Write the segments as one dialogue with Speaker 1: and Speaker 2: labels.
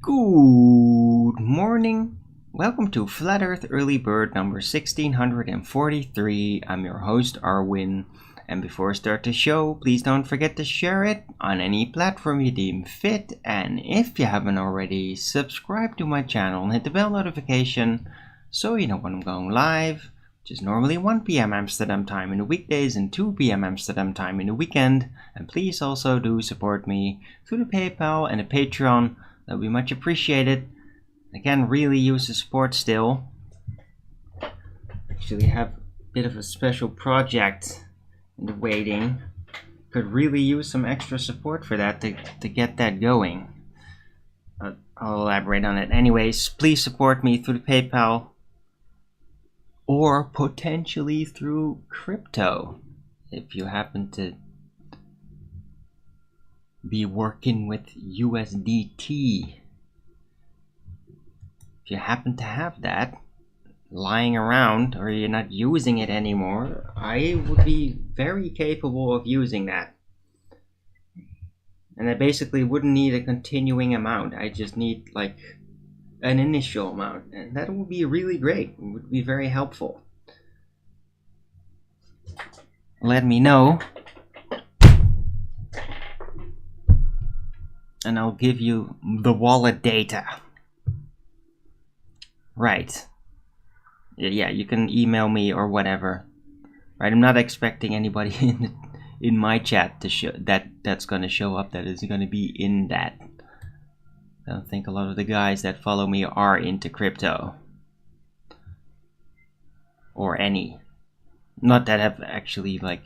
Speaker 1: Good morning. Welcome to Flat Earth Early Bird number 1643. I'm your host Arwin, and before I start the show, please don't forget to share it on any platform you deem fit, and if you haven't already, subscribe to my channel and hit the bell notification so you know when I'm going live, which is normally 1 p.m. Amsterdam time in the weekdays and 2 p.m. Amsterdam time in the weekend. And please also do support me through the PayPal and the Patreon. That would be much appreciated. I can really use the support still. Actually have a bit of a special project in the waiting. Could really use some extra support for that to get that going. I'll elaborate on it. Anyways, please support me through the PayPal or potentially through crypto if you happen to be working with USDT. If you happen to have that lying around or you're not using it anymore, I would be very capable of using that. And I basically wouldn't need a continuing amount. I just need like an initial amount, and that would be really great. It would be very helpful. Let me know, and I'll give you the wallet data. Right. Yeah, you can email me or whatever. Right, I'm not expecting anybody in my chat to show that's going to show up that is going to be in that. I don't think a lot of the guys that follow me are into crypto. Or any. Not that have actually like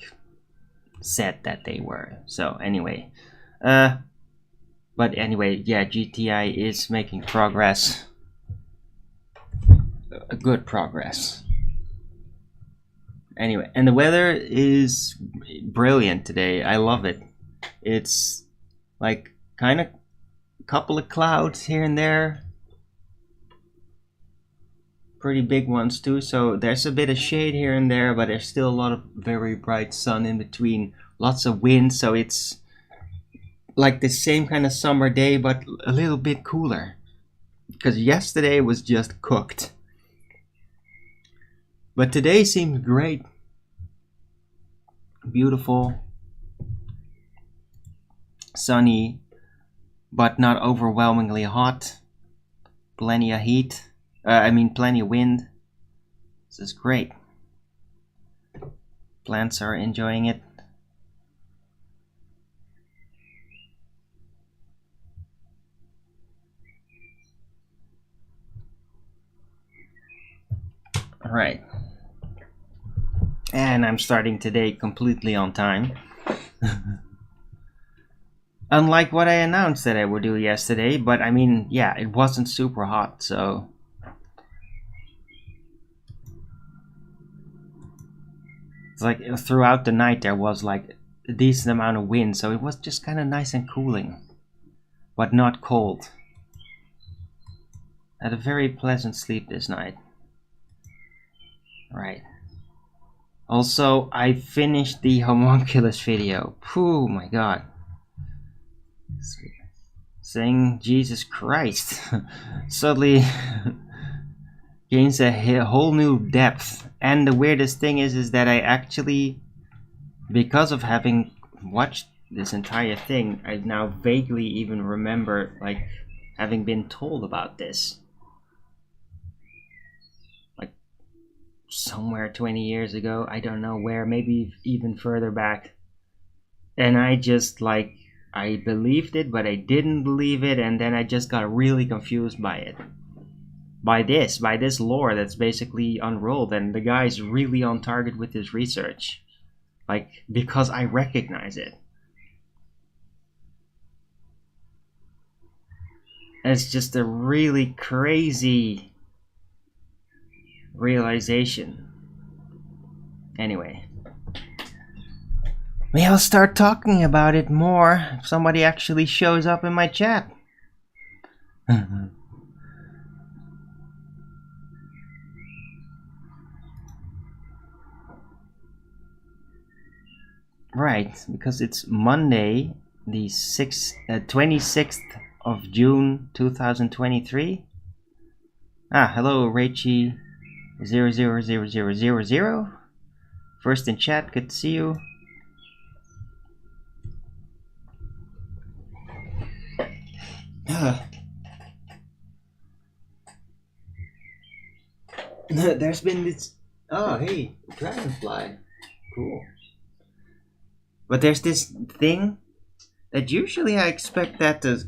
Speaker 1: said that they were. So anyway. But anyway, yeah, GTI is making progress. A good progress. Anyway, and the weather is brilliant today. I love it. It's like kind of a couple of clouds here and there. Pretty big ones too, so there's a bit of shade here and there, but there's still a lot of very bright sun in between. Lots of wind, so it's like the same kind of summer day, but a little bit cooler. Because yesterday was just cooked. But today seems great. Beautiful. Sunny, but not overwhelmingly hot. Plenty of heat. Plenty of wind. This is great. Plants are enjoying it. Alright. And I'm starting today completely on time. Unlike what I announced that I would do yesterday, but I mean, yeah, it wasn't super hot, so it's like throughout the night there was like a decent amount of wind, so it was just kind of nice and cooling, but not cold. I had a very pleasant sleep this night. Right. Also, I finished the Homunculus video. Oh my god. Saying Jesus Christ suddenly gains a whole new depth. And the weirdest thing is that I actually, because of having watched this entire thing, I now vaguely even remember like having been told about this. Like somewhere 20 years ago. I don't know where, maybe even further back. And I just like, I believed it, but I didn't believe it, and then I just got really confused by it. By this lore that's basically unrolled, and the guy's really on target with his research. Like, because I recognize it. It's just a really crazy realization. Anyway. Maybe I'll start talking about it more if somebody actually shows up in my chat. Right, because it's Monday, the 26th of June 2023. Hello, Raichi 000000. First in chat, good to see you. There's been this. Oh, hey, dragonfly. Cool. But there's this thing that usually I expect that to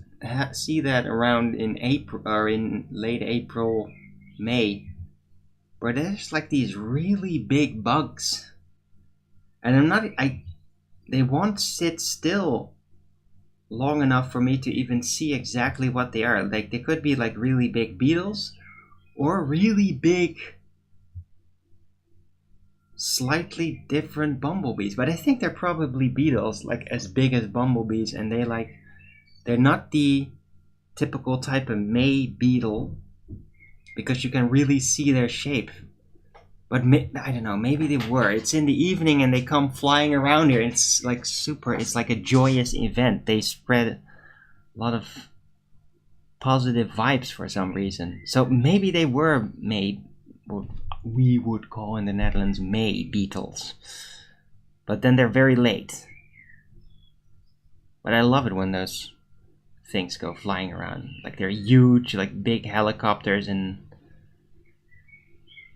Speaker 1: see that around in April or in late April, May. But there's like these really big bugs, and they won't sit still long enough for me to even see exactly what they are. Like, they could be like really big beetles or really big slightly different bumblebees, but I think they're probably beetles, like as big as bumblebees, and they're not the typical type of May beetle because you can really see their shape. But I don't know, maybe they were. It's in the evening and they come flying around here. It's like it's like a joyous event. They spread a lot of positive vibes for some reason. So maybe they were May, what we would call in the Netherlands May beetles. But then they're very late. But I love it when those things go flying around. Like, they're huge, like big helicopters, and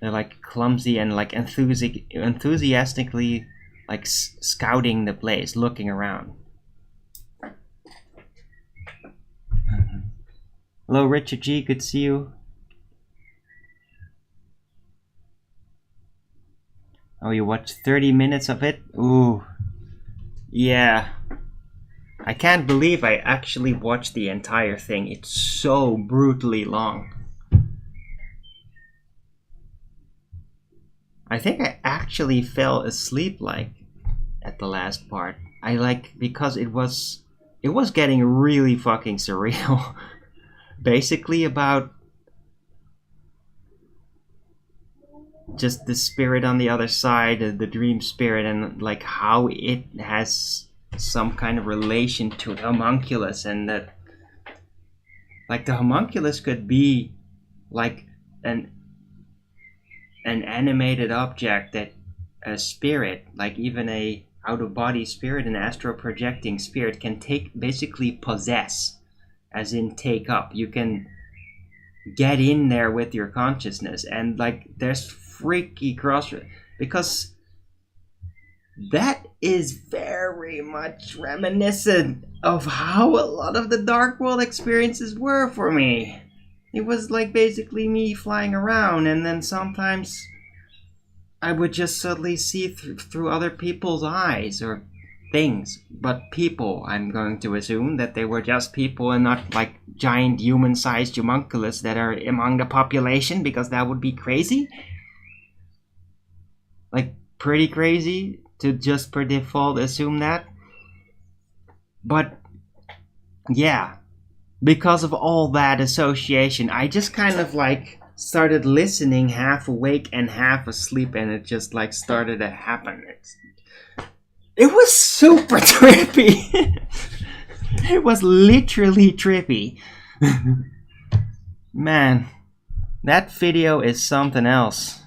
Speaker 1: they're like clumsy and like enthusiastically like scouting the place, looking around. Hello, Richard G, good to see you. Oh, you watched 30 minutes of it? Ooh. Yeah. I can't believe I actually watched the entire thing. It's so brutally long. I think I actually fell asleep like at the last part. Because it was getting really fucking surreal. Basically about just the spirit on the other side, the dream spirit, and like how it has some kind of relation to the homunculus, and that like the homunculus could be like an animated object, that a spirit, like even a out-of-body spirit, an astral projecting spirit, can basically possess, as in take up. You can get in there with your consciousness, and like there's freaky crossroads, because that is very much reminiscent of how a lot of the Dark World experiences were for me. It was like basically me flying around, and then sometimes I would just suddenly see through other people's eyes or things. But people, I'm going to assume that they were just people and not like giant human-sized homunculus that are among the population, because that would be crazy. Like, pretty crazy to just per default assume that. But yeah, because of all that association, I just kind of like started listening half awake and half asleep, and it just like started to happen. It was super trippy. It was literally trippy. Man, that video is something else.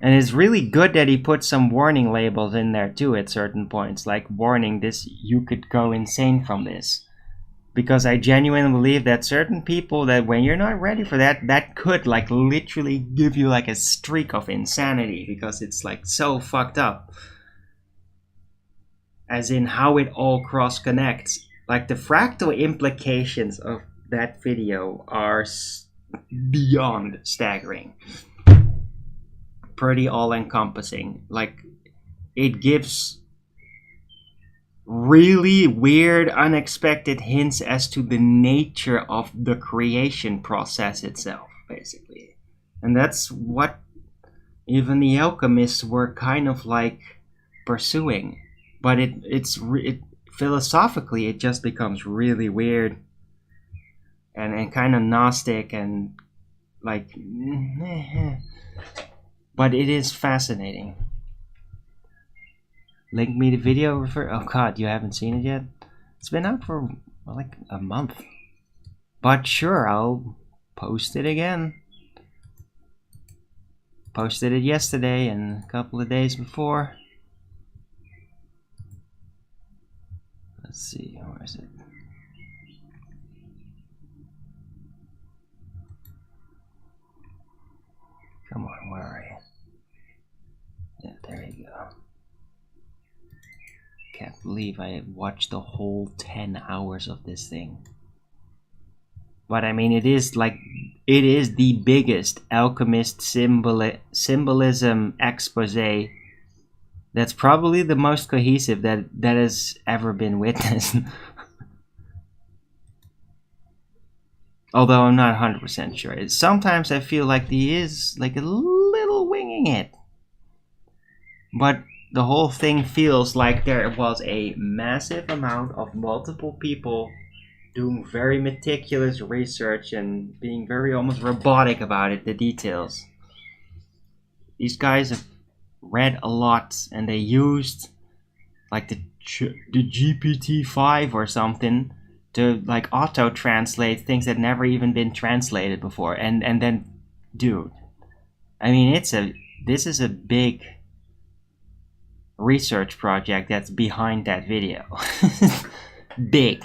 Speaker 1: And it's really good that he put some warning labels in there too at certain points, like warning this, you could go insane from this. because I genuinely believe that certain people, that when you're not ready for that, that could like literally give you like a streak of insanity, because it's like so fucked up. As in how it all cross connects. Like the fractal implications of that video are beyond staggering. Pretty all encompassing. Like it gives really weird, unexpected hints as to the nature of the creation process itself, basically. And that's what even the alchemists were kind of like pursuing. But it philosophically, it just becomes really weird and kind of Gnostic and like, but it is fascinating. Link me the video. Oh god, you haven't seen it yet? It's been out for like a month. But sure, I'll post it again. Posted it yesterday and a couple of days before. Let's see, where is it? Come on, where are you? Yeah, there you go. Can't believe I watched the whole 10 hours of this thing. But I mean, it is the biggest alchemist symbolism expose that's probably the most cohesive that has ever been witnessed. Although I'm not 100% sure. Sometimes I feel like he is like a little winging it. But the whole thing feels like there was a massive amount of multiple people doing very meticulous research and being very almost robotic about it, the details. These guys have read a lot, and they used like the GPT-5 or something to like auto-translate things that never even been translated before. And then, dude, I mean, this is a big research project that's behind that video. Big.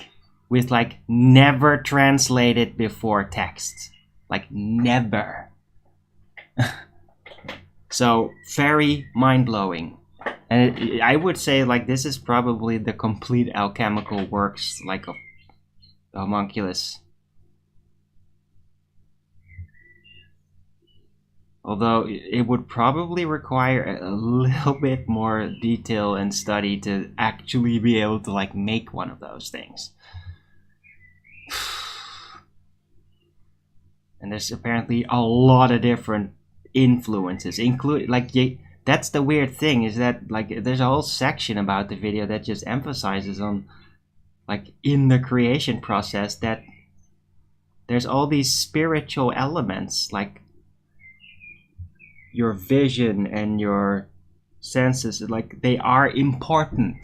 Speaker 1: With like never translated before texts. Like never. So very mind-blowing. And I would say like this is probably the complete alchemical works like of the Homunculus. Although it would probably require a little bit more detail and study to actually be able to like make one of those things. And there's apparently a lot of different influences, include like that's the weird thing, is that like there's a whole section about the video that just emphasizes on like in the creation process that there's all these spiritual elements, like your vision and your senses, like they are important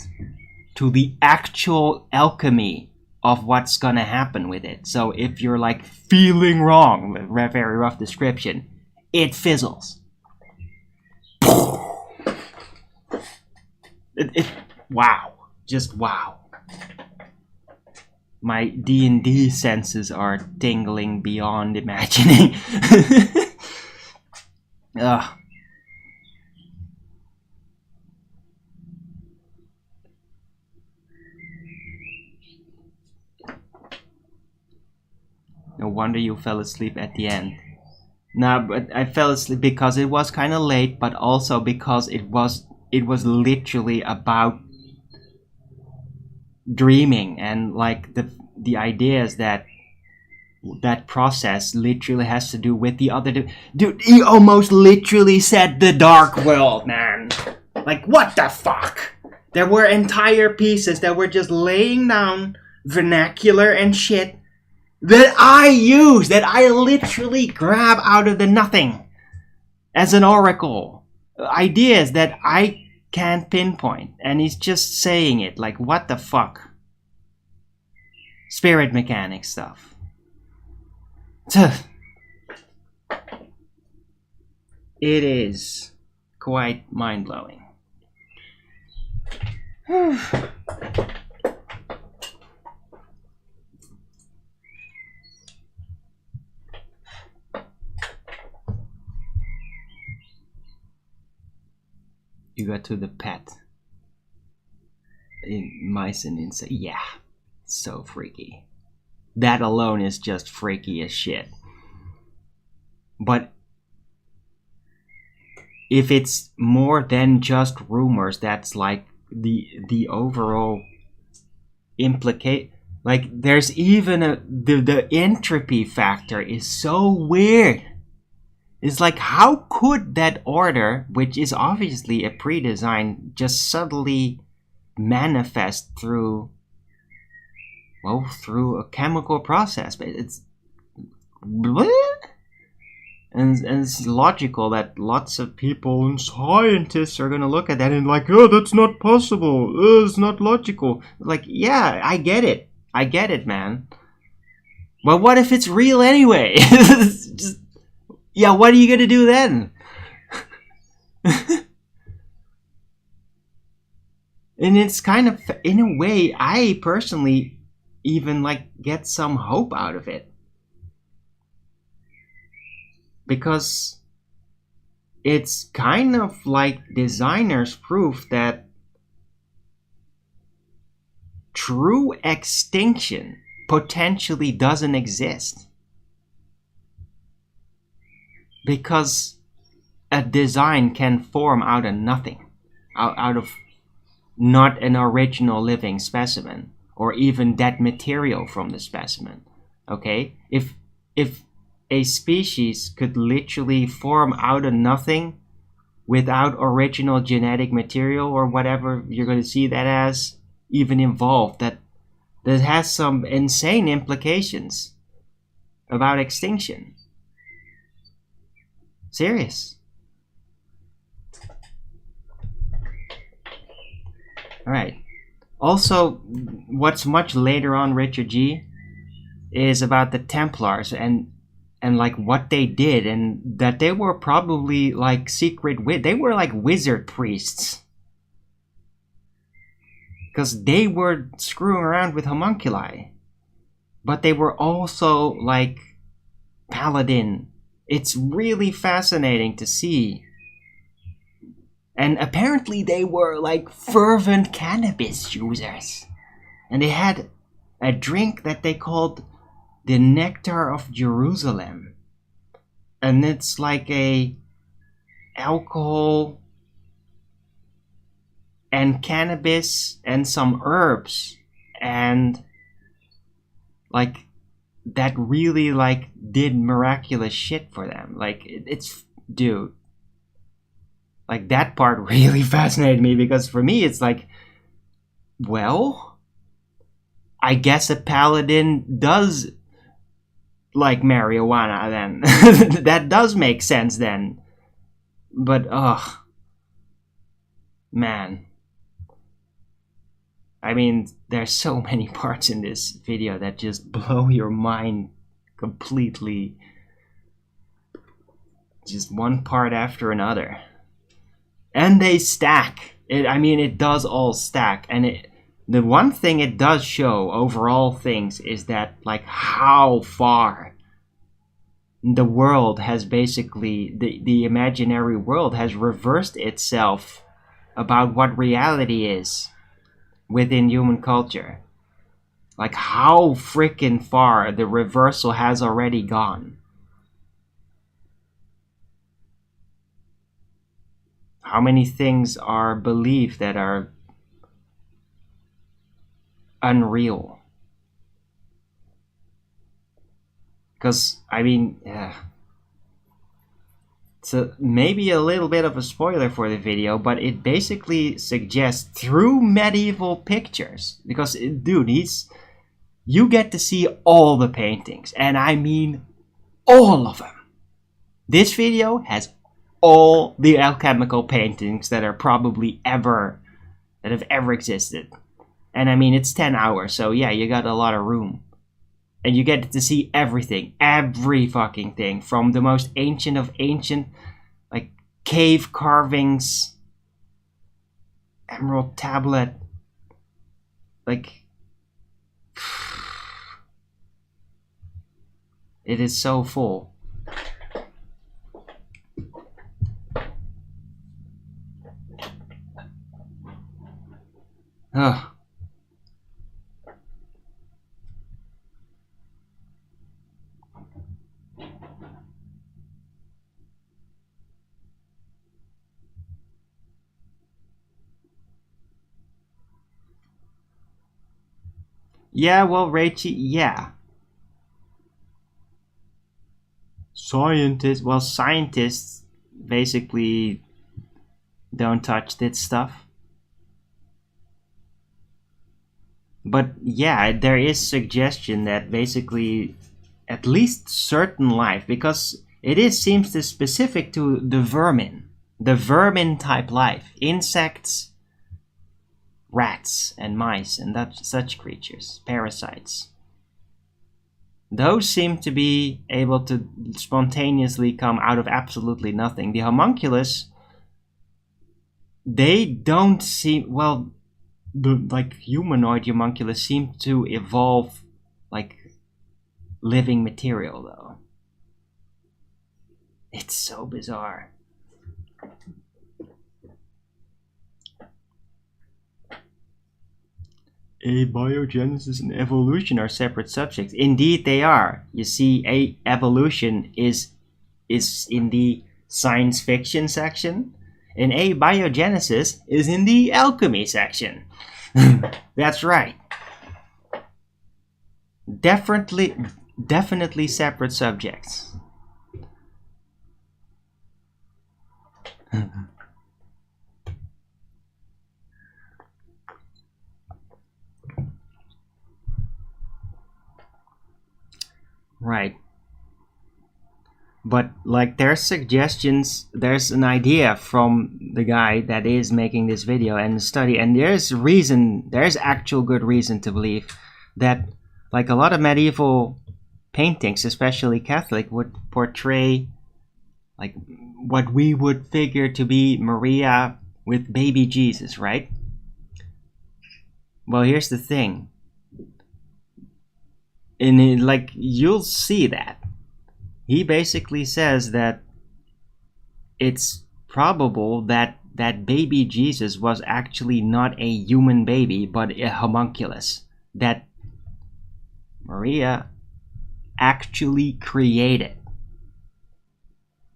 Speaker 1: to the actual alchemy of what's gonna happen with it. So if you're like feeling wrong, very rough description, it fizzles. Wow, just wow. My D&D senses are tingling beyond imagining. Ugh. No wonder you fell asleep at the end. Nah, but I fell asleep because it was kind of late, but also because it was literally about dreaming, and like the ideas that process literally has to do with the other dude. He almost literally said the dark world, man. Like what the fuck? There were entire pieces that were just laying down vernacular and shit that I use, that I literally grab out of the nothing as an oracle. Ideas that I can't pinpoint, and he's just saying it. Like what the fuck? Spirit mechanic stuff. It is quite mind-blowing. you got to the pet in mice and insects. Yeah, so freaky. That alone is just freaky as shit. But if it's more than just rumors, that's like the overall implicate. Like there's even the entropy factor is so weird. It's like, how could that order, which is obviously a pre-design, just subtly manifest through, well, through a chemical process? But it's and it's logical that lots of people and scientists are gonna look at that and like, oh, that's not possible. It's not logical. Like, yeah, I get it, man. But what if it's real anyway? Just, yeah, what are you gonna do then? And it's kind of, in a way, I personally even like get some hope out of it. Because it's kind of like designers' proof that true extinction potentially doesn't exist. Because a design can form out of nothing, out of not an original living specimen, or even that material from the specimen. Okay? If a species could literally form out of nothing without original genetic material, or whatever you're going to see that as, even involved, that has some insane implications about extinction. Serious. Alright. Also, what's much later on, Richard G, is about the Templars and like what they did, and that they were probably like they were like wizard priests. Because they were screwing around with homunculi. But they were also like paladin. It's really fascinating to see. And apparently they were like fervent cannabis users. And they had a drink that they called the Nectar of Jerusalem. And it's like a alcohol and cannabis and some herbs. And like that really like did miraculous shit for them. Like it's, dude, like that part really fascinated me, because for me it's like, well, I guess a paladin does like marijuana then. That does make sense then. But man, I mean, there's so many parts in this video that just blow your mind completely. Just one part after another. And they stack. It does all stack. And the one thing it does show overall things is that, like, how far the world has basically, the imaginary world has reversed itself about what reality is within human culture. Like how freaking far the reversal has already gone. How many things are believed that are unreal? Because, so maybe a little bit of a spoiler for the video, but it basically suggests through medieval pictures, because dude, you get to see all the paintings, and I mean all of them. This video has all the alchemical paintings that have ever existed. And I mean, it's 10 hours, so yeah, you got a lot of room. And you get to see everything, every fucking thing, from the most ancient of ancient, like cave carvings, emerald tablet, like, it is so full. Yeah, well, Reichi, yeah. Scientists basically don't touch this stuff. But yeah, there is suggestion that basically at least certain life, because it is seems to specific to the vermin type life, insects, rats, and mice, and that such creatures, parasites. Those seem to be able to spontaneously come out of absolutely nothing. The homunculus, they don't seem well. The like humanoid homunculus seem to evolve like living material, though. It's so bizarre. Abiogenesis and evolution are separate subjects. Indeed, they are. You see, evolution is in the science fiction section, and abiogenesis is in the alchemy section. That's right. Definitely separate subjects. Right. But like there's suggestions, there's an idea from the guy that is making this video and study, and there's actual good reason to believe that like a lot of medieval paintings, especially Catholic, would portray like what we would figure to be Maria with baby Jesus, right? Well, here's the thing. Like you'll see that he basically says that it's probable that baby Jesus was actually not a human baby but a homunculus that Maria actually created,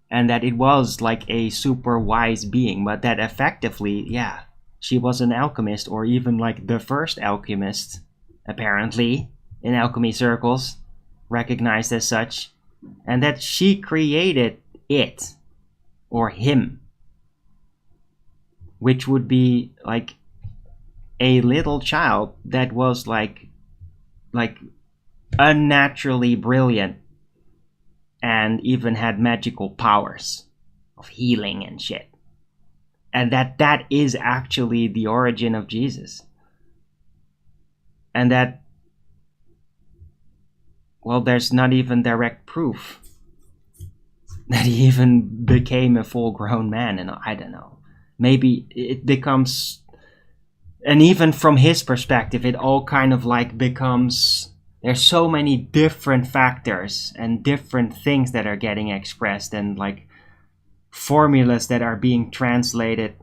Speaker 1: and that it was like a super wise being, but that effectively, yeah, she was an alchemist, or even like the first alchemist, apparently, in alchemy circles, recognized as such, and that she created it, or him, which would be like a little child that was like unnaturally brilliant and even had magical powers of healing and shit. And that is actually the origin of Jesus. And that, well, there's not even direct proof that he even became a full-grown man. And I don't know, maybe it becomes, and even from his perspective, it all kind of like becomes, there's so many different factors and different things that are getting expressed, and like formulas that are being translated.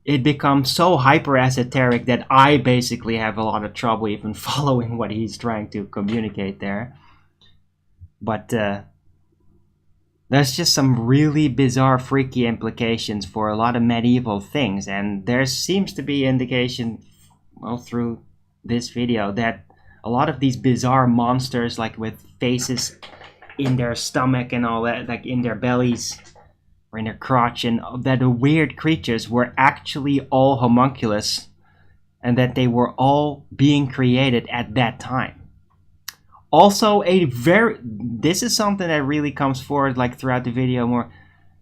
Speaker 1: It becomes so hyper esoteric that I basically have a lot of trouble even following what he's trying to communicate there. But there's just some really bizarre, freaky implications for a lot of medieval things, and there seems to be indication, well, through this video, that a lot of these bizarre monsters, like with faces in their stomach and all that, like in their bellies or in their crotch, and that the weird creatures were actually all homunculus, and that they were all being created at that time. Also, this is something that really comes forward like throughout the video more,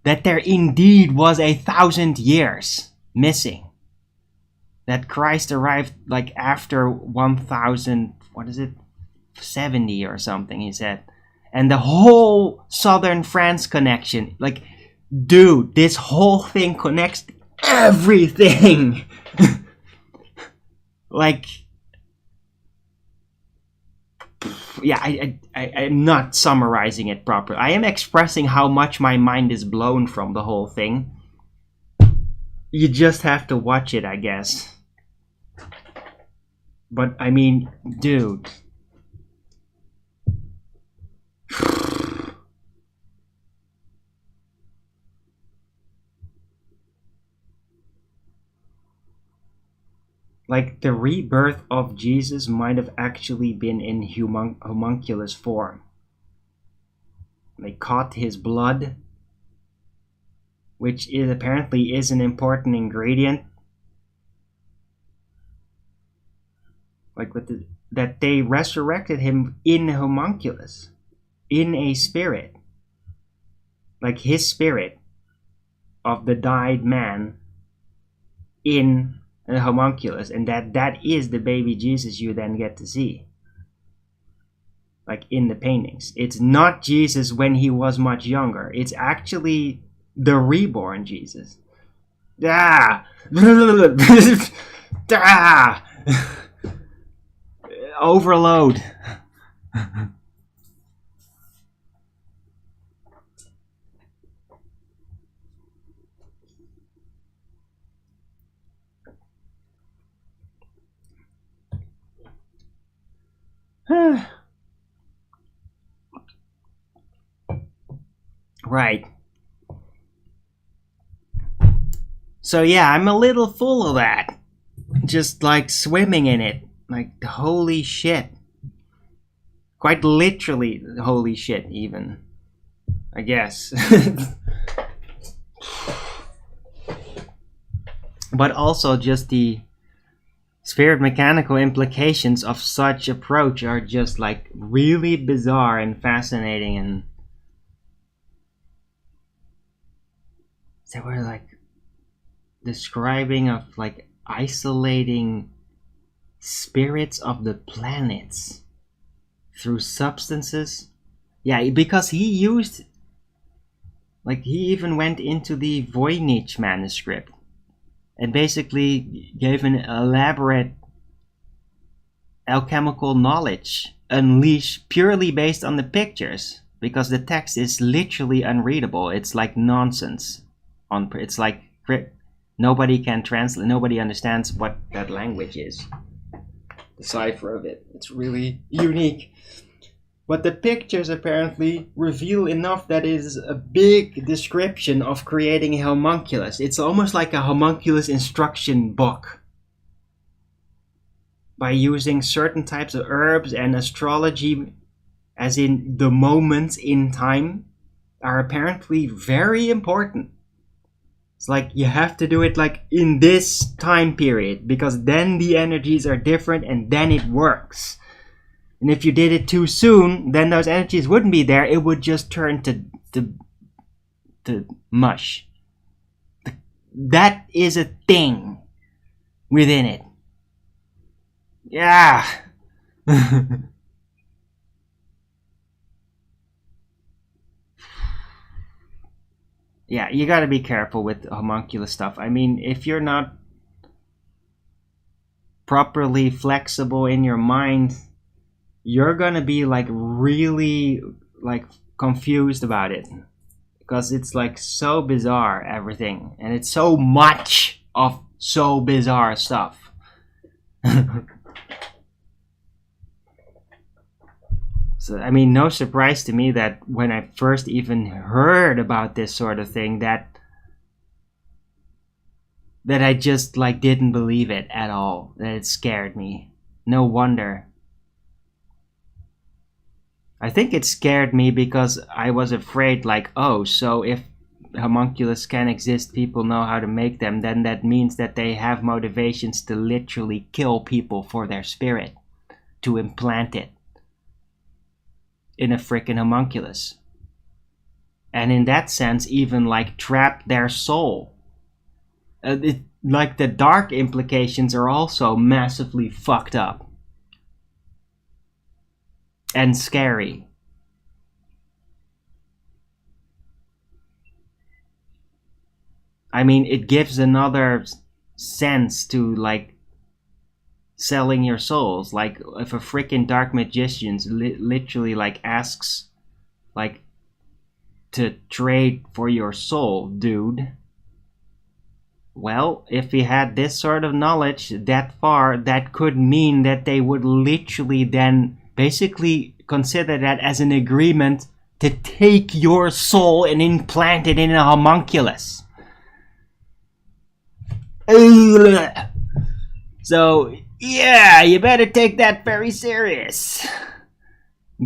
Speaker 1: that there indeed was 1,000 years missing. That Christ arrived like after 1,000, what is it, 70 or something, he said. And the whole southern France connection, like, dude, this whole thing connects everything. Like, yeah, I'm not summarizing it properly. I am expressing how much my mind is blown from the whole thing. You just have to watch it, I guess. But, I mean, dude. Like the rebirth of Jesus might have actually been in homunculus form. They caught his blood, which is apparently is an important ingredient. Like that they resurrected him in homunculus, in a spirit, like his spirit of the died man in a homunculus, and that is the baby Jesus you then get to see. Like in the paintings, it's not Jesus when he was much younger. It's actually the reborn Jesus. Ah! Ah! Overload. Right. So yeah, I'm a little full of that. Just like swimming in it. Like, holy shit. Quite literally, holy shit, even. I guess. But also just the spirit mechanical implications of such approach are just like really bizarre and fascinating, and they were like describing of like isolating spirits of the planets through substances. Yeah, because he used, like, he even went into the Voynich manuscript and basically gave an elaborate alchemical knowledge unleashed purely based on the pictures, because the text is literally unreadable. It's like nonsense. It's like nobody can translate, nobody understands what that language is. The cipher of it. It's really unique. But the pictures apparently reveal enough that it is a big description of creating a homunculus. It's almost like a homunculus instruction book. By using certain types of herbs and astrology, as in the moments in time, are apparently very important. It's like you have to do it like in this time period, because then the energies are different and then it works. And if you did it too soon, then those energies wouldn't be there. It would just turn to mush. That is a thing within it. Yeah. Yeah, you gotta be careful with homunculus stuff. I mean, if you're not properly flexible in your mind, you're gonna be like really like confused about it, because it's like so bizarre, everything, and it's so much of so bizarre stuff. So I mean, no surprise to me that when I first even heard about this sort of thing, that I just like didn't believe it at all, that it scared me. No wonder. I think it scared me because I was afraid, like, oh, so if homunculus can exist, people know how to make them, then that means that they have motivations to literally kill people for their spirit, to implant it in a frickin' homunculus. And in that sense, even like trap their soul. Like the dark implications are also massively fucked up. And scary. I mean, it gives another sense to like selling your souls. Like if a freaking dark magician literally like asks like to trade for your soul, dude. Well, if he had this sort of knowledge that far, that could mean that they would literally then basically consider that as an agreement to take your soul and implant it in a homunculus. So, yeah, you better take that very serious.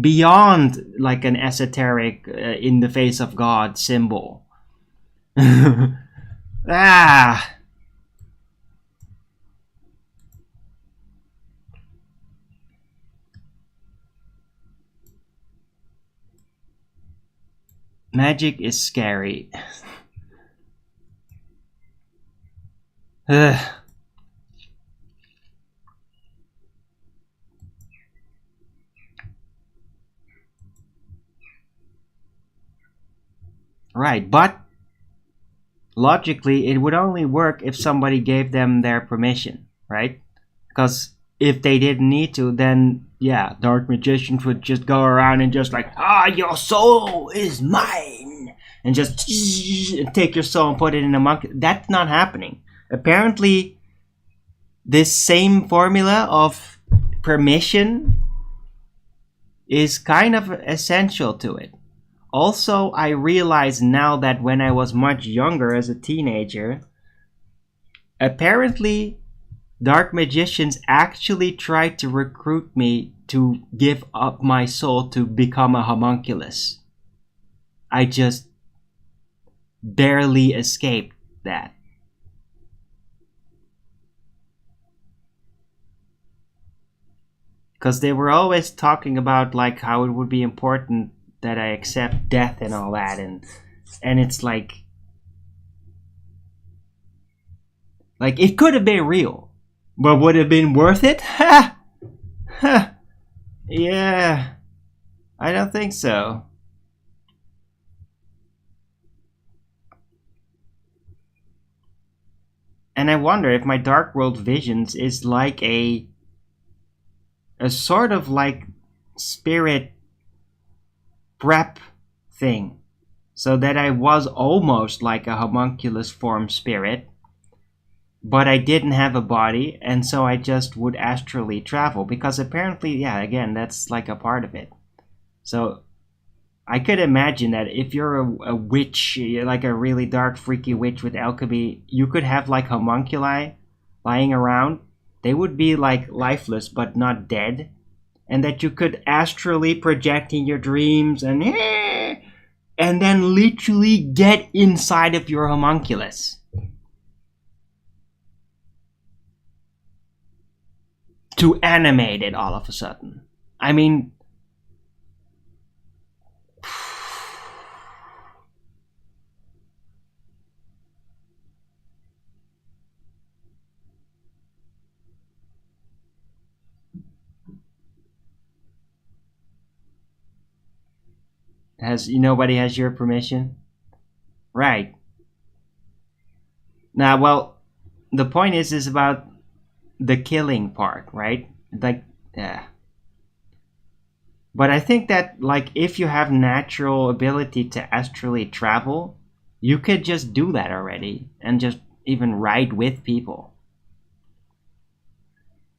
Speaker 1: Beyond like an esoteric in the face of God symbol. Ah. Magic is scary. Ugh. Right, but logically, it would only work if somebody gave them their permission, right? Because if they didn't need to, then yeah, dark magicians would just go around and just like, your soul is mine, and just take your soul and put it in a monkey. That's not happening. Apparently, this same formula of permission is kind of essential to it. Also, I realize now that when I was much younger as a teenager, apparently dark magicians actually tried to recruit me to give up my soul to become a homunculus. I just barely escaped that. Because they were always talking about like how it would be important that I accept death and all that, and it's like it could have been real, but would it have been worth it? Ha! Ha! Yeah, I don't think so. And I wonder if my Dark World visions is like a sort of like spirit prep thing, so that I was almost like a homunculus form spirit, but I didn't have a body, and so I just would astrally travel, because apparently, yeah, again, that's like a part of it. So I could imagine that if you're a witch, like a really dark freaky witch with alchemy, you could have like homunculi lying around. They would be like lifeless but not dead, and that you could astrally project in your dreams and then literally get inside of your homunculus. To animate it all of a sudden. I mean, nobody has your permission? Right. Now, well, the point is about the killing part, right? Like, yeah. But I think that, like, if you have natural ability to astrally travel, you could just do that already and just even ride with people.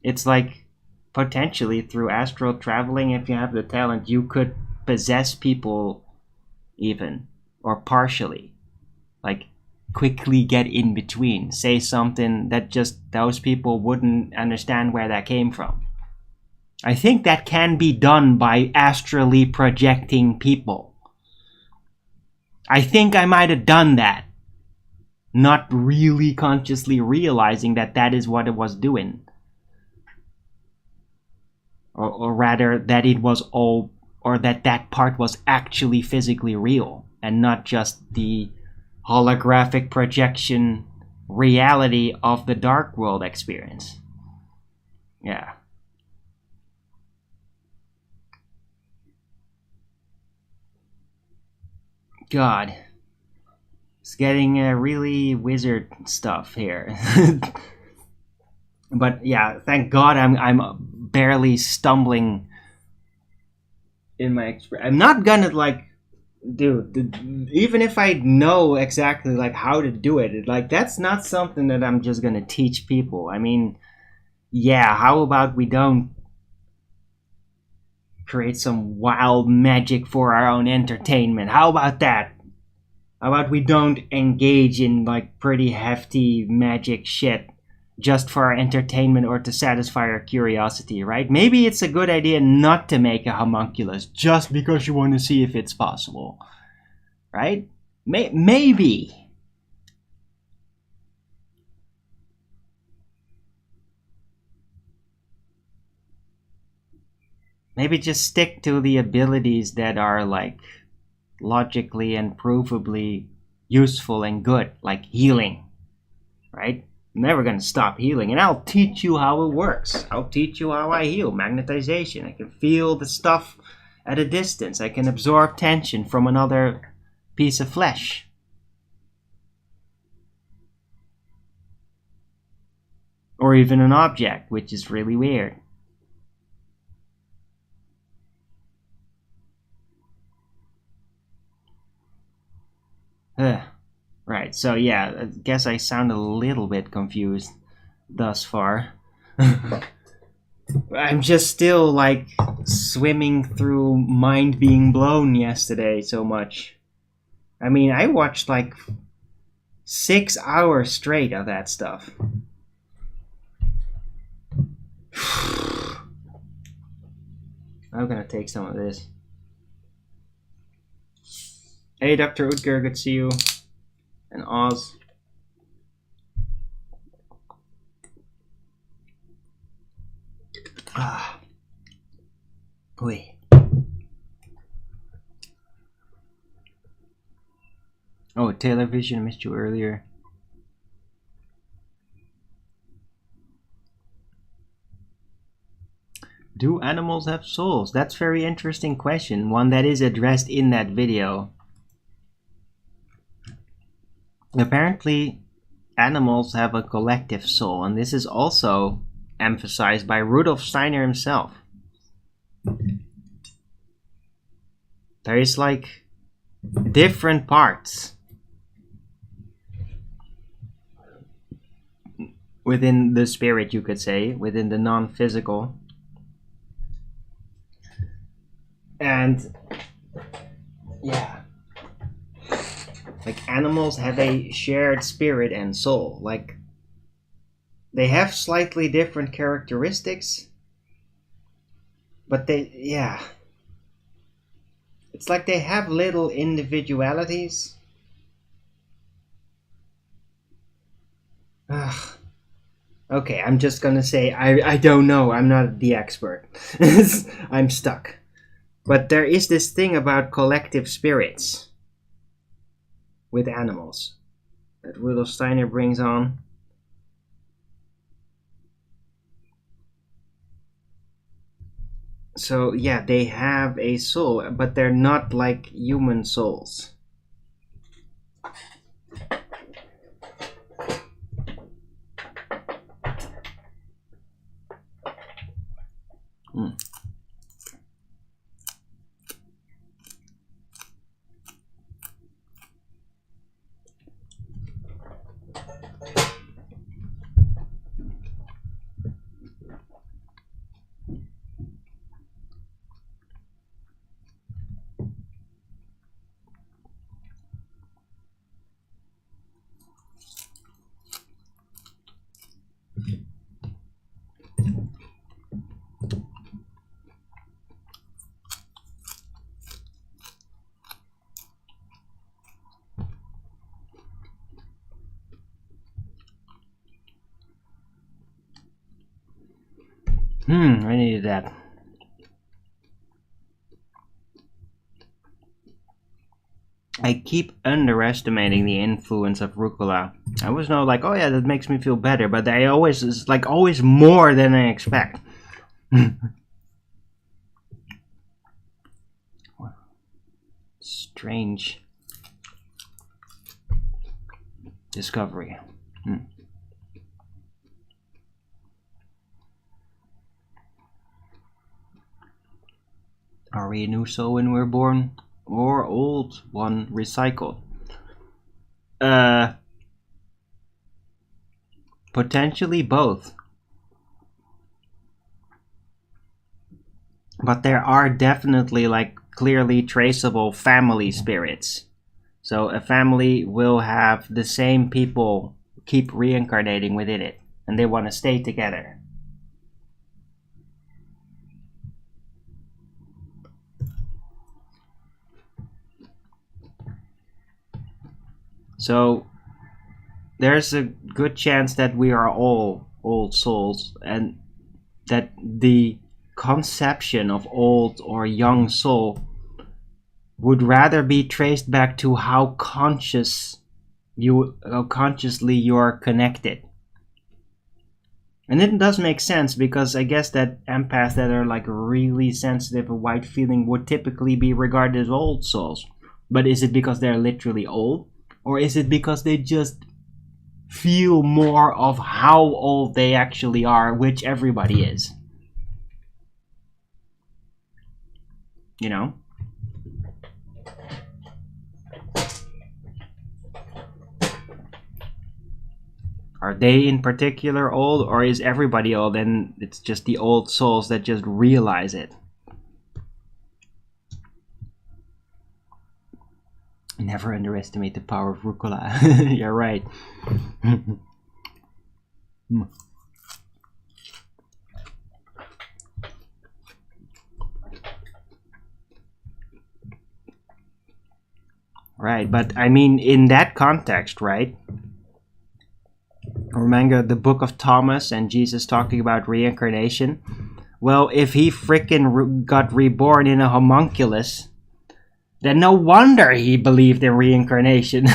Speaker 1: It's like, potentially through astral traveling, if you have the talent, you could possess people even, or partially. Like, quickly get in between, say something that just those people wouldn't understand where that came from. I think that can be done by astrally projecting people. I think I might have done that, not really consciously realizing that that is what it was doing. Or rather, that it was all, or that part was actually physically real, and not just the holographic projection reality of the Dark World experience. Yeah. God. It's getting really wizard stuff here. But yeah, thank God I'm barely stumbling in my I'm not gonna like, dude, even if I know exactly like how to do it, like that's not something that I'm just gonna teach people. I mean, yeah, how about we don't create some wild magic for our own entertainment? How about that? How about we don't engage in like pretty hefty magic shit just for our entertainment or to satisfy our curiosity, right? Maybe it's a good idea not to make a homunculus just because you want to see if it's possible, right? Maybe. Maybe just stick to the abilities that are like logically and provably useful and good, like healing, right? I'm never gonna stop healing, and I'll teach you how it works. I'll teach you how I heal. Magnetization. I can feel the stuff at a distance. I can absorb tension from another piece of flesh. Or even an object, which is really weird. Right, so yeah, I guess I sound a little bit confused thus far. I'm just still like swimming through mind being blown yesterday so much. I mean, I watched like 6 hours straight of that stuff. I'm gonna take some of this. Hey, Dr. Utger, good to see you. And Oz. Ah. Wait. Oh, television, I missed you earlier. Do animals have souls? That's a very interesting question. One that is addressed in that video. Apparently, animals have a collective soul, and this is also emphasized by Rudolf Steiner himself. There is like different parts within the spirit, you could say, within the non-physical. And yeah. Like animals have a shared spirit and soul. Like they have slightly different characteristics, but yeah. It's like they have little individualities. Ugh. Okay, I'm just gonna say I don't know. I'm not the expert. I'm stuck. But there is this thing about collective spirits with animals that Rudolf Steiner brings on. So yeah, they have a soul, but they're not like human souls. I needed that. I keep underestimating the influence of rucola. I always know, like, oh yeah, that makes me feel better, but it's like always more than I expect. Strange discovery. Are we a new soul when we're born, or old one recycled? Potentially both. But there are definitely like clearly traceable family spirits. So a family will have the same people keep reincarnating within it. and they want to stay together. So there's a good chance that we are all old souls, and that the conception of old or young soul would rather be traced back to how consciously you are connected. And it does make sense, because I guess that empaths that are like really sensitive and wide feeling would typically be regarded as old souls. But is it because they're literally old? Or is it because they just feel more of how old they actually are, which everybody is? You know? Are they in particular old, or is everybody old and it's just the old souls that just realize it? Never underestimate the power of rucola. You're right. Right, but I mean, in that context, right? Remember the book of Thomas and Jesus talking about reincarnation? Well, if he frickin' got reborn in a homunculus, then no wonder he believed in reincarnation.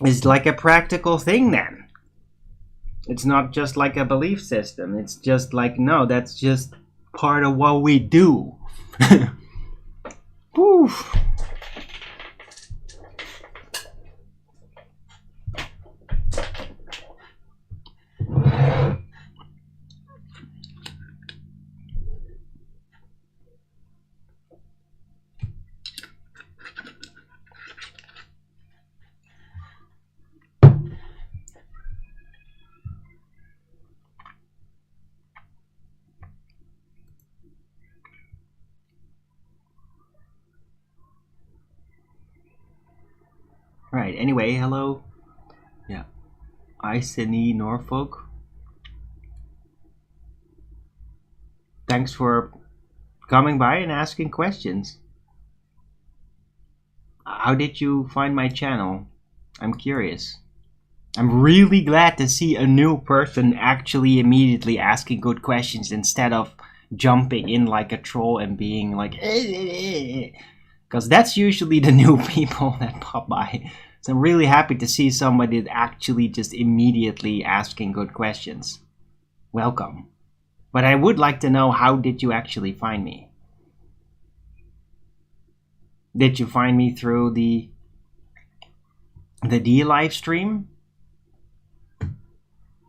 Speaker 1: It's like a practical thing then. It's not just like a belief system. It's just like, no, that's just part of what we do. Woof. Right, anyway, hello. Yeah. Iceni Norfolk. Thanks for coming by and asking questions. How did you find my channel? I'm curious. I'm really glad to see a new person actually immediately asking good questions instead of jumping in like a troll and being like, because that's usually the new people that pop by. So I'm really happy to see somebody that actually just immediately asking good questions. Welcome. But I would like to know, how did you actually find me? Did you find me through the D live stream?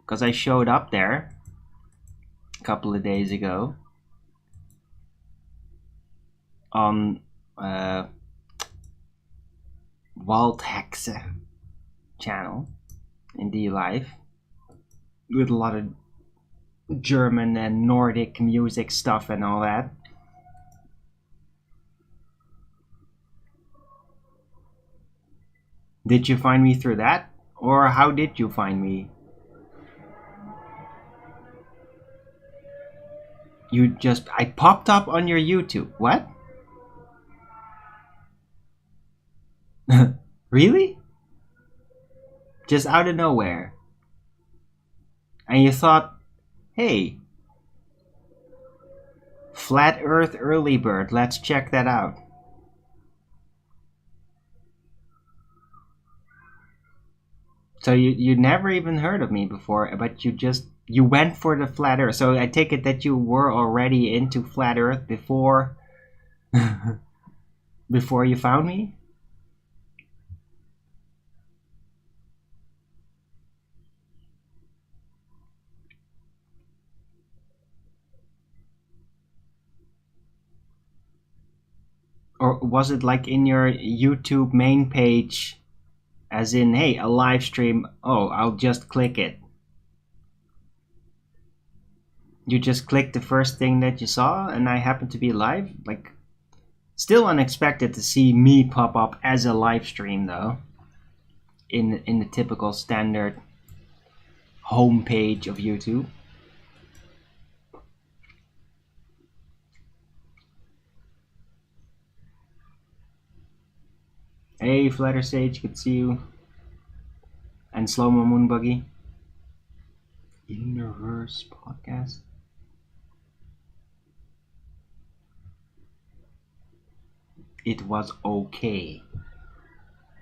Speaker 1: Because I showed up there a couple of days ago on Walt Hex channel in D live with a lot of German and Nordic music stuff and all that. Did you find me through that? Or how did you find me? I popped up on your YouTube. What? Really? Just out of nowhere. And you thought, hey, Flat Earth Early Bird, let's check that out. So you never even heard of me before, but you went for the Flat Earth. So I take it that you were already into Flat Earth before before you found me? Or was it like in your YouTube main page, as in, hey, a live stream, oh, I'll just click it? you just clicked the first thing that you saw and I happened to be live. Like, still unexpected to see me pop up as a live stream though. In the typical standard homepage of YouTube. Hey, Flatter Sage, good to see you. And Slow Mo Moon Buggy. In the Reverse podcast. It was okay.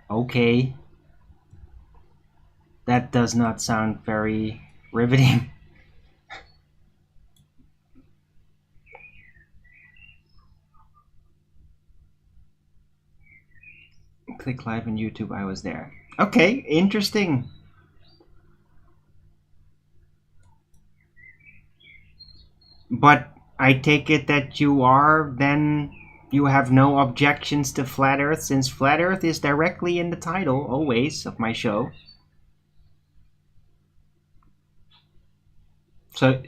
Speaker 1: Okay. That does not sound very riveting. Click live on YouTube, I was there. Okay, interesting. But I take it that you are, then you have no objections to Flat Earth, since Flat Earth is directly in the title, always, of my show.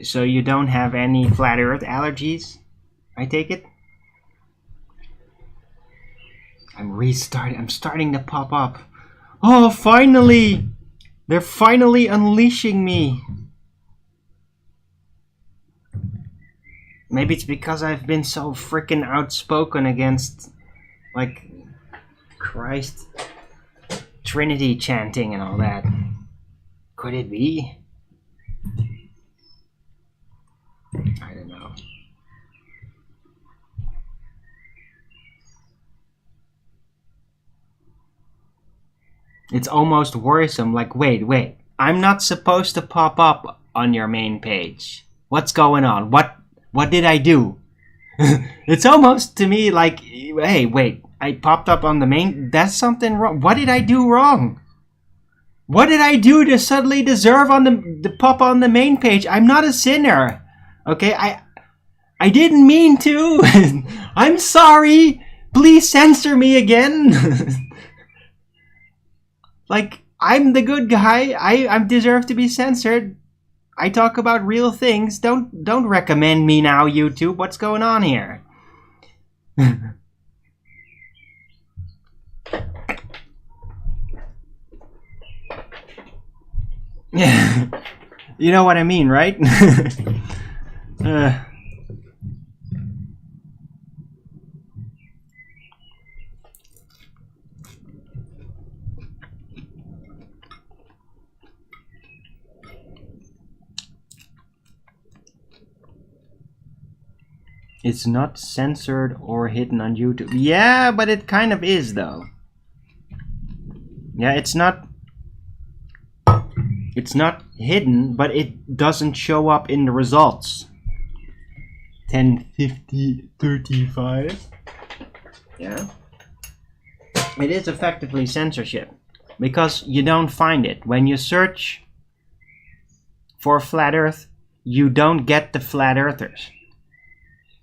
Speaker 1: So you don't have any Flat Earth allergies, I take it? I'm starting to pop up. Oh, finally! They're finally unleashing me. Maybe it's because I've been so freaking outspoken against, like, Christ, Trinity chanting and all that. Could it be? I don't know. It's almost worrisome, like, wait, I'm not supposed to pop up on your main page. What's going on? What did I do? It's almost to me like, hey, wait, I popped up on the main, that's something wrong. What did I do wrong? What did I do to suddenly deserve to pop on the main page? I'm not a sinner. Okay, I didn't mean to. I'm sorry. Please censor me again. Like, I'm the good guy. I deserve to be censored. I talk about real things. Don't recommend me now, YouTube. What's going on here? You know what I mean, right? It's not censored or hidden on YouTube. Yeah, but it kind of is, though. Yeah, it's not hidden, but it doesn't show up in the results. 105035. Yeah. It is effectively censorship because you don't find it. When you search for Flat Earth, you don't get the Flat Earthers.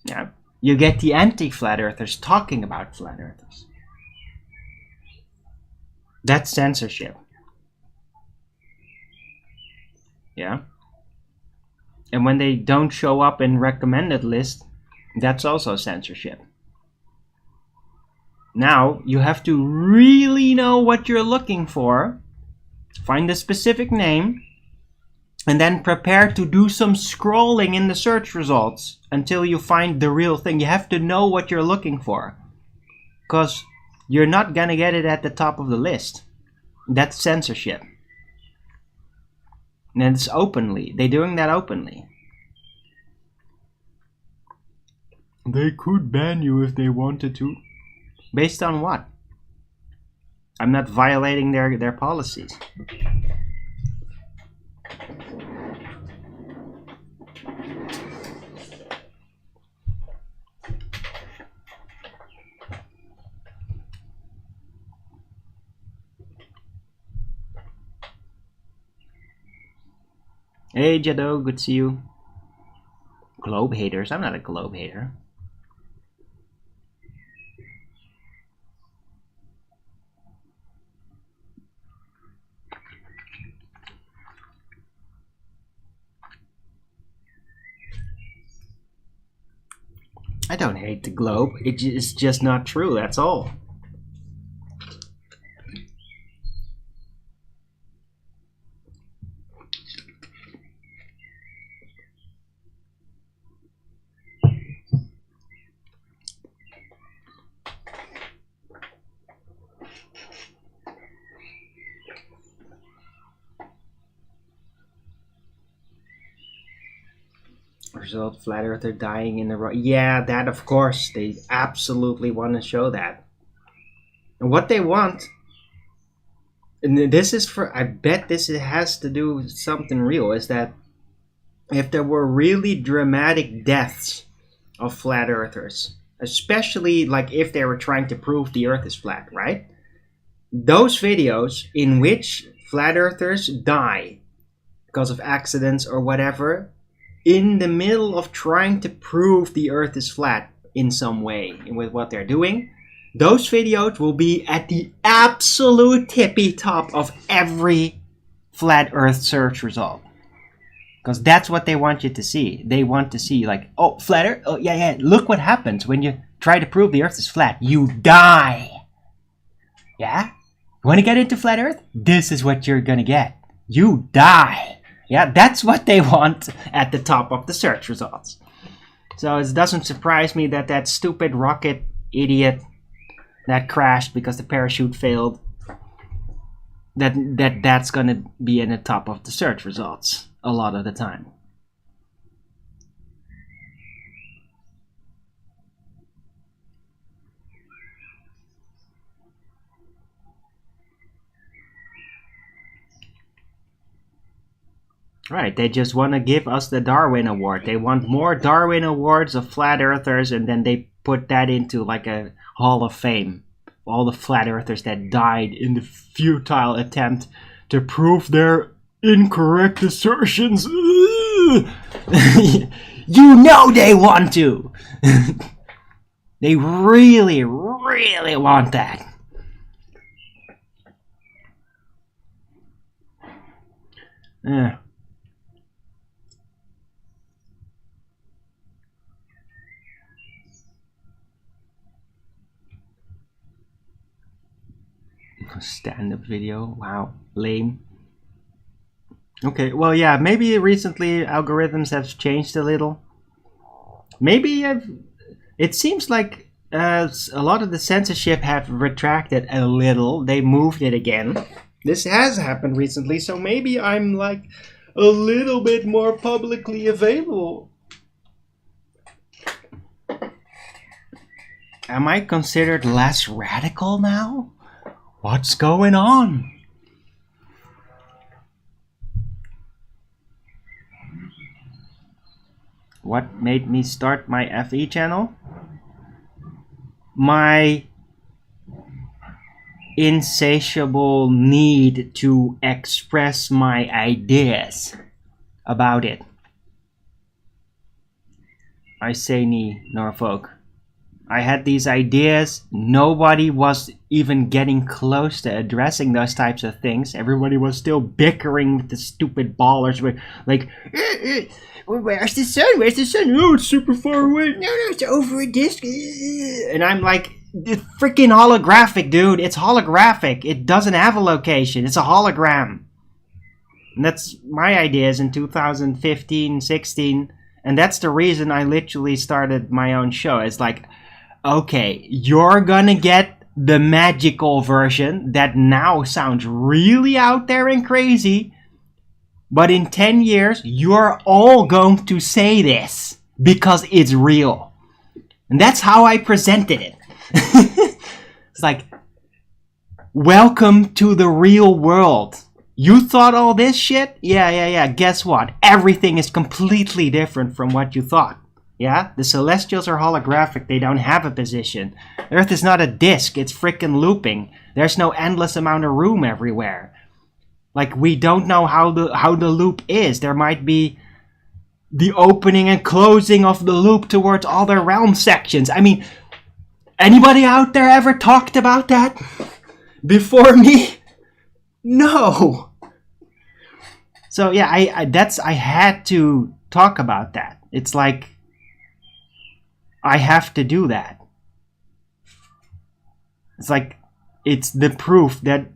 Speaker 1: Yeah. You get the anti-Flat Earthers talking about Flat Earthers. That's censorship. Yeah. And when they don't show up in recommended list, that's also censorship. Now, you have to really know what you're looking for, find a specific name, and then prepare to do some scrolling in the search results until you find the real thing. You have to know what you're looking for, because you're not gonna get it at the top of the list. That's censorship. And it's openly. They're doing that openly. They could ban you if they wanted to. Based on what? I'm not violating their policies. Hey Jado, good to see you. Globe haters? I'm not a globe hater. I don't hate the globe. It's just not true, that's all. Result, flat earther dying in the road. Yeah, that of course. They absolutely want to show that. And what they want, and this is for, I bet this has to do with something real, is that if there were really dramatic deaths of flat earthers, especially like if they were trying to prove the earth is flat, right? Those videos in which flat earthers die because of accidents or whatever, in the middle of trying to prove the earth is flat in some way with what they're doing, those videos will be at the absolute tippy top of every flat earth search result. Because that's what they want you to see. They want to see like, oh, flat earth, oh yeah, look what happens when you try to prove the earth is flat. You die. Yeah? You want to get into flat earth? This is what you're gonna get. You die. Yeah, that's what they want at the top of the search results. So it doesn't surprise me that that stupid rocket idiot that crashed because the parachute failed, that's gonna be in the top of the search results a lot of the time. Right, they just want to give us the Darwin Award. They want more Darwin Awards of flat earthers, and then they put that into like a Hall of Fame. All the flat earthers that died in the futile attempt to prove their incorrect assertions. You know they want to. They really, really want that. Yeah. Stand-up video. Wow, lame. Okay, well, yeah, maybe recently algorithms have changed a little. Maybe it seems like a lot of the censorship have retracted a little. They moved it again. This has happened recently, so maybe I'm like a little bit more publicly available. Am I considered less radical now? What's going on? What made me start my FE channel? My insatiable need to express my ideas about it. I say ni Norfolk. I had these ideas. Nobody was even getting close to addressing those types of things. Everybody was still bickering with the stupid ballers. Like, where's the sun? Where's the sun? Oh, it's super far away. No, it's over a disc. And I'm like, it's freaking holographic, dude. It's holographic. It doesn't have a location. It's a hologram. And that's my ideas in 2015, 16. And that's the reason I literally started my own show. It's like, okay, you're gonna get the magical version that now sounds really out there and crazy, but in 10 years, you're all going to say this because it's real. And that's how I presented it. It's like, welcome to the real world. You thought all this shit? Yeah. Guess what? Everything is completely different from what you thought. Yeah? The Celestials are holographic. They don't have a position. Earth is not a disk. It's freaking looping. There's no endless amount of room everywhere. Like, we don't know how the loop is. There might be the opening and closing of the loop towards all the realm sections. I mean, anybody out there ever talked about that before me? No. So yeah, I had to talk about that. It's like, I have to do that. It's like, it's the proof that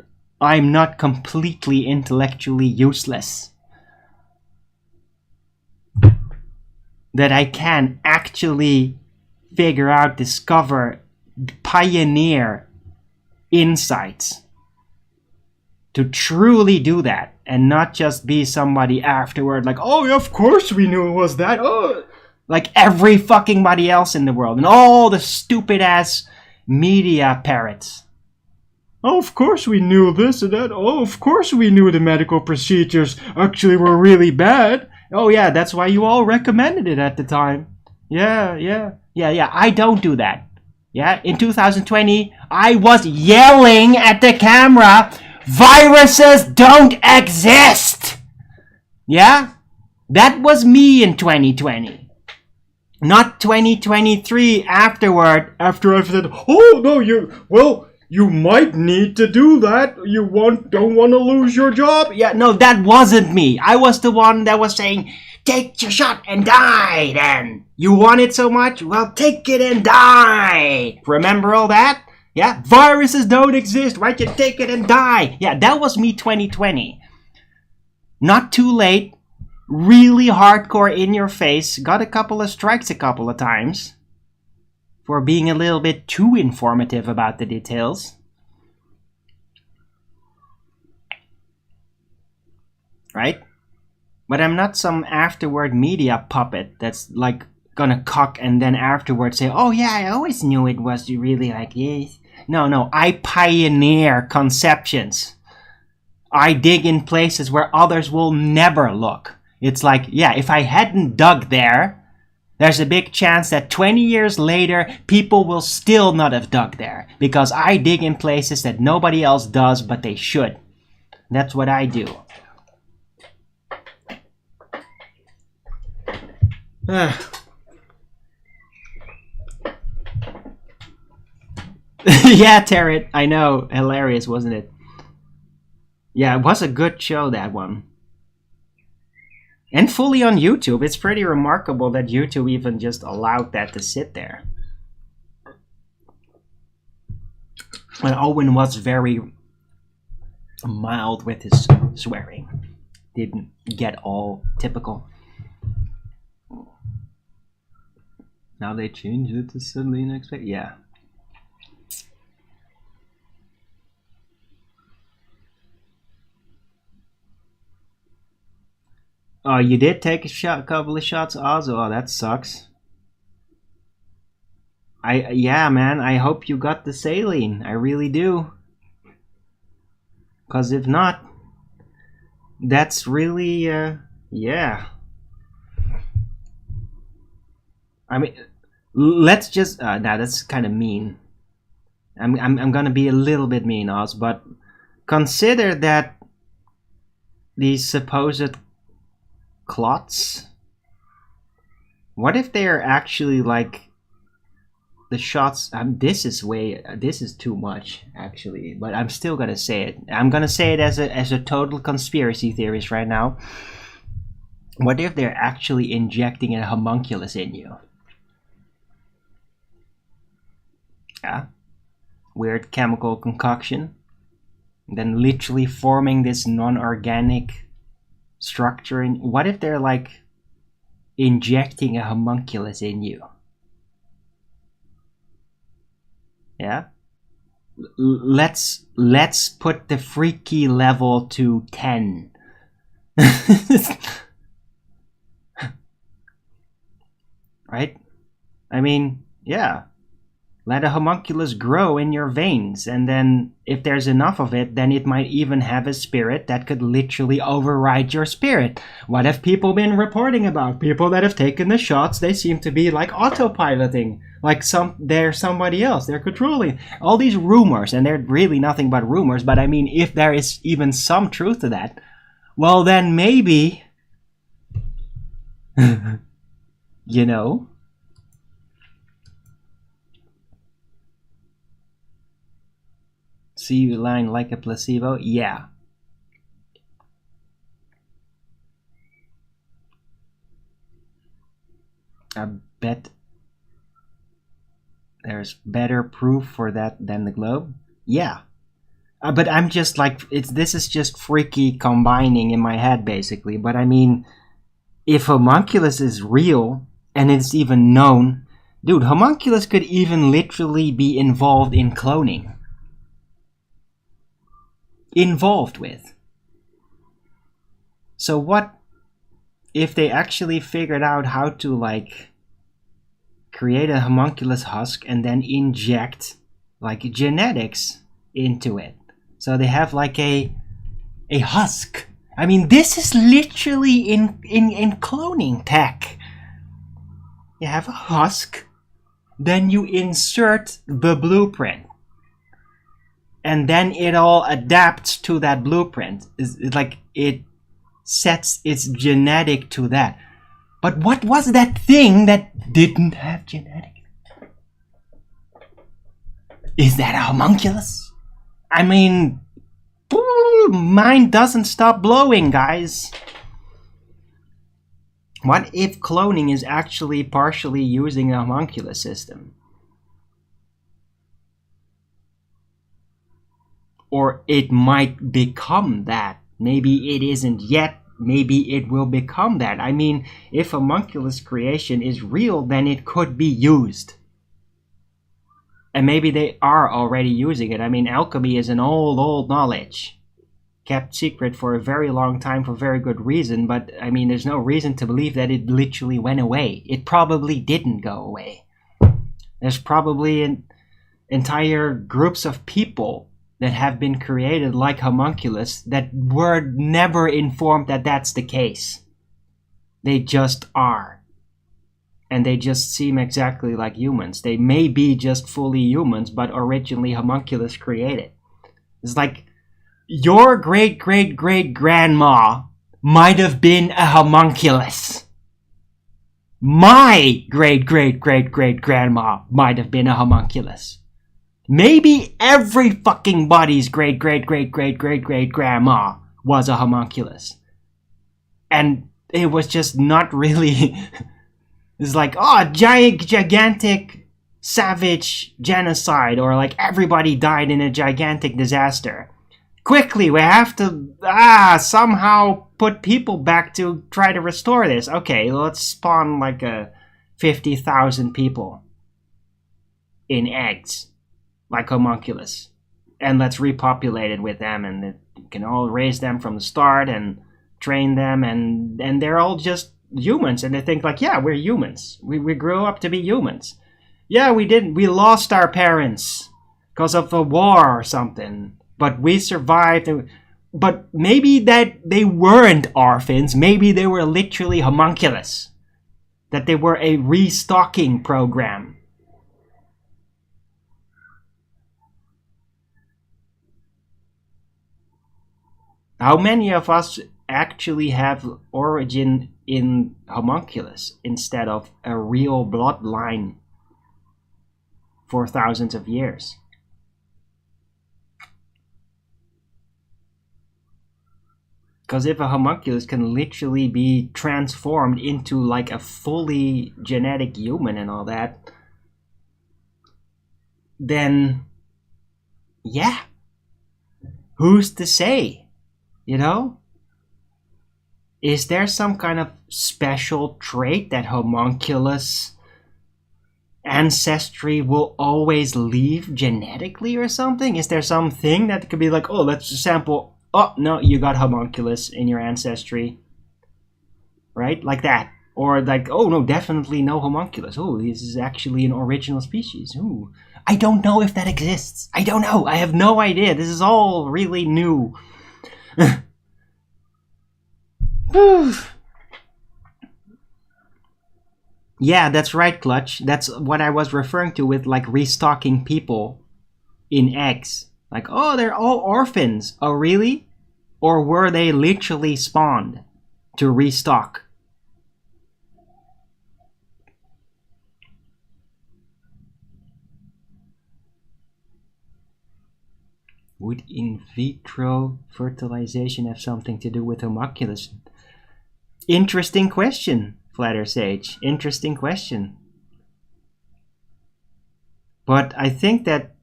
Speaker 1: I'm not completely intellectually useless. That I can actually figure out, discover, pioneer insights. To truly do that and not just be somebody afterward like, oh, yeah, of course we knew it was that. Oh, like every fucking body else in the world and all the stupid ass media parrots. Oh, of course we knew this and that. Oh, of course we knew the medical procedures actually were really bad. Oh yeah, that's why you all recommended it at the time. Yeah. I don't do that. Yeah, in 2020, I was yelling at the camera, viruses don't exist! Yeah? That was me in 2020. Not 2023 afterward, after I've said, oh no, you might need to do that. Don't want to lose your job. Yeah, no, that wasn't me. I was the one that was saying, take your shot and die then. You want it so much? Well, take it and die. Remember all that? Yeah, viruses don't exist. Why don't you take it and die? Yeah, that was me 2020. Not too late. Really hardcore in your face. Got a couple of strikes a couple of times. For being a little bit too informative about the details. Right? But I'm not some afterward media puppet that's like gonna cock and then afterward say, oh yeah, I always knew it was really like this. No, I pioneer conceptions. I dig in places where others will never look. It's like, yeah, if I hadn't dug there, there's a big chance that 20 years later, people will still not have dug there. Because I dig in places that nobody else does, but they should. That's what I do. Yeah, Tarot, I know. Hilarious, wasn't it? Yeah, it was a good show, that one. And fully on YouTube. It's pretty remarkable that YouTube even just allowed that to sit there. And Owen was very mild with his swearing. Didn't get all typical. Now they changed it to suddenly unexpected. Yeah. Oh, you did take a couple of shots also. Oh, that sucks. Yeah, man, I hope you got the saline. I really do. Because if not, that's really, yeah. I mean, let's just, nah, that's kind of mean. I'm gonna be a little bit mean, Oz, but consider that these supposed clots, what if they are actually like the shots? This is too much actually, but I'm still gonna say it. I'm gonna say it as a total conspiracy theorist right now. What if they're actually injecting a homunculus in you? Yeah, weird chemical concoction, then literally forming this non-organic structure. In what if they're like injecting a homunculus in you? Yeah, let's put the freaky level to 10. Right? I mean, yeah, let a homunculus grow in your veins, and then if there's enough of it, then it might even have a spirit that could literally override your spirit. What have people been reporting about? People that have taken the shots, they seem to be like autopiloting, like they're somebody else, they're controlling. All these rumors, and they're really nothing but rumors, but I mean, if there is even some truth to that, well then maybe, you know? See you lying like a placebo? Yeah. I bet there's better proof for that than the globe. Yeah. But I'm just like, this is just freaky combining in my head, basically. But I mean, if Homunculus is real, and it's even known, dude, Homunculus could even literally be involved in cloning. Involved with. So what if they actually figured out how to, like, create a homunculus husk and then inject, like, genetics into it? So they have like a husk. I mean, this is literally in cloning tech. You have a husk, then you insert the blueprint, and then it all adapts to that blueprint. It's like it sets its genetic to that. But what was that thing that didn't have genetic? Is that a homunculus? I mean, mine doesn't stop blowing, guys. What if cloning is actually partially using a homunculus system? Or it might become that. Maybe it isn't yet. Maybe it will become that. I mean, if homunculus creation is real, then it could be used. And maybe they are already using it. I mean, alchemy is an old knowledge. Kept secret for a very long time for very good reason. But, I mean, there's no reason to believe that it literally went away. It probably didn't go away. There's probably entire groups of people that have been created like Homunculus that were never informed that that's the case. They just are. And they just seem exactly like humans. They may be just fully humans, but originally Homunculus created. It's like, your great-great-great-grandma might have been a homunculus. My great-great-great-great-grandma might have been a homunculus. Maybe every fucking body's great-great-great-great-great-great-grandma was a homunculus. And it was just not really... It's like, oh, gigantic, savage genocide, or like everybody died in a gigantic disaster. Quickly, we have to somehow put people back to try to restore this. Okay, let's spawn like 50,000 people in eggs, like homunculus, and let's repopulate it with them, and you can all raise them from the start and train them, and they're all just humans, and they think like, yeah, we're humans. We grew up to be humans. Yeah, we lost our parents because of a war or something, but we survived. But maybe that they weren't orphans. Maybe they were literally homunculus. That they were a restocking program. How many of us actually have origin in homunculus instead of a real bloodline for thousands of years? Because if a homunculus can literally be transformed into like a fully genetic human and all that, then yeah, who's to say, you know? Is there some kind of special trait that homunculus ancestry will always leave genetically or something? Is there something that could be like, oh, let's sample, oh, no, you got homunculus in your ancestry, right? Like that. Or like, oh, no, definitely no homunculus. Oh, this is actually an original species. Ooh. I don't know if that exists. I don't know. I have no idea. This is all really new. Yeah, that's right, Clutch. That's what I was referring to with like restocking people in eggs. Like, oh, they're all orphans. Oh, really? Or were they literally spawned to restock? Would in vitro fertilization have something to do with homunculus? Interesting question, Flatter Sage. Interesting question. But I think that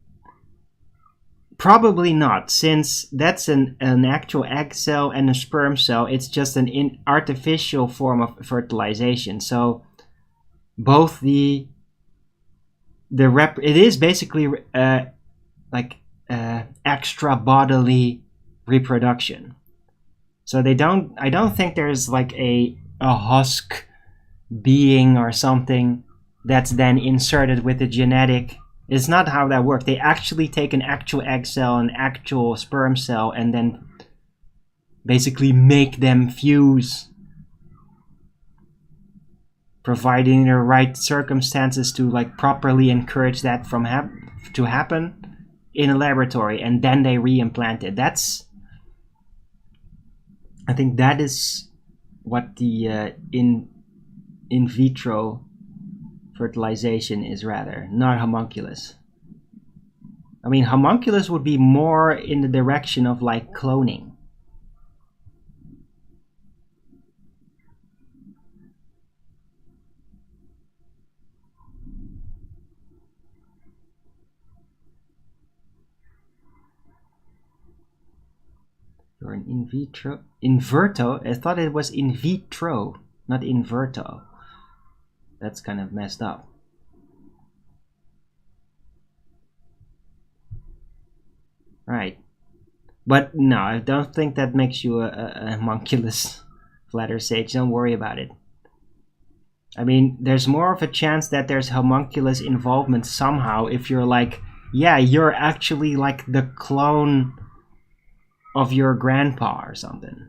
Speaker 1: probably not, since that's an actual egg cell and a sperm cell. It's just an artificial form of fertilization. So both it is basically like extra bodily reproduction. So I don't think there's like a husk being or something that's then inserted with the genetic. It's not how that works. They actually take an actual egg cell, an actual sperm cell, and then basically make them fuse, providing the right circumstances to like properly encourage that to happen in a laboratory, and then they reimplant it. I think that is what the in vitro fertilization is, rather, not homunculus. I mean, homunculus would be more in the direction of like cloning. Or an in vitro. Inverto? I thought it was in vitro, not inverto. That's kind of messed up. Right. But no, I don't think that makes you a homunculus, Flatter Sage. Don't worry about it. I mean, there's more of a chance that there's homunculus involvement somehow if you're like, yeah, you're actually like the clone of your grandpa or something.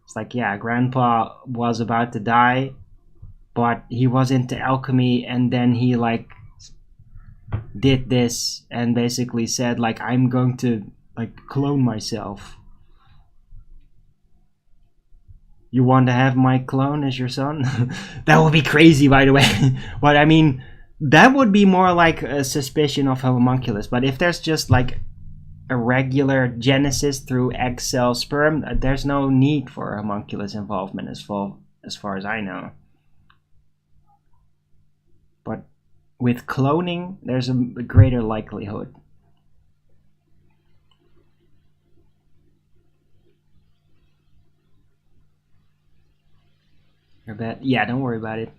Speaker 1: It's like, yeah, grandpa was about to die, but he was into alchemy, and then he like did this and basically said like, I'm going to like clone myself. You want to have my clone as your son? That would be crazy, by the way. But I mean, that would be more like a suspicion of homunculus. But if there's just like a regular genesis through egg cell sperm, there's no need for homunculus involvement as far as I know. But with cloning, there's a greater likelihood. You're bad. Yeah, don't worry about it.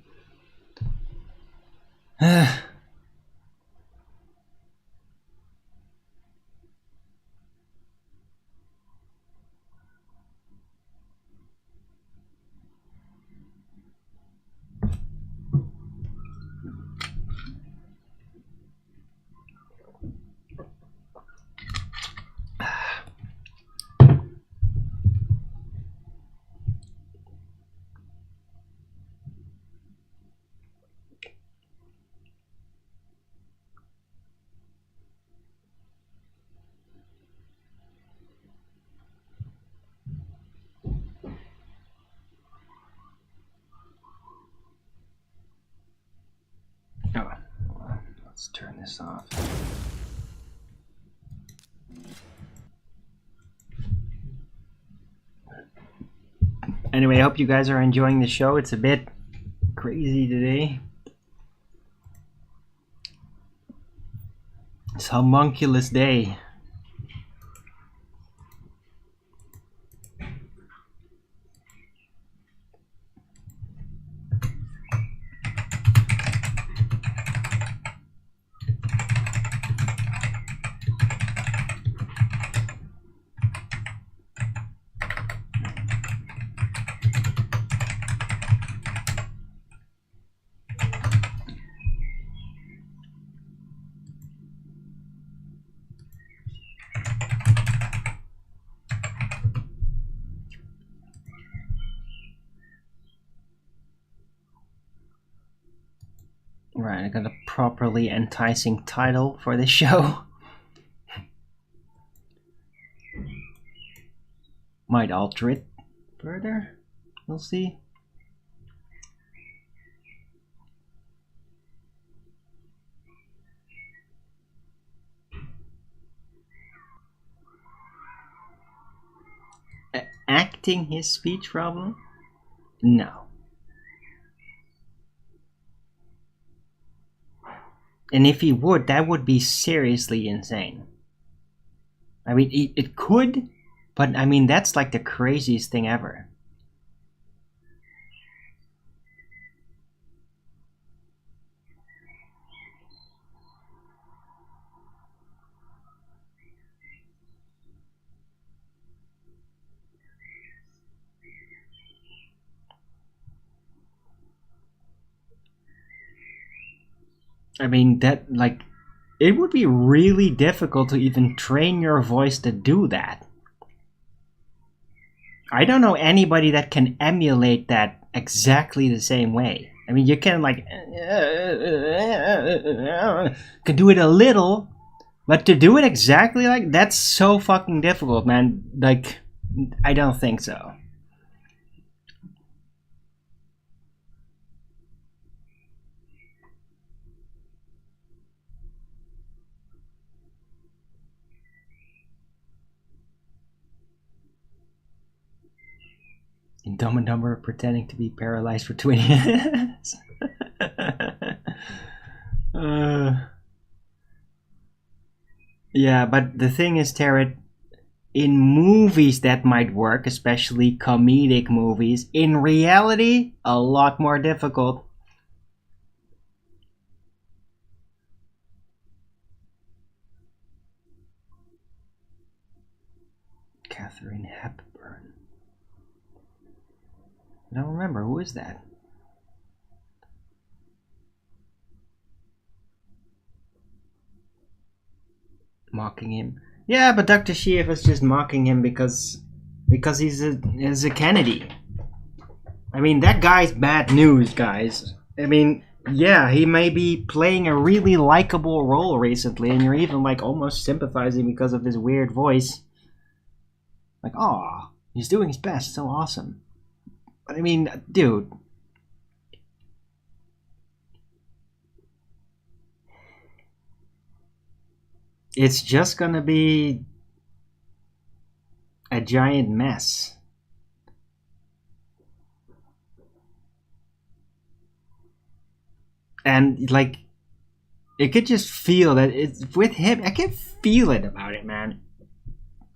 Speaker 1: Oh, let's turn this off. Anyway, I hope you guys are enjoying the show. It's a bit crazy today. It's homunculus day. Right, I got a properly enticing title for this show. Might alter it further. We'll see. Acting his speech problem? No. And if he would, that would be seriously insane. I mean, it could, but I mean, that's like the craziest thing ever. I mean, that, like, it would be really difficult to even train your voice to do that. I don't know anybody that can emulate that exactly the same way. I mean, you can, like, can do it a little, but to do it exactly like, that's so fucking difficult, man. Like, I don't think so. In Dumb and Dumber, pretending to be paralyzed for 20 years. Yeah, but the thing is, Tarot, in movies that might work, especially comedic movies. In reality, a lot more difficult. Katharine Hepburn. I don't remember. Who is that? Mocking him. Yeah, but Dr. Sheev is just mocking him because he's a Kennedy. I mean, that guy's bad news, guys. I mean, yeah, he may be playing a really likable role recently, and you're even like almost sympathizing because of his weird voice. Like, aw, he's doing his best, so awesome. But I mean, dude. It's just gonna be a giant mess. And like, I could just feel that it's with him. I can feel it about it, man.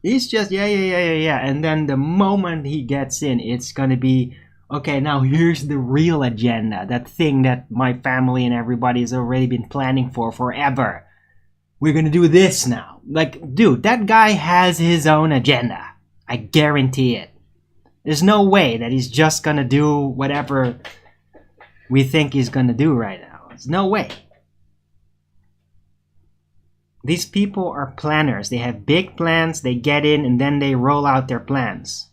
Speaker 1: He's just yeah. And then the moment he gets in, it's gonna be okay. Now here's the real agenda. That thing that my family and everybody has already been planning for forever. We're gonna do this now. Like, dude, that guy has his own agenda. I guarantee it. There's no way that he's just gonna do whatever we think he's gonna do right now. There's no way. These people are planners. They have big plans, they get in, and then they roll out their plans.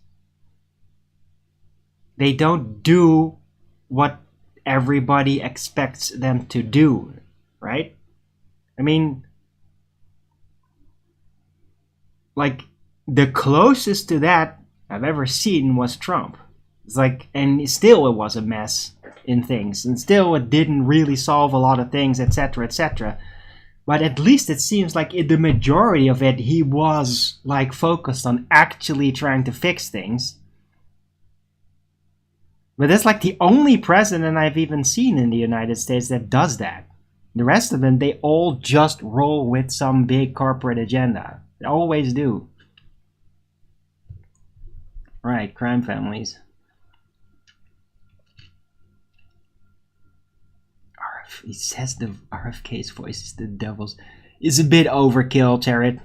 Speaker 1: They don't do what everybody expects them to do, right? I mean, like, the closest to that I've ever seen was Trump. It's like, and still it was a mess in things, and still it didn't really solve a lot of things, etc., etc. But at least it seems like the majority of it, he was like focused on actually trying to fix things. But that's like the only president I've even seen in the United States that does that. The rest of them, they all just roll with some big corporate agenda. They always do. Right, crime families. He says the RFK's voice is the devil's. Is a bit overkill, Tarot.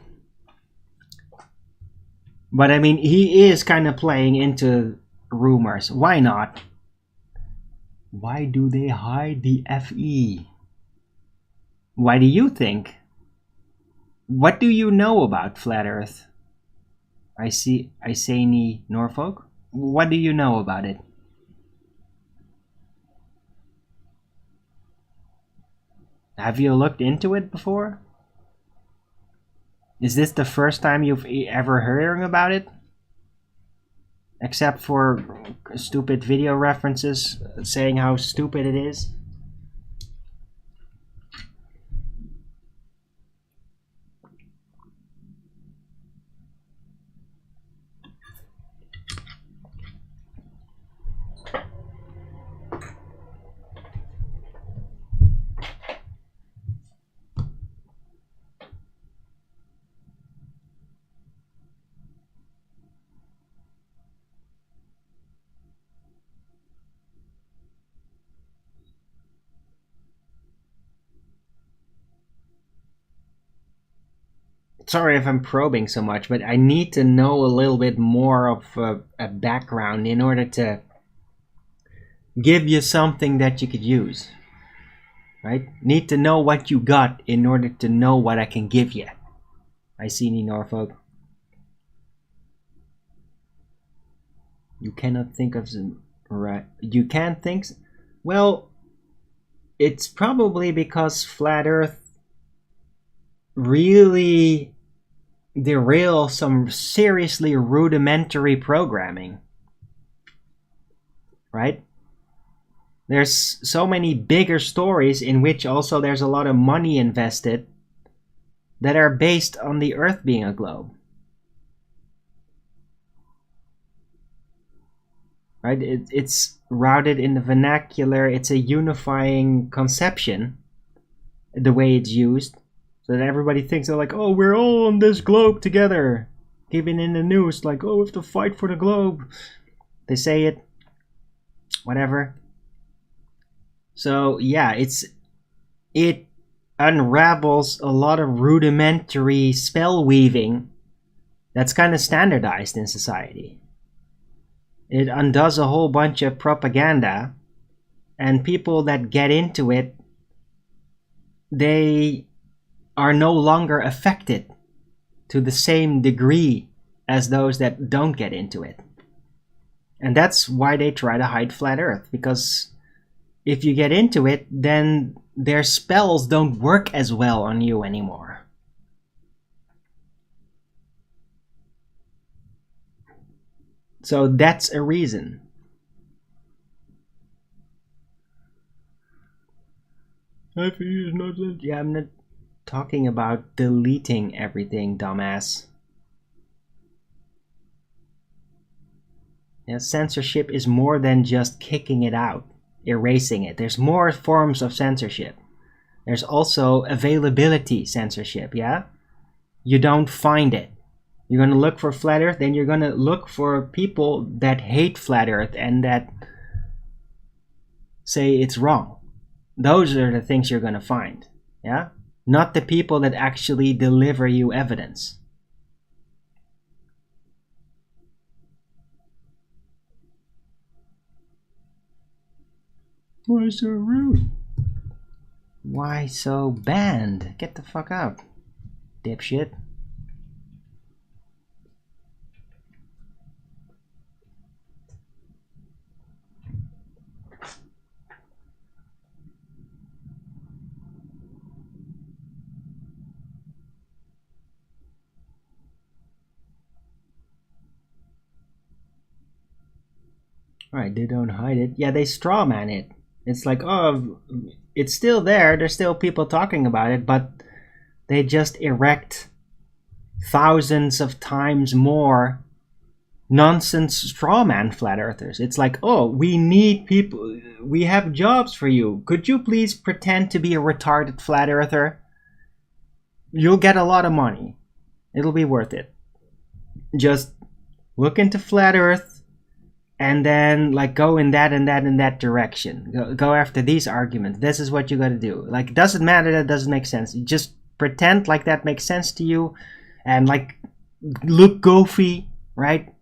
Speaker 1: But I mean, he is kind of playing into rumors. Why not? Why do they hide the FE? Why do you think? What do you know about Flat Earth? Isani Norfolk? What do you know about it? Have you looked into it before? Is this the first time you've ever heard about it? Except for stupid video references saying how stupid it is? sorry if I'm probing so much, but I need to know a little bit more of a background in order to give you something that you could use. Right? Need to know what you got in order to know what I can give you. I see you, Norfolk. You cannot think of some... Right. You can't think... Well, it's probably because Flat Earth really derail some seriously rudimentary programming. Right? There's so many bigger stories in which also there's a lot of money invested that are based on the Earth being a globe. Right? It's routed in the vernacular. It's a unifying conception, the way it's used, so that everybody thinks they're like, oh, we're all on this globe together. Even in the news, like, oh, we have to fight for the globe. They say it. Whatever. So yeah, it unravels a lot of rudimentary spell weaving that's kind of standardized in society. It undoes a whole bunch of propaganda, and people that get into it, they are no longer affected to the same degree as those that don't get into it. And that's why they try to hide Flat Earth, because if you get into it, then their spells don't work as well on you anymore. So that's a reason. Yeah, I'm not talking about deleting everything, dumbass. Yeah, censorship is more than just kicking it out, erasing it. There's more forms of censorship. There's also availability censorship, yeah? You don't find it. You're going to look for Flat Earth, then you're going to look for people that hate Flat Earth and that say it's wrong. Those are the things you're going to find, yeah? Not the people that actually deliver you evidence. Why so rude? Why so banned? Get the fuck out, dipshit. Right, they don't hide it. Yeah, they strawman it. It's like, oh, it's still there. There's still people talking about it, but they just erect thousands of times more nonsense strawman flat earthers. It's like, oh, we need people. We have jobs for you. Could you please pretend to be a retarded flat earther? You'll get a lot of money. It'll be worth it. Just look into flat earth. And then, like, go in that and that and that direction. Go after these arguments. This is what you got to do. Like, it doesn't matter that doesn't make sense. You just pretend like that makes sense to you. And, like, look goofy, right?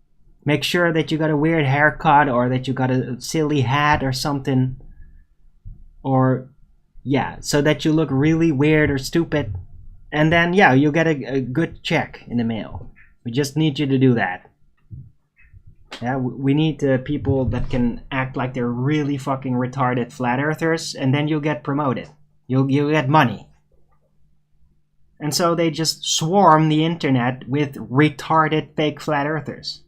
Speaker 1: Make sure that you got a weird haircut or that you got a silly hat or something. Or, yeah, so that you look really weird or stupid. And then, yeah, you'll get a good check in the mail. We just need you to do that. Yeah, we need people that can act like they're really fucking retarded flat earthers, and then you'll get promoted. You'll get money. And so they just swarm the internet with retarded fake flat earthers.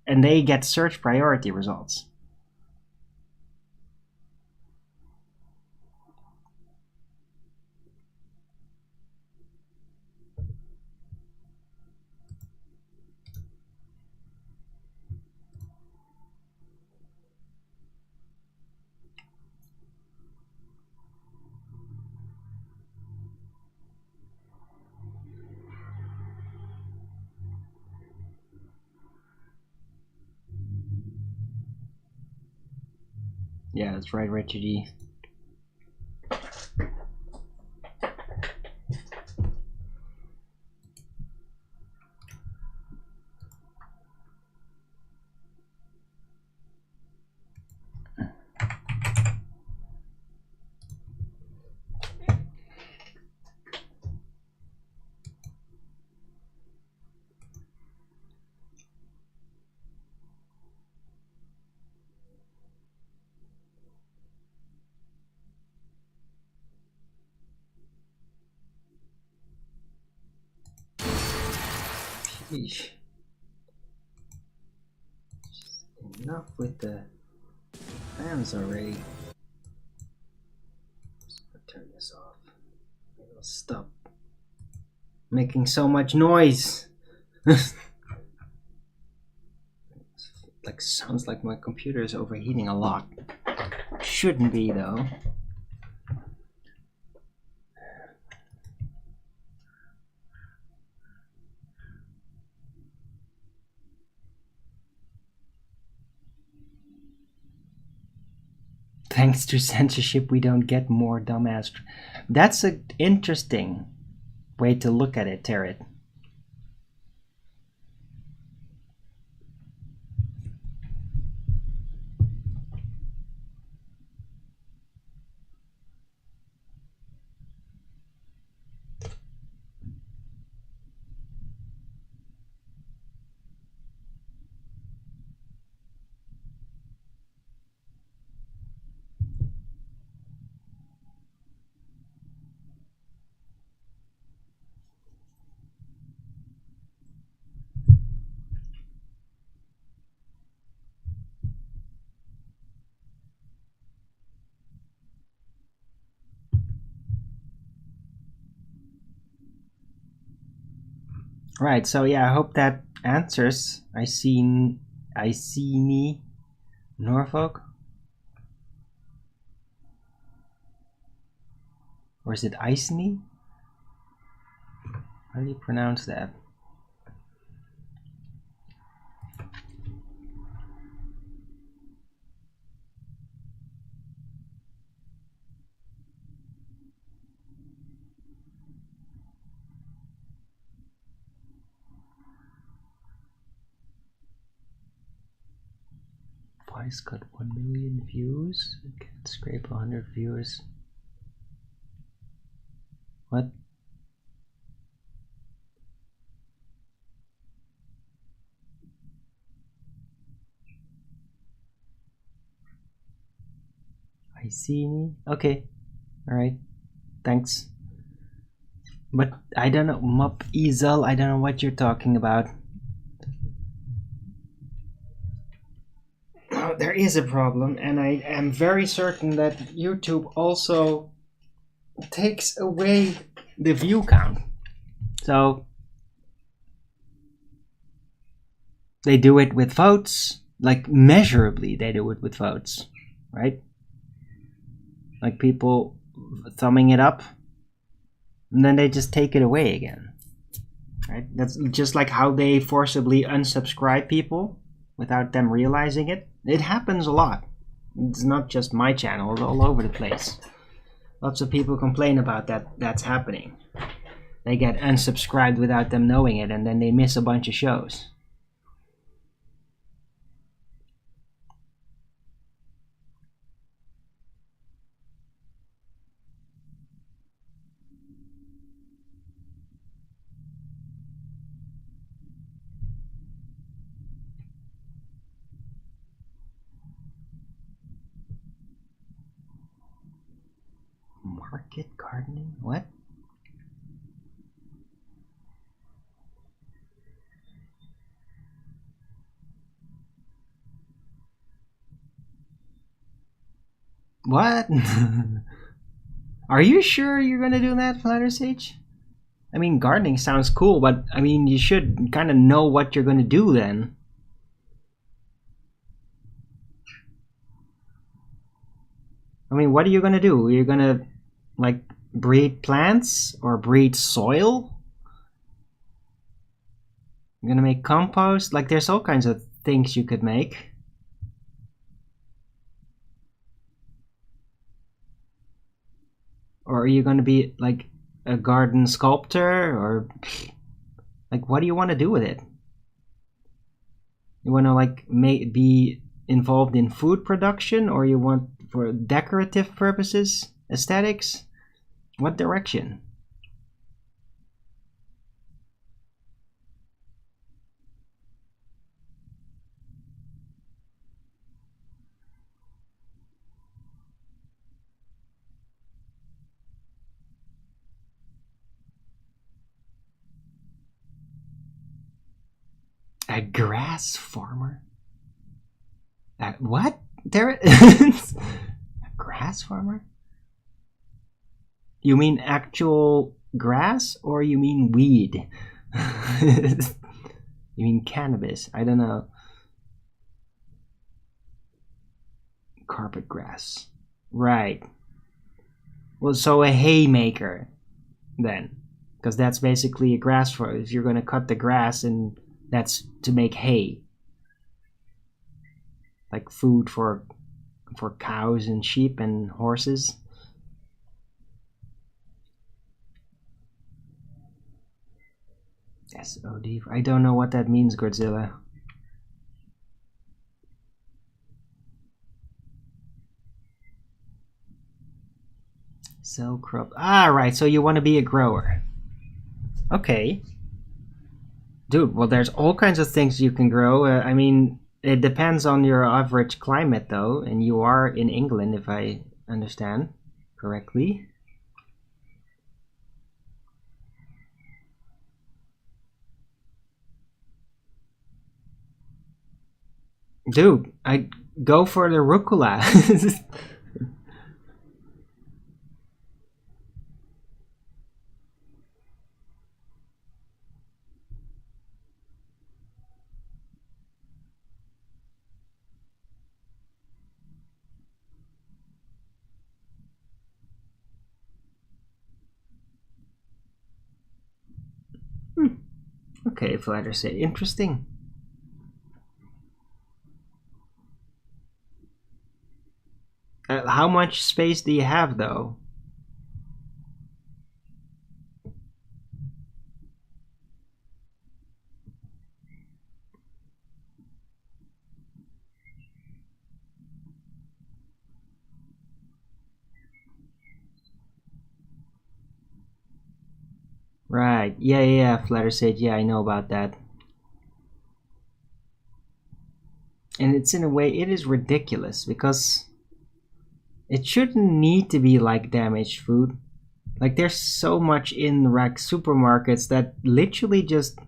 Speaker 1: And they get search priority results. Yeah, that's right, Richard E. Eesh. Enough with the fans already. I'll turn this off. It'll stop making so much noise. Like sounds like my computer is overheating a lot. Shouldn't be though. Thanks to censorship, we don't get more dumbass. That's an interesting way to look at it, Tarot. Right, so yeah, I hope that answers. I see Norfolk? Or is it Iceny? How do you pronounce that? Vice got 1 million views. It can't scrape 100 viewers. What? I see me. Okay. Alright. Thanks. But I don't know. Mup Easel, I don't know what you're talking about. Oh, there is a problem, and I am very certain that YouTube also takes away the view count. So they do it with votes, like measurably they do it with votes, right? Like people thumbing it up, and then they just take it away again, right? That's just like how they forcibly unsubscribe people without them realizing it. It happens a lot. It's not just my channel, it's all over the place. Lots of people complain about that. That's happening. They get unsubscribed without them knowing it, and then they miss a bunch of shows. Market gardening? What? What? Are you sure you're gonna do that, Flatter Sage? I mean, gardening sounds cool, but I mean, you should kind of know what you're gonna do then. I mean, what are you gonna do? You're gonna, like, breed plants or breed soil? You're gonna make compost? Like, there's all kinds of things you could make. Or are you gonna be, like, a garden sculptor? Or, like, what do you want to do with it? You want to, like, be involved in food production? Or you want for decorative purposes? Aesthetics? What direction? A grass farmer? What? There it is. A grass farmer? You mean actual grass or you mean weed? You mean cannabis? I don't know. Carpet grass. Right. Well, so a haymaker then. Because that's basically a grass farm. If you're going to cut the grass, and that's to make hay. Like food for cows and sheep and horses. SOD. I don't know what that means, Godzilla. Sell crop. Ah, right. So you want to be a grower. Okay. Dude, well, there's all kinds of things you can grow. I mean, it depends on your average climate, though. And you are in England, if I understand correctly. Dude, I'd go for the rucola. Okay, Flatter said, interesting. How much space do you have, though? Right. Yeah, Flatter said, yeah, I know about that. And it's in a way, it is ridiculous, because it shouldn't need to be like damaged food. Like, there's so much in like supermarkets that literally just,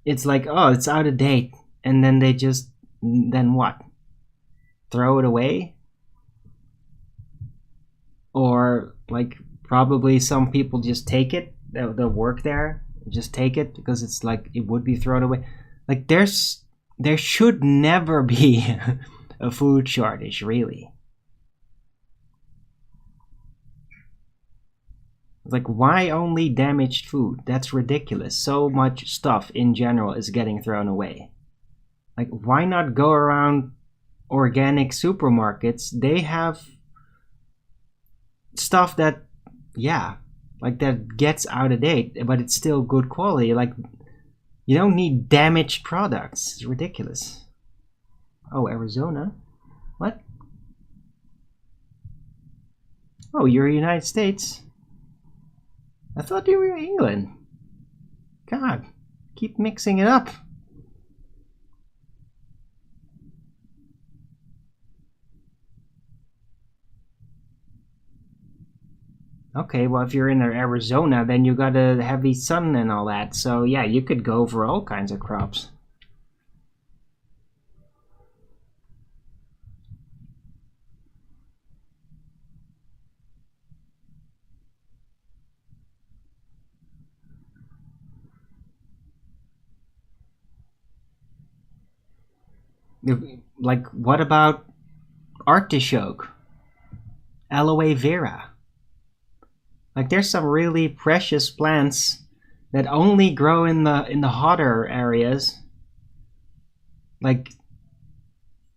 Speaker 1: it's like, oh, it's out of date, and then they just, then what? Throw it away? Or like, probably some people just take it, they'll work there, just take it because it's like it would be thrown away. Like, there should never be a food shortage, really. Like, why only damaged food? That's ridiculous. So much stuff in general is getting thrown away. Like, why not go around organic supermarkets? They have stuff that, yeah, like that gets out of date, but it's still good quality. Like, you don't need damaged products. It's ridiculous. Oh, Arizona? What? Oh, you're United States? I thought you were England. God, keep mixing it up. Okay, well, if you're in Arizona, then you got a heavy sun and all that. So yeah, you could go for all kinds of crops. Like, what about artichoke? Aloe vera? Like, there's some really precious plants that only grow in the hotter areas. Like,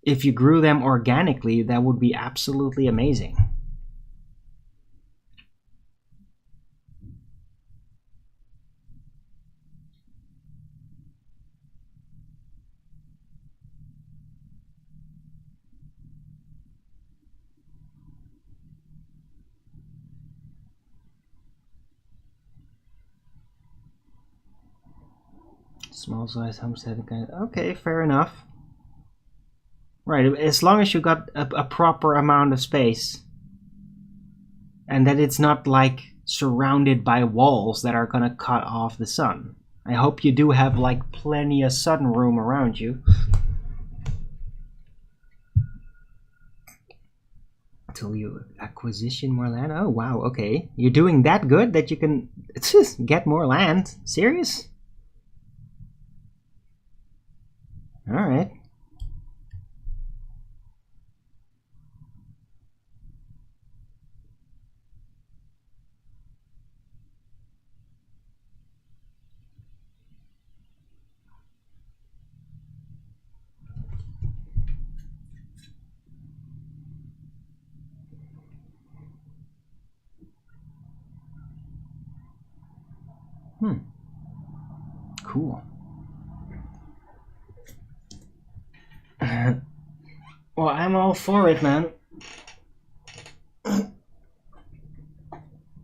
Speaker 1: if you grew them organically, that would be absolutely amazing. Small size homestead. Okay, fair enough. Right, as long as you got a proper amount of space. And that it's not like surrounded by walls that are gonna cut off the sun. I hope you do have like plenty of sun room around you. Till you acquisition more land. Oh wow, okay. You're doing that good that you can just get more land. Serious? Alright. Cool. Well, I'm all for it, man.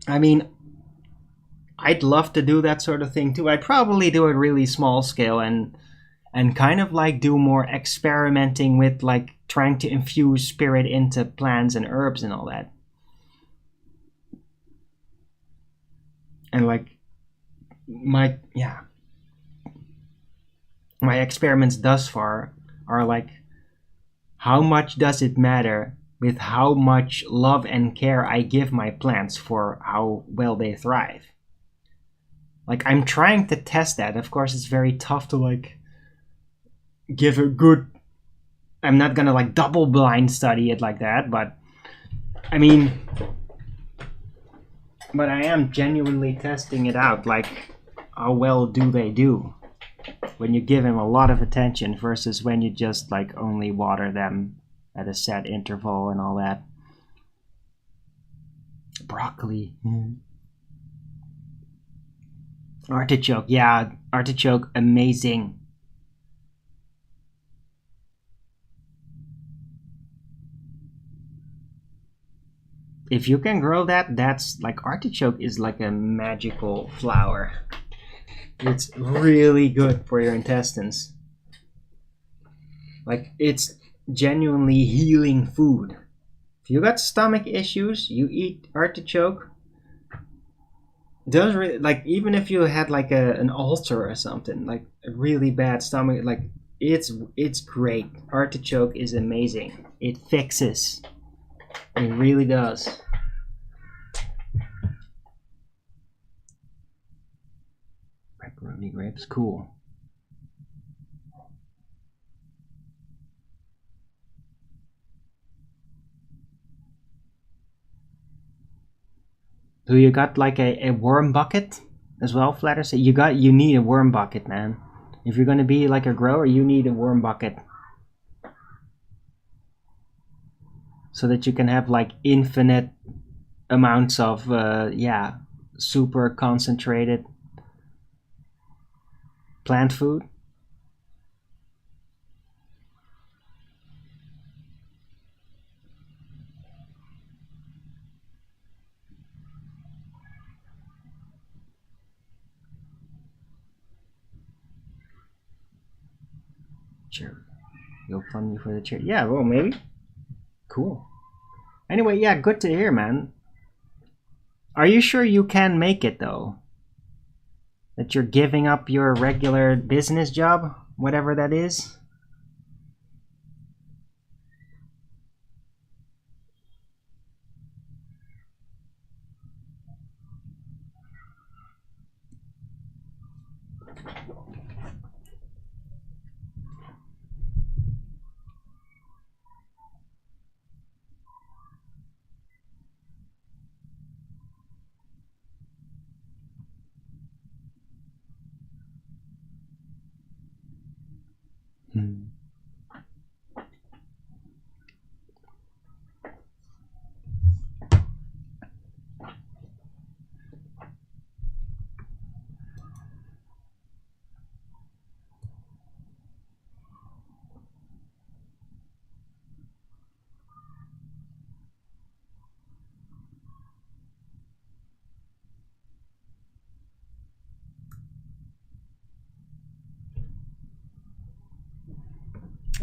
Speaker 1: I mean, I'd love to do that sort of thing too. I'd probably do it really small scale and kind of like do more experimenting with like trying to infuse spirit into plants and herbs and all that. And like my experiments thus far are like, how much does it matter with how much love and care I give my plants for how well they thrive? Like, I'm trying to test that. Of course, it's very tough to like give a good, I'm not gonna like double blind study it like that, but I mean, but I am genuinely testing it out, like how well do they do when you give them a lot of attention versus when you just like only water them at a set interval and all that. Broccoli. Artichoke, yeah, artichoke, amazing. If you can grow that, that's like, artichoke is like a magical flower. It's really good for your intestines. Like, it's genuinely healing food. If you got stomach issues, you eat artichoke. Does really, like, even if you had like an ulcer or something, like a really bad stomach, like it's great. Artichoke is amazing. It fixes. It really does. Pepperoni grapes, cool. So you got like a worm bucket as well, Flatter? So you need a worm bucket, man. If you're gonna be like a grower, you need a worm bucket. So that you can have like infinite amounts of super concentrated plant food. Sure. You'll fund me for the chair. Yeah, well, maybe. Cool. Anyway, yeah, good to hear, man. Are you sure you can make it, though? That you're giving up your regular business job? Whatever that is?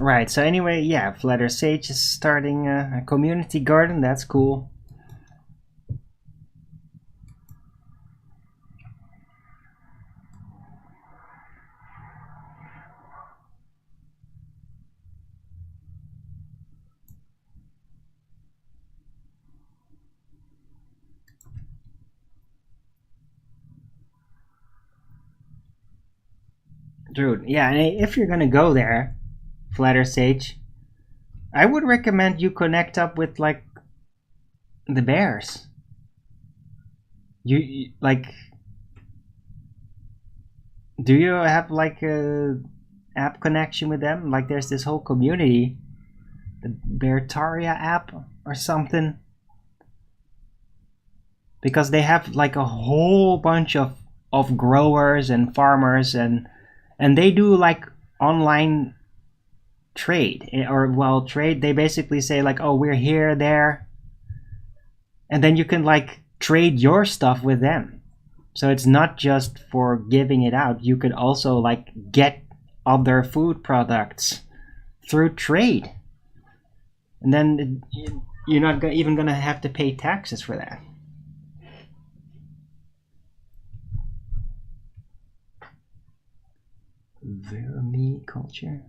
Speaker 1: Right, so anyway, yeah, Flutter Sage is starting a community garden. That's cool. Dude, yeah, and if you're gonna go there, Flatter Sage, I would recommend you connect up with like the bears. You like, do you have like a app connection with them? Like, there's this whole community, the Beartaria app or something, because they have like a whole bunch of growers and farmers, and they do like online trade, or well, trade. They basically say like, oh, we're here, there, and then you can like trade your stuff with them. So it's not just for giving it out. You could also like get other food products through trade, and then you're not even gonna have to pay taxes for that. Vermiculture.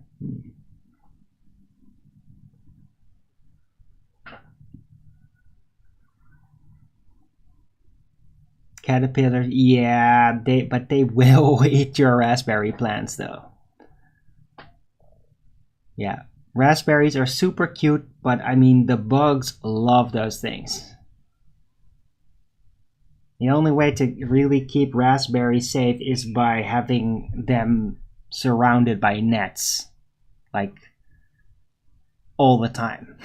Speaker 1: Caterpillars, yeah, but they will eat your raspberry plants though. Yeah, raspberries are super cute, but I mean the bugs love those things. The only way to really keep raspberries safe is by having them surrounded by nets, like all the time.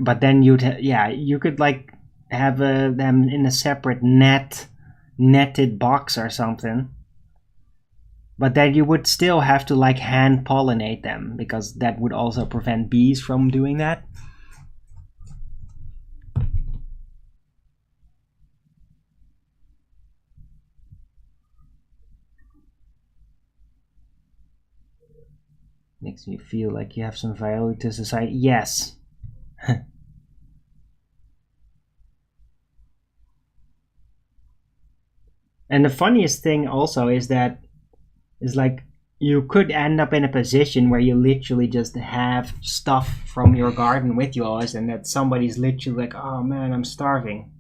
Speaker 1: But then you could like have them in a separate netted box or something. But then you would still have to like hand pollinate them, because that would also prevent bees from doing that. Makes me feel like you have some value to society. Yes. And the funniest thing also is that is like you could end up in a position where you literally just have stuff from your garden with you always, and that somebody's literally like, oh man, I'm starving.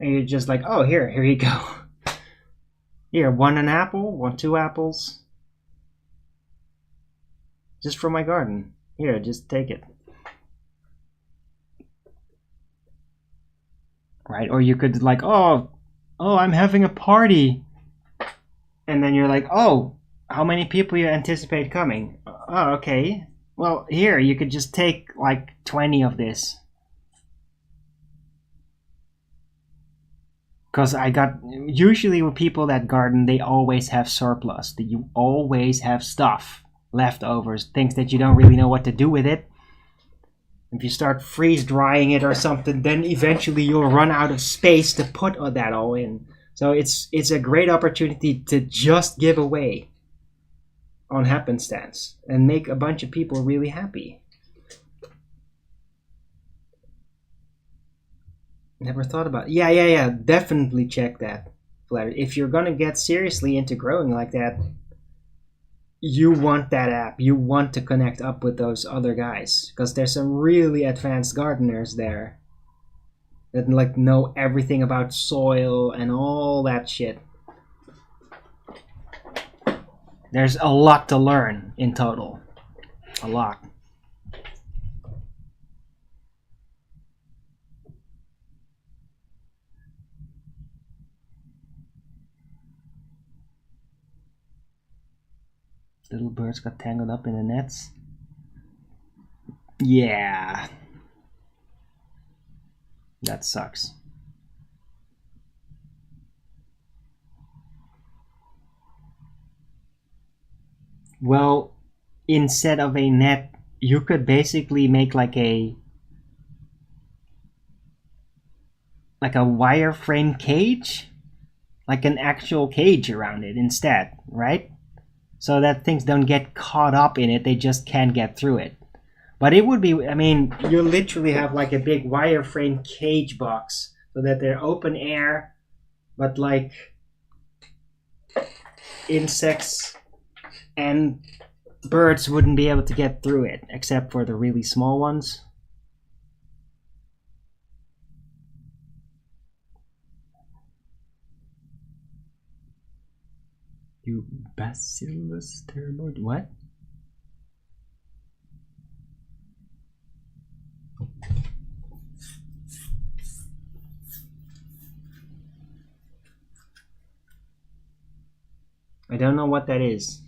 Speaker 1: And you're just like, oh, here you go. Here, one apple, 2 apples. Just from my garden. Here, just take it. Right? Or you could like, oh, I'm having a party. And then you're like, oh, how many people you anticipate coming? Oh, okay. Well, here, you could just take like 20 of this. Because usually with people that garden, they always have surplus. You always have stuff, leftovers, things that you don't really know what to do with it. If you start freeze drying it or something, then eventually you'll run out of space to put that all in. So it's a great opportunity to just give away on happenstance and make a bunch of people really happy. Never thought about it. Yeah. Definitely check that. If you're gonna get seriously into growing like that, you want that app. You want to connect up with those other guys, because there's some really advanced gardeners there that like know everything about soil and all that shit. There's a lot to learn in total. A lot. Little birds got tangled up in the nets. Yeah. That sucks. Well, instead of a net, you could basically make like a wireframe cage, like an actual cage around it instead, right? So that things don't get caught up in it, they just can't get through it. But it would be, I mean, you literally have like a big wireframe cage box, so that they're open air, but like insects and birds wouldn't be able to get through it, except for the really small ones. You bacillus pteroid. What? I don't know what that is.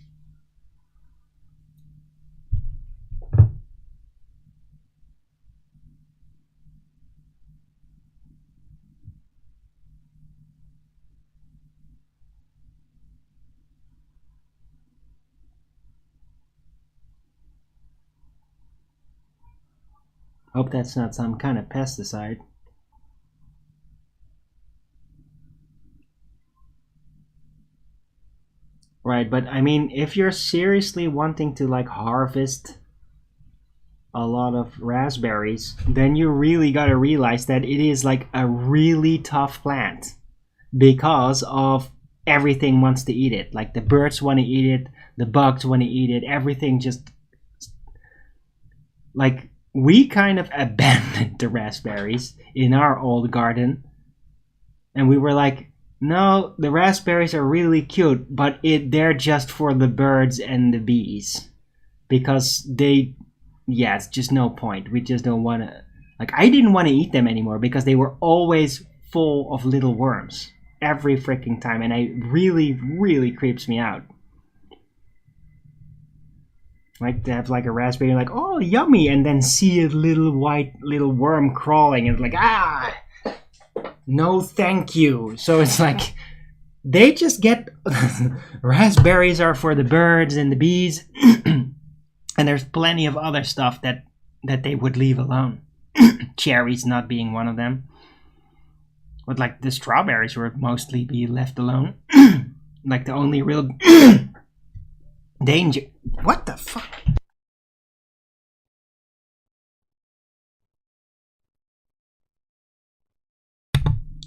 Speaker 1: Hope that's not some kind of pesticide. Right, but I mean, if you're seriously wanting to like harvest a lot of raspberries, then you really gotta realize that it is like a really tough plant because of everything wants to eat it. Like the birds want to eat it, the bugs want to eat it, everything just like we kind of abandoned the raspberries in our old garden, and we were like, no, the raspberries are really cute, but they're just for the birds and the bees because it's just no point. We just don't want to, like, I didn't want to eat them anymore because they were always full of little worms every freaking time, and it really creeps me out. Like to have like a raspberry, like, oh, yummy, and then see a little white little worm crawling, and it's like, no thank you. So it's like they just get raspberries are for the birds and the bees, and there's plenty of other stuff that they would leave alone. Cherries not being one of them, but like the strawberries would mostly be left alone. Like the only real danger. What the fuck?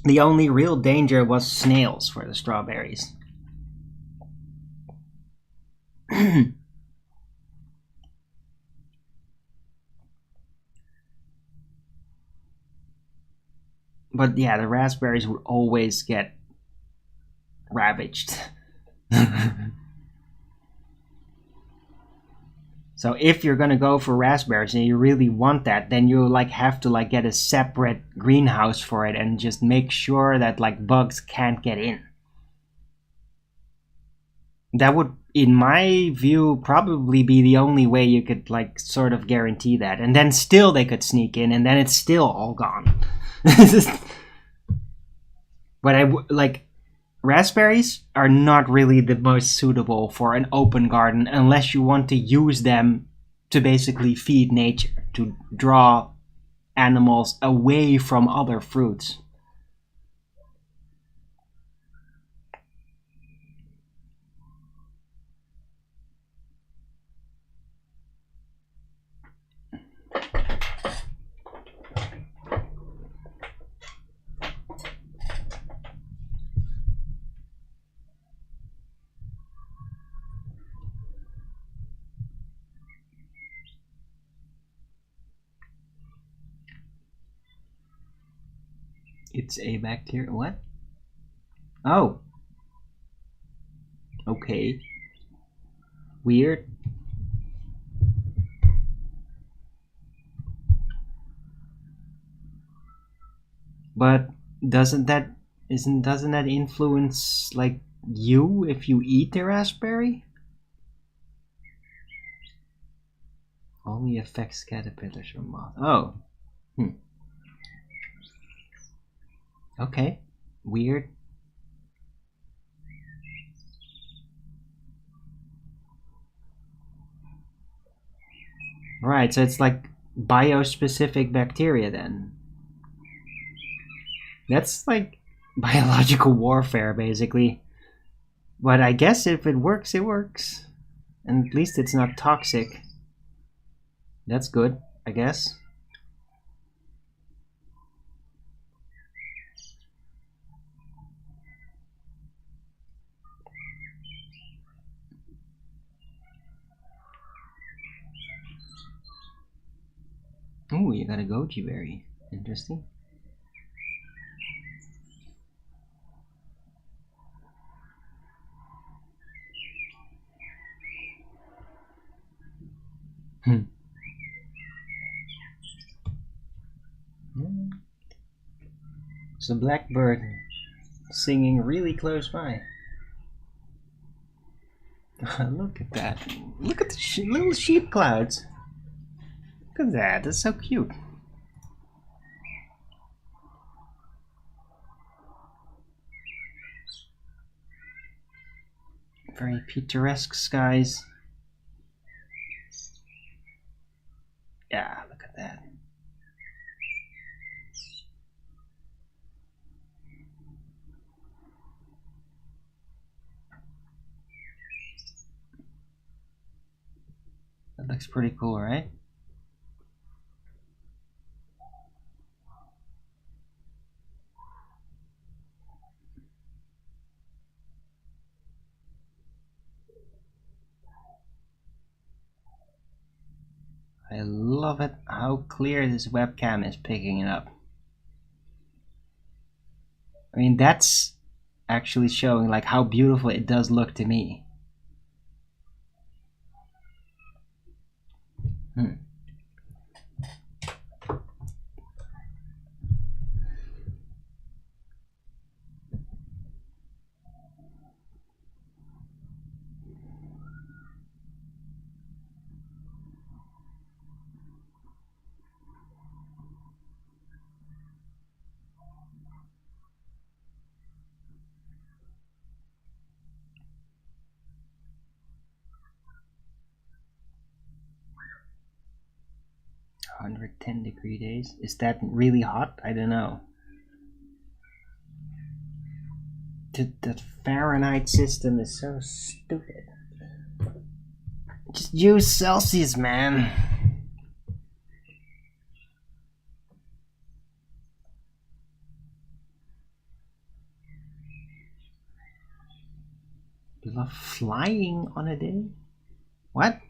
Speaker 1: The only real danger was snails for the strawberries. But yeah, the raspberries would always get ravaged. So if you're gonna go for raspberries and you really want that, then you like have to like get a separate greenhouse for it and just make sure that like bugs can't get in. That would, in my view, probably be the only way you could like sort of guarantee that. And then still they could sneak in, and then it's still all gone. But like raspberries are not really the most suitable for an open garden unless you want to use them to basically feed nature, to draw animals away from other fruits. It's a bacteria. What? Oh. Okay. Weird. But doesn't that influence like you if you eat the raspberry? Only affects caterpillars or moths. Oh. Okay. Weird. Right, so it's like biospecific bacteria then. That's like biological warfare basically. But I guess if it works, it works. And at least it's not toxic. That's good, I guess. Ooh, you got a goji berry. Interesting. It's a blackbird singing really close by. Look at that. Look at the little sheep clouds. Look at that. That's so cute. Very picturesque skies. Yeah, look at that. That looks pretty cool, right? I love it how clear this webcam is picking it up. I mean, that's actually showing like how beautiful it does look to me. $110-degree days. Is that really hot? I don't know. The Fahrenheit system is so stupid. Just use Celsius, man. You love flying on a day? What?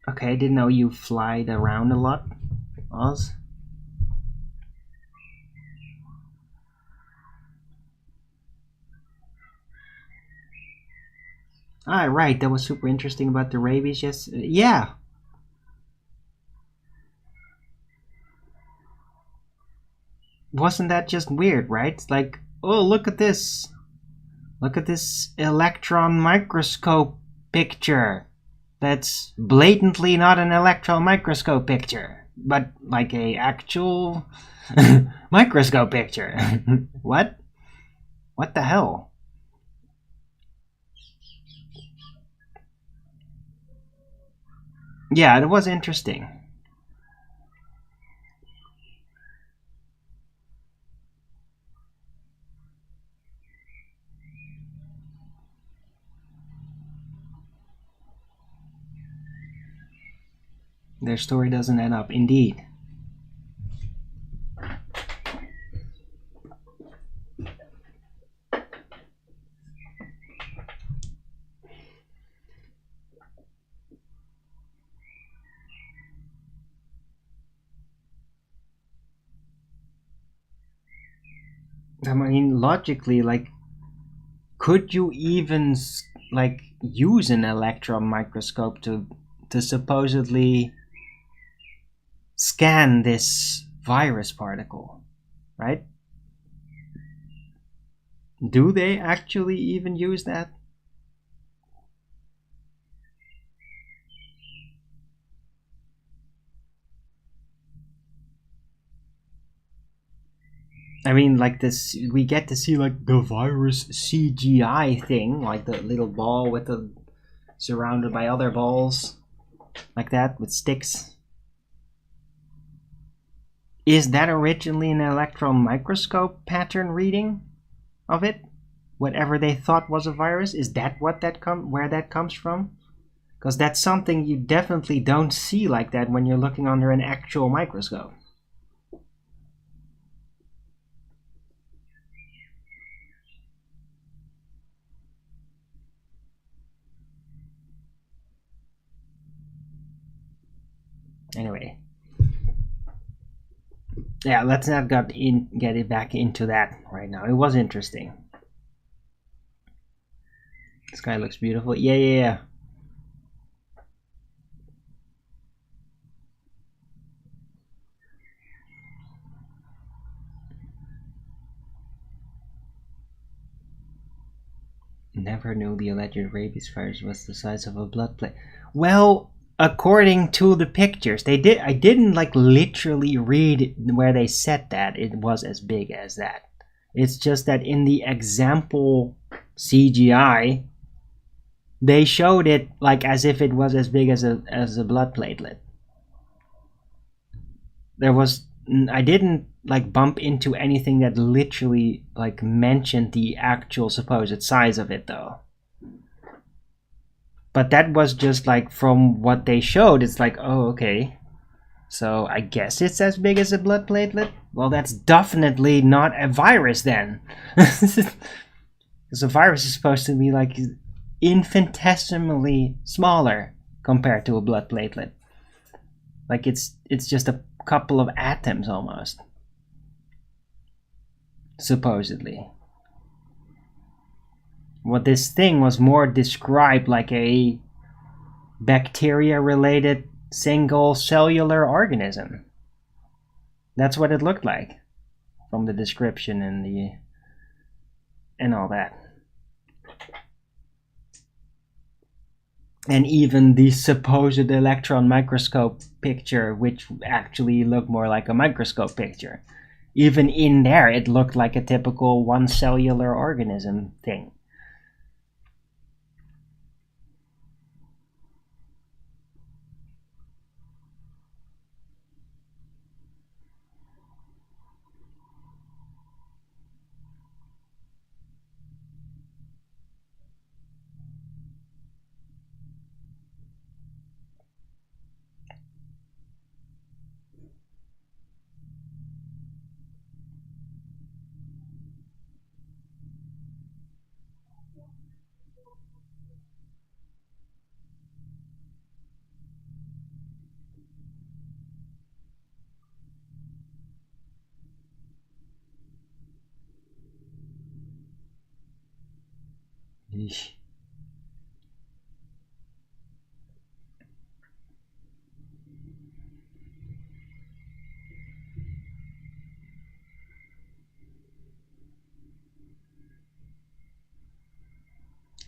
Speaker 1: Okay, I didn't know you flied around a lot, Oz. Ah, right, that was super interesting about the rabies, yes. Yeah. Wasn't that just weird, right? It's like, oh, look at this. Look at this electron microscope picture. That's blatantly not an electron microscope picture, but like a actual microscope picture. What? What the hell? Yeah, it was interesting. Their story doesn't add up, indeed. I mean, logically, like, could you even like use an electron microscope to supposedly scan this virus particle, right? Do they actually even use that? I mean, like this, we get to see like the virus CGI thing, like the little ball with the surrounded by other balls, like that with sticks. Is that originally an electron microscope pattern reading of it? Whatever they thought was a virus, is that what where that comes from? Because that's something you definitely don't see like that when you're looking under an actual microscope. Anyway. Yeah, let's not get it back into that right now. It was interesting. This guy looks beautiful. Yeah. Never knew the alleged rabies virus was the size of a blood plate. Well, according to the pictures, I didn't like literally read where they said that it was as big as that. It's just that in the example CGI, they showed it like as if it was as big as a blood platelet. I didn't like bump into anything that literally like mentioned the actual supposed size of it though. But that was just like from what they showed, it's like, oh, okay. So I guess it's as big as a blood platelet? Well, that's definitely not a virus then. Because a virus is supposed to be like infinitesimally smaller compared to a blood platelet. Like it's just a couple of atoms almost. Supposedly. What this thing was more described like a bacteria-related single cellular organism. That's what it looked like from the description and all that. And even the supposed electron microscope picture, which actually looked more like a microscope picture, even in there it looked like a typical one cellular organism thing. Eesh.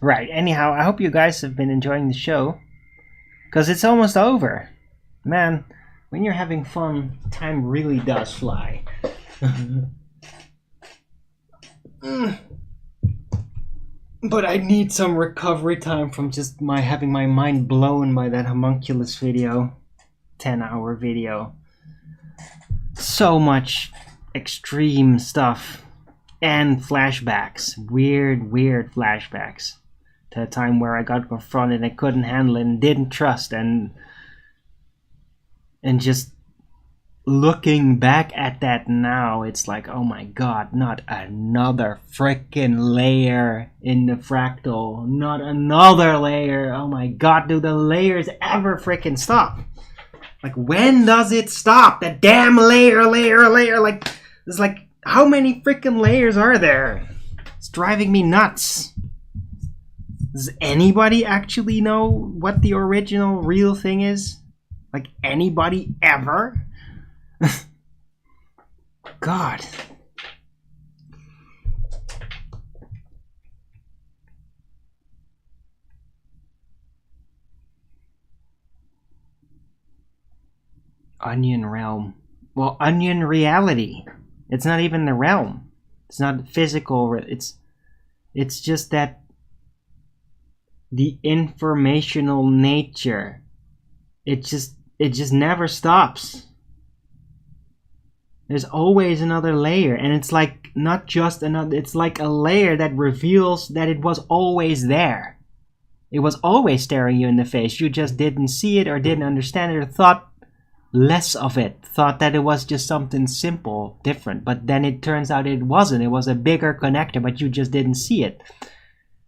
Speaker 1: Right, anyhow, I hope you guys have been enjoying the show, because it's almost over. Man, when you're having fun, time really does fly. But I need some recovery time from just having my mind blown by that Homunculus video. 10-hour video. So much extreme stuff. And flashbacks. Weird flashbacks. To a time where I got confronted and couldn't handle it and didn't trust, and just looking back at that now, it's like, oh my god, not another freaking layer in the fractal. Not another layer. Oh my god, do the layers ever freaking stop? Like, when does it stop? That damn layer. Like, it's like, how many freaking layers are there? It's driving me nuts. Does anybody actually know what the original real thing is? Like, anybody ever? God. Onion realm. Well, onion reality. It's not even the realm. It's not physical. It's just that the informational nature. It just never stops. There's always another layer, and it's like not just another, it's like a layer that reveals that it was always there. It was always staring you in the face. You just didn't see it or didn't understand it or thought less of it. Thought that it was just something simple, different. But then it turns out it wasn't. It was a bigger connector, but you just didn't see it.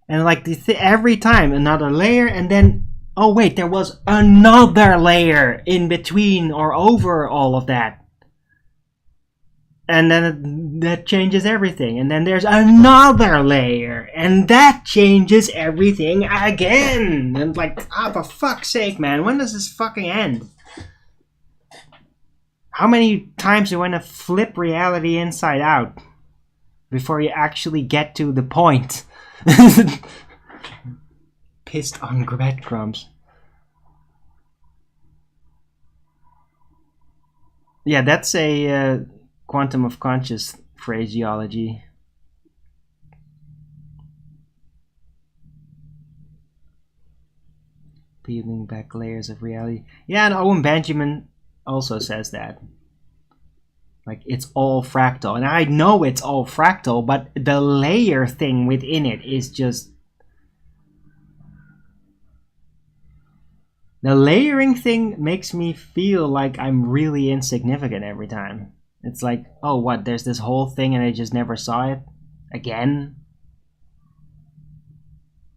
Speaker 1: And like every time another layer, and then Oh wait, there was another layer in between or over all of that. And then that changes everything. And then there's another layer, and that changes everything again. And like, for fuck's sake, man, when does this fucking end? How many times do you want to flip reality inside out before you actually get to the point? Pissed on breadcrumbs. Yeah, that's a quantum of conscious phraseology. Peeling back layers of reality. Yeah, and Owen Benjamin also says that. Like, it's all fractal. And I know it's all fractal, but the layer thing within it is just... The layering thing makes me feel like I'm really insignificant every time. It's like, oh, what, there's this whole thing and I just never saw it? Again?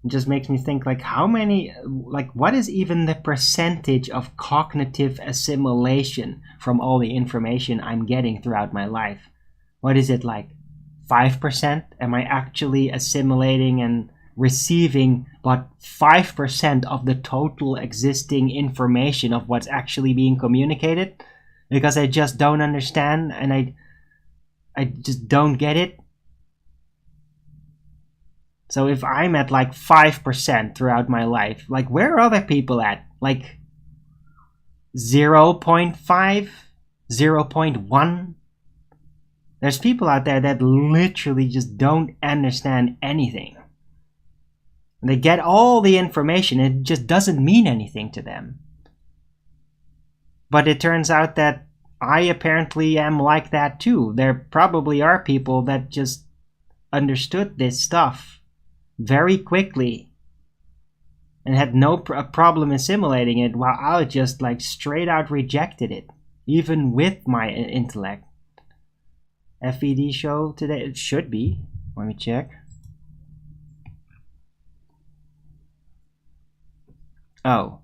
Speaker 1: It just makes me think, like, how many... Like, what is even the percentage of cognitive assimilation from all the information I'm getting throughout my life? What is it, like 5%? Am I actually assimilating and receiving but 5% of the total existing information of what's actually being communicated? Because I just don't understand and I just don't get it. So if I'm at like 5% throughout my life, like, where are other people at? Like 0.5? 0.1? There's people out there that literally just don't understand anything. They get all the information, it just doesn't mean anything to them. But it turns out that I apparently am like that too. There probably are people that just understood this stuff very quickly and had no problem assimilating it, while I just like straight out rejected it, even with my intellect. FED show today? It should be. Let me check. Oh.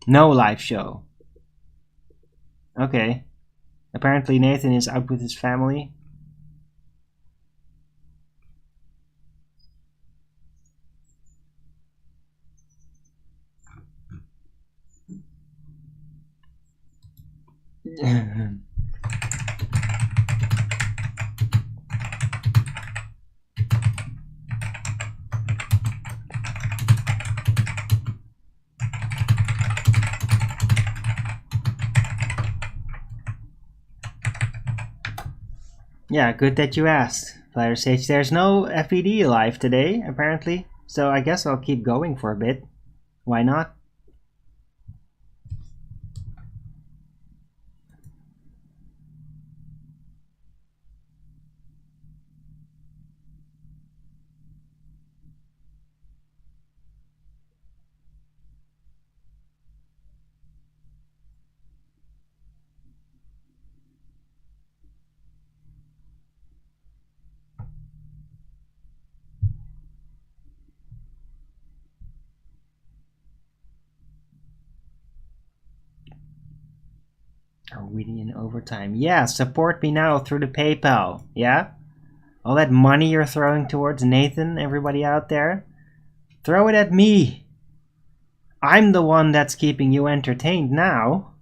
Speaker 1: No live show. Okay. Apparently Nathan is out with his family. Yeah, good that you asked. Flyer Sage, there's no FED live today, apparently. So I guess I'll keep going for a bit. Why not? Are we in overtime? Yeah, support me now through the PayPal. Yeah? All that money you're throwing towards Nathan, everybody out there, throw it at me. I'm the one that's keeping you entertained now.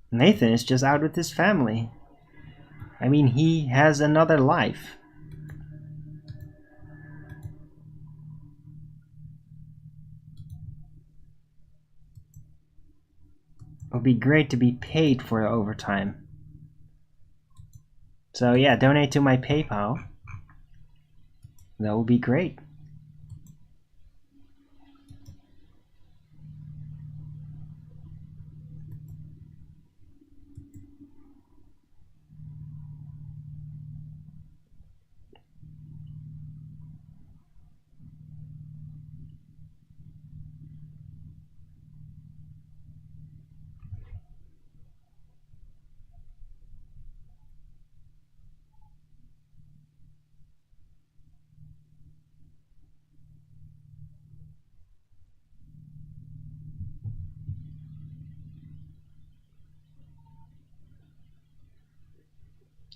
Speaker 1: Nathan is just out with his family. I mean, he has another life. It would be great to be paid for overtime. So yeah, donate to my PayPal. That would be great.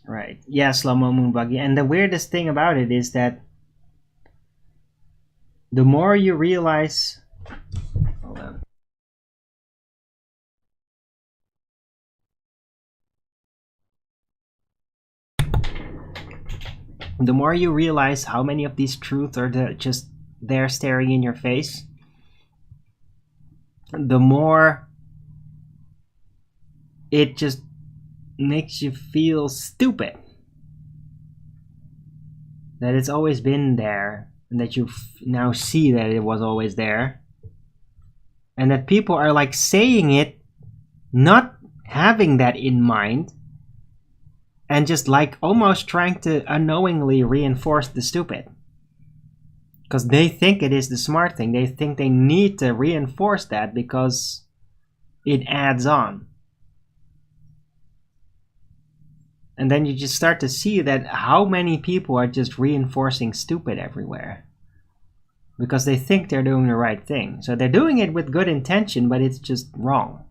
Speaker 1: Right. Yeah, slow-mo moon buggy. And the weirdest thing about it is that the more you realize... Hold on. The more you realize how many of these truths are just there staring in your face, the more it just makes you feel stupid. That it's always been there, and that you now see that it was always there. And that people are like saying it, not having that in mind, and just like almost trying to unknowingly reinforce the stupid. Because they think it is the smart thing. They think they need to reinforce that because it adds on. And then you just start to see that how many people are just reinforcing stupid everywhere. Because they think they're doing the right thing. So they're doing it with good intention, but it's just wrong.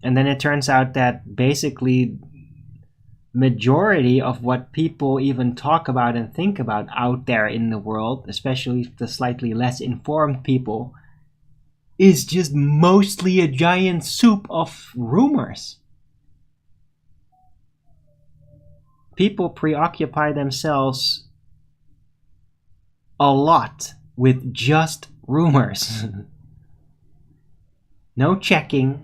Speaker 1: And then it turns out that basically majority of what people even talk about and think about out there in the world, especially the slightly less informed people, is just mostly a giant soup of rumors. People preoccupy themselves a lot with just rumors. No checking.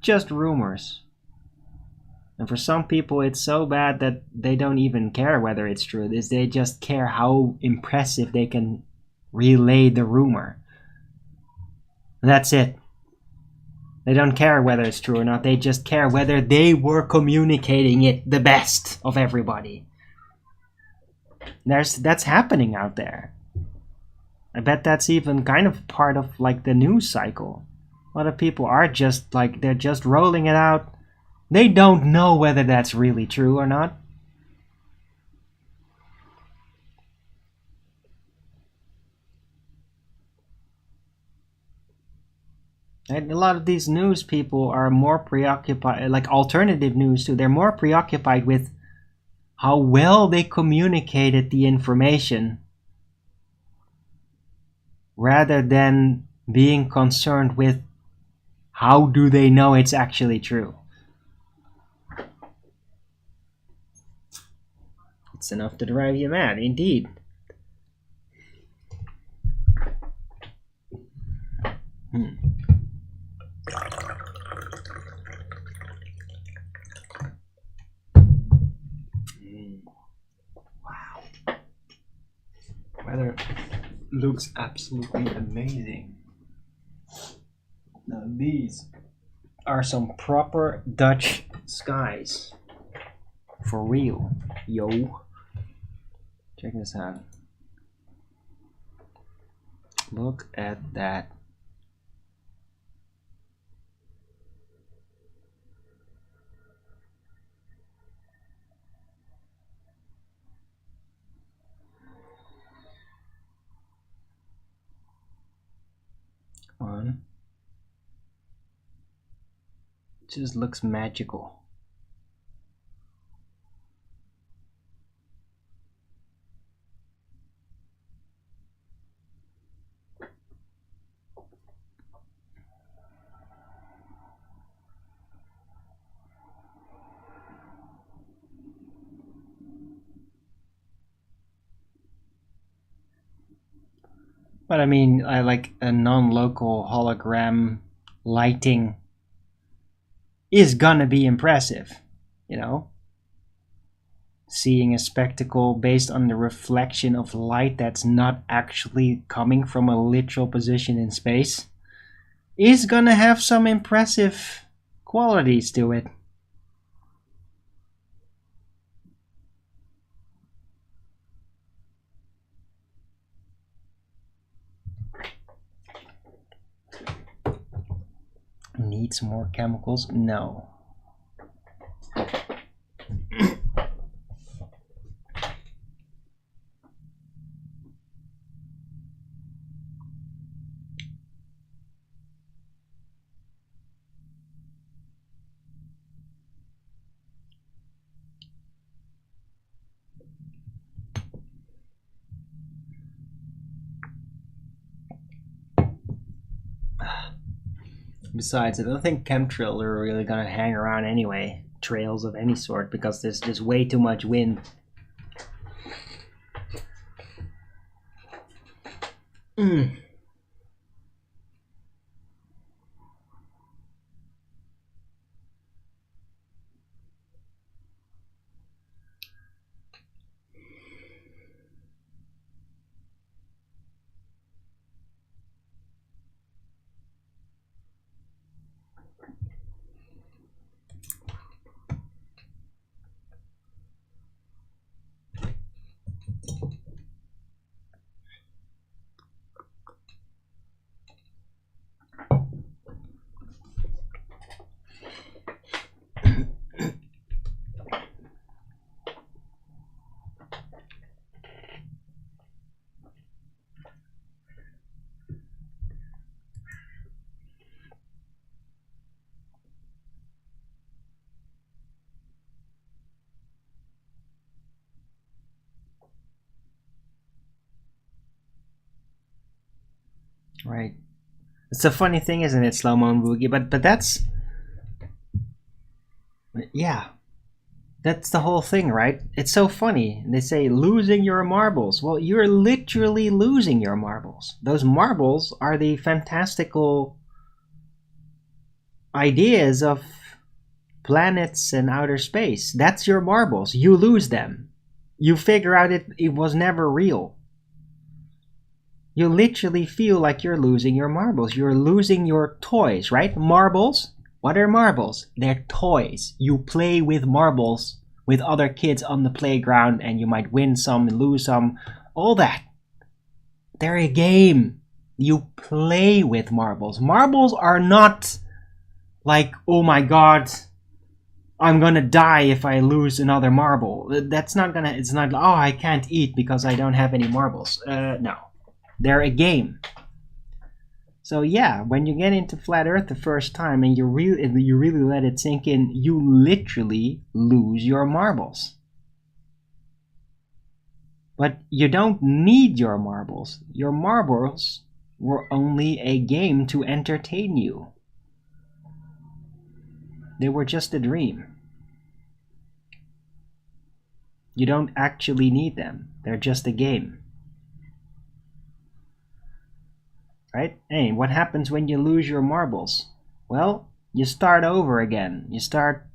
Speaker 1: Just rumors. And for some people it's so bad that they don't even care whether it's true. They just care how impressive they can relay the rumor. And that's it. They don't care whether it's true or not. They just care whether they were communicating it the best of everybody. That's happening out there. I bet that's even kind of part of like the news cycle. A lot of people are just like, they're just rolling it out. They don't know whether that's really true or not. And a lot of these news people are more preoccupied, like alternative news too, they're more preoccupied with how well they communicated the information rather than being concerned with how do they know it's actually true. It's enough to drive you mad, indeed. Wow. Weather looks absolutely amazing. Now these are some proper Dutch skies. For real. Yo. Check this out. Look at that. Come on. It just looks magical. But I mean, I like a non-local hologram lighting is gonna be impressive, you know? Seeing a spectacle based on the reflection of light that's not actually coming from a literal position in space is gonna have some impressive qualities to it. Needs more chemicals? No. Besides, I don't think chemtrails are really gonna hang around anyway. Trails of any sort, because there's just way too much wind. Right. It's a funny thing, isn't it, Slow Mo Boogie? But that's, yeah, that's the whole thing, right? It's so funny. They say losing your marbles. Well, you're literally losing your marbles. Those marbles are the fantastical ideas of planets and outer space. That's your marbles. You lose them. You figure out it was never real. You literally feel like you're losing your marbles. You're losing your toys, right? Marbles? What are marbles? They're toys. You play with marbles with other kids on the playground, and you might win some, lose some, all that. They're a game. You play with marbles. Marbles are not like, oh my god, I'm gonna die if I lose another marble. That's not gonna, it's not, oh, I can't eat because I don't have any marbles. No. They're a game. So yeah, when you get into Flat Earth the first time and you really let it sink in, you literally lose your marbles. But you don't need your marbles. Your marbles were only a game to entertain you. They were just a dream. You don't actually need them. They're just a game. Right? Hey, what happens when you lose your marbles? Well, you start over again. You start,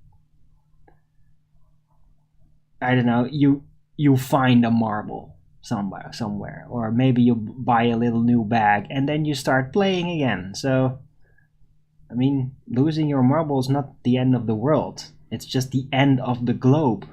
Speaker 1: I don't know, you find a marble somewhere, or maybe you buy a little new bag and then you start playing again. So, I mean, losing your marble is not the end of the world. It's just the end of the globe.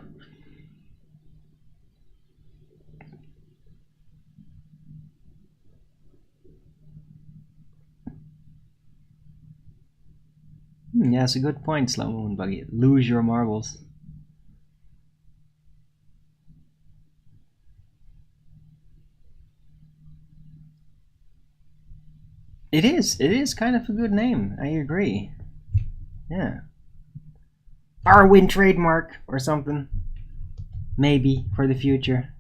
Speaker 1: Yeah, that's a good point, Slow Moon Buggy. Lose your marbles. It is kind of a good name. I agree. Yeah. Arwin trademark or something. Maybe for the future.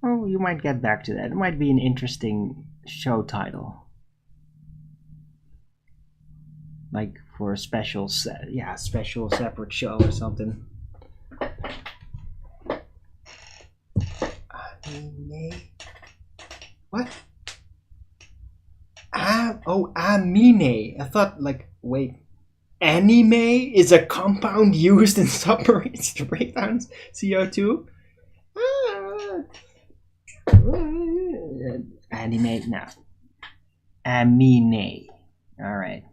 Speaker 1: Oh, you might get back to that. It might be an interesting show title. Like for a special special separate show or something. Anime. What? Amine. I thought, like, wait. Anime is a compound used in submarines to break down CO2? Anime, no. Amine. Alright.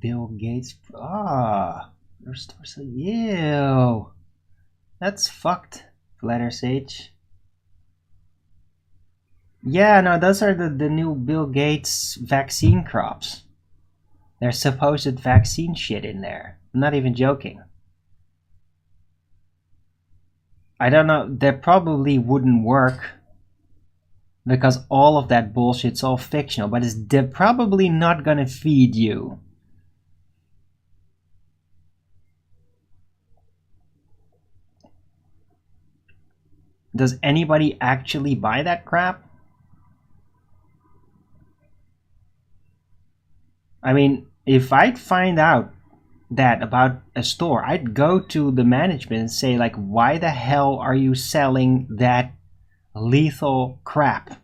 Speaker 1: Bill Gates. Ew. That's fucked, Flatter Sage. Yeah, no, those are the new Bill Gates vaccine crops. There's supposed vaccine shit in there. I'm not even joking. I don't know, that probably wouldn't work because all of that bullshit's all fictional, but they're probably not gonna feed you. Does anybody actually buy that crap? I mean, if I'd find out that about a store, I'd go to the management and say, like, why the hell are you selling that lethal crap?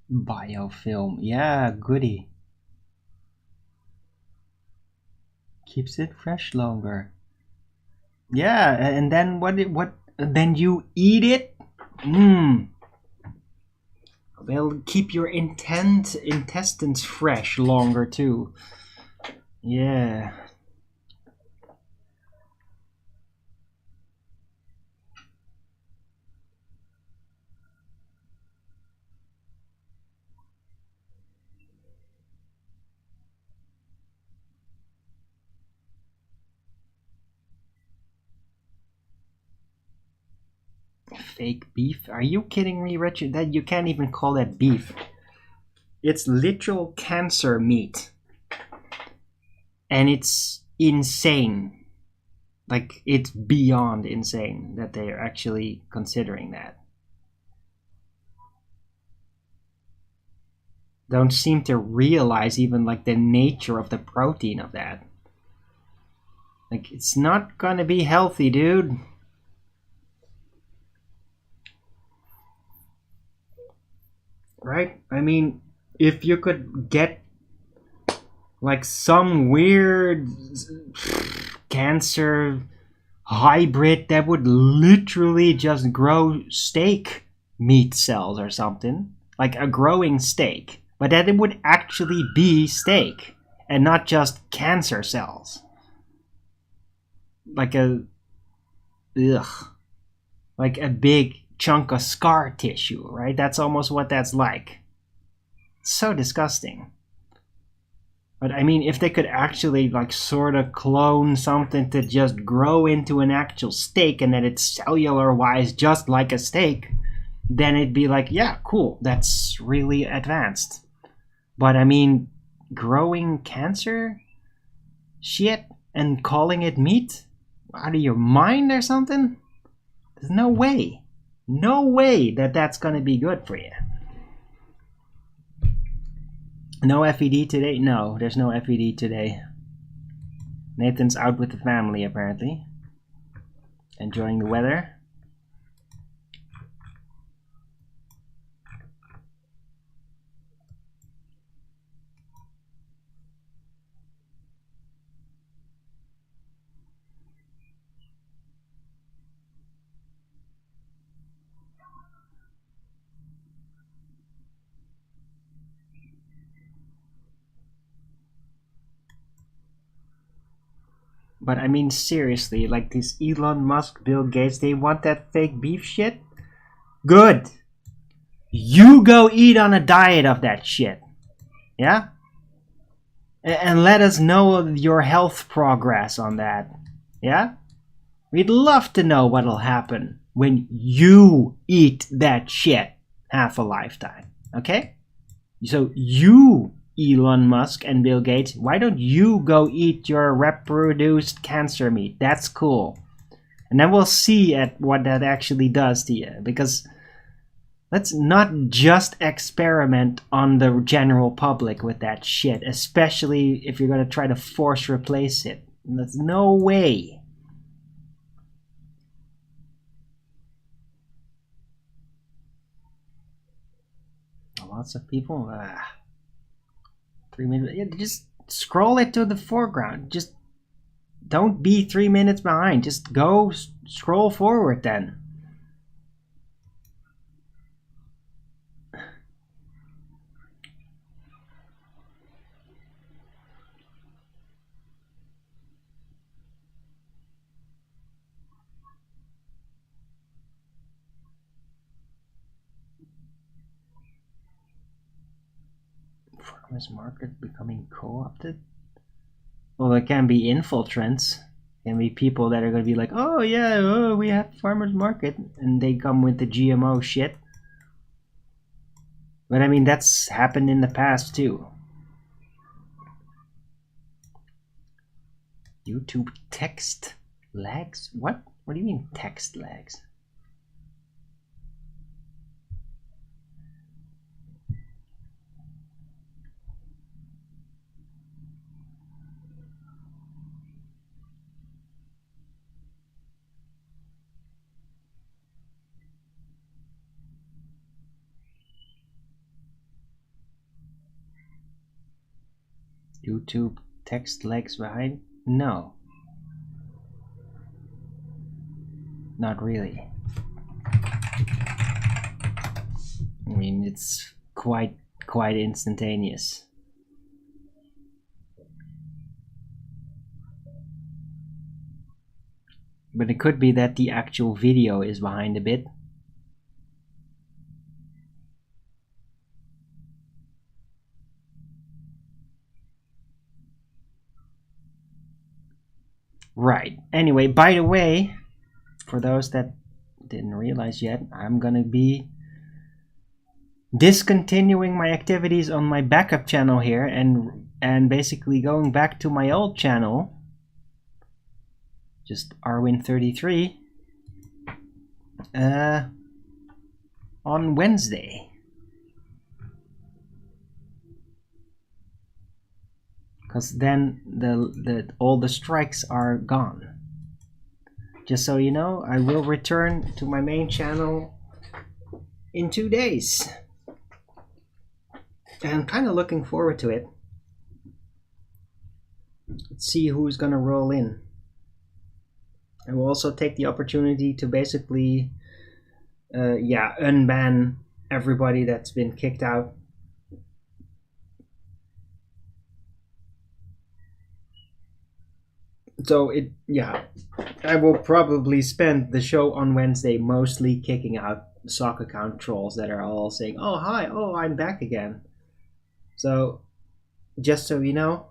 Speaker 1: Biofilm, yeah, goody. Keeps it fresh longer. Yeah, and then what? Then you eat it. Mmm. They'll keep your intestines fresh longer too. Yeah. Fake beef? Are you kidding me, Richard? That you can't even call that beef. It's literal cancer meat. And it's insane. Like, it's beyond insane that they are actually considering that. Don't seem to realize even like the nature of the protein of that. Like, it's not gonna be healthy, dude. Right? I mean, if you could get like some weird cancer hybrid that would literally just grow steak meat cells or something, like a growing steak, but that it would actually be steak and not just cancer cells. Like like a big chunk of scar tissue, right? That's almost what that's like. So disgusting. But I mean, if they could actually like sort of clone something to just grow into an actual steak and that it's cellular wise just like a steak, then it'd be like, yeah, cool, that's really advanced. But I mean, growing cancer shit and calling it meat? Out of your mind or something? There's no way. No way that that's gonna be good for you. No FED today? No, there's no FED today. Nathan's out with the family apparently. Enjoying the weather. But I mean, seriously, like this Elon Musk, Bill Gates, they want that fake beef shit? Good. You go eat on a diet of that shit. Yeah? And let us know your health progress on that. Yeah? We'd love to know what'll happen when you eat that shit half a lifetime. Okay? So you, Elon Musk and Bill Gates, why don't you go eat your reproduced cancer meat? That's cool. And then we'll see at what that actually does to you. Because let's not just experiment on the general public with that shit, especially if you're going to try to force replace it. There's no way. Lots of people. 3 minutes. Yeah, just scroll it to the foreground. Just don't be 3 minutes behind. Just go scroll forward then. Farmers market becoming co-opted? Well, it can be infiltrants. It can be people that are going to be like, oh yeah, oh, we have farmers market, and they come with the GMO shit. But I mean, that's happened in the past too. YouTube text lags? What? What do you mean text lags? YouTube text lags behind? No. Not really. I mean, it's quite instantaneous. But it could be that the actual video is behind a bit. Right. Anyway, by the way, for those that didn't realize yet, I'm gonna be discontinuing my activities on my backup channel here and basically going back to my old channel, just Arwin33, on Wednesday. Because then all the strikes are gone. Just so you know, I will return to my main channel in 2 days. And I'm kind of looking forward to it. Let's see who's gonna roll in. I will also take the opportunity to basically unban everybody that's been kicked out. So I will probably spend the show on Wednesday mostly kicking out sock account trolls that are all saying, oh hi, oh I'm back again. So just so you know,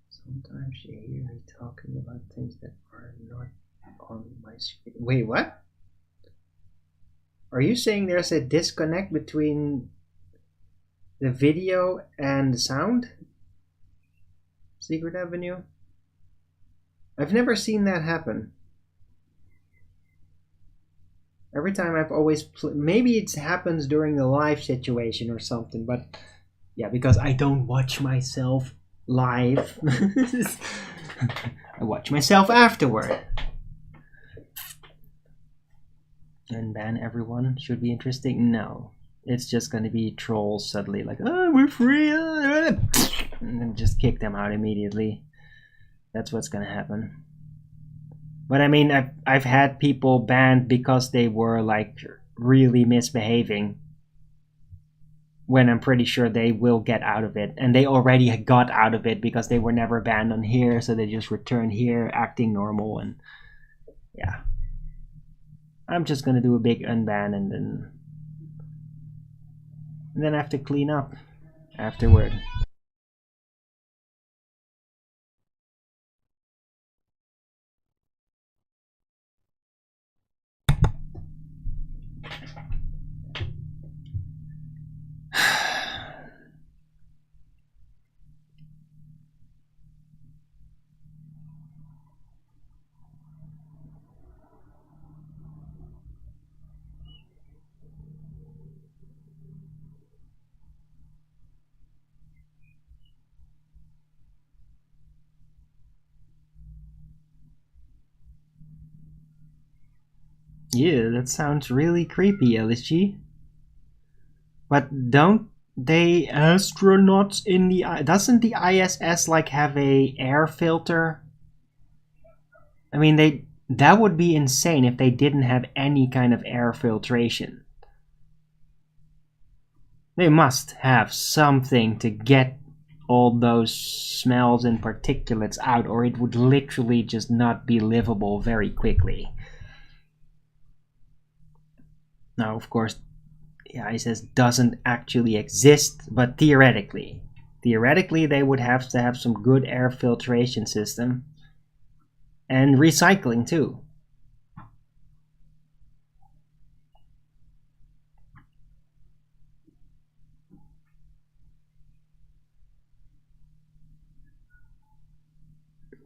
Speaker 1: sometimes you hear me talking about things that are not on my screen. Wait, what? Are you saying there's a disconnect between the video and the sound? Secret Avenue? I've never seen that happen. Every time I've always maybe it happens during the live situation or something, but yeah, because I don't watch myself live. I watch myself afterward. Unban everyone should be interesting. No, it's just going to be trolls suddenly like, oh, we're free, and then just kick them out immediately. That's what's going to happen. But I mean, I've had people banned because they were like really misbehaving, when I'm pretty sure they will get out of it, and they already got out of it because they were never banned on here, so they just returned here acting normal. And yeah, I'm just gonna do a big unban and then I have to clean up afterward. Yeah, that sounds really creepy, LSG. But don't they astronauts in the doesn't the ISS like have a air filter? I mean, that would be insane if they didn't have any kind of air filtration. They must have something to get all those smells and particulates out, or it would literally just not be livable very quickly. Now, of course, the ISS doesn't actually exist, but theoretically. Theoretically, they would have to have some good air filtration system. And recycling, too.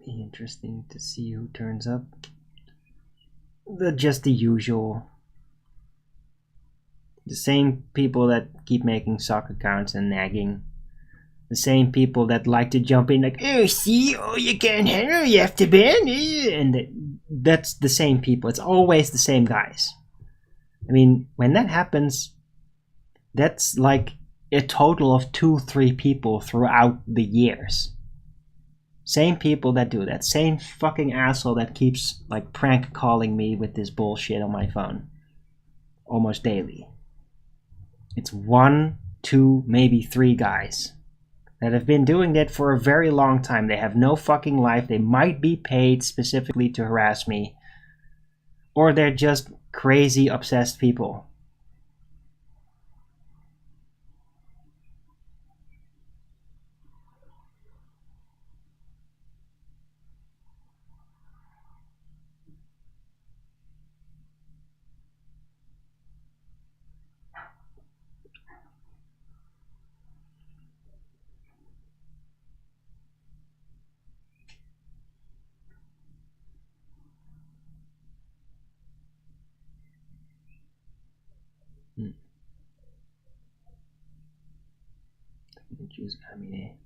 Speaker 1: Be interesting to see who turns up. Just the usual. The same people that keep making sock accounts and nagging. The same people that like to jump in like, oh, see, oh, you can't handle, you have to ban, and that's the same people. It's always the same guys. I mean, when that happens, that's like a total of 2-3 people throughout the years. Same people that do that. Same fucking asshole that keeps like prank calling me with this bullshit on my phone. Almost daily. It's 1, 2, maybe 3 guys that have been doing that for a very long time. They have no fucking life. They might be paid specifically to harass me. Or they're just crazy, obsessed people.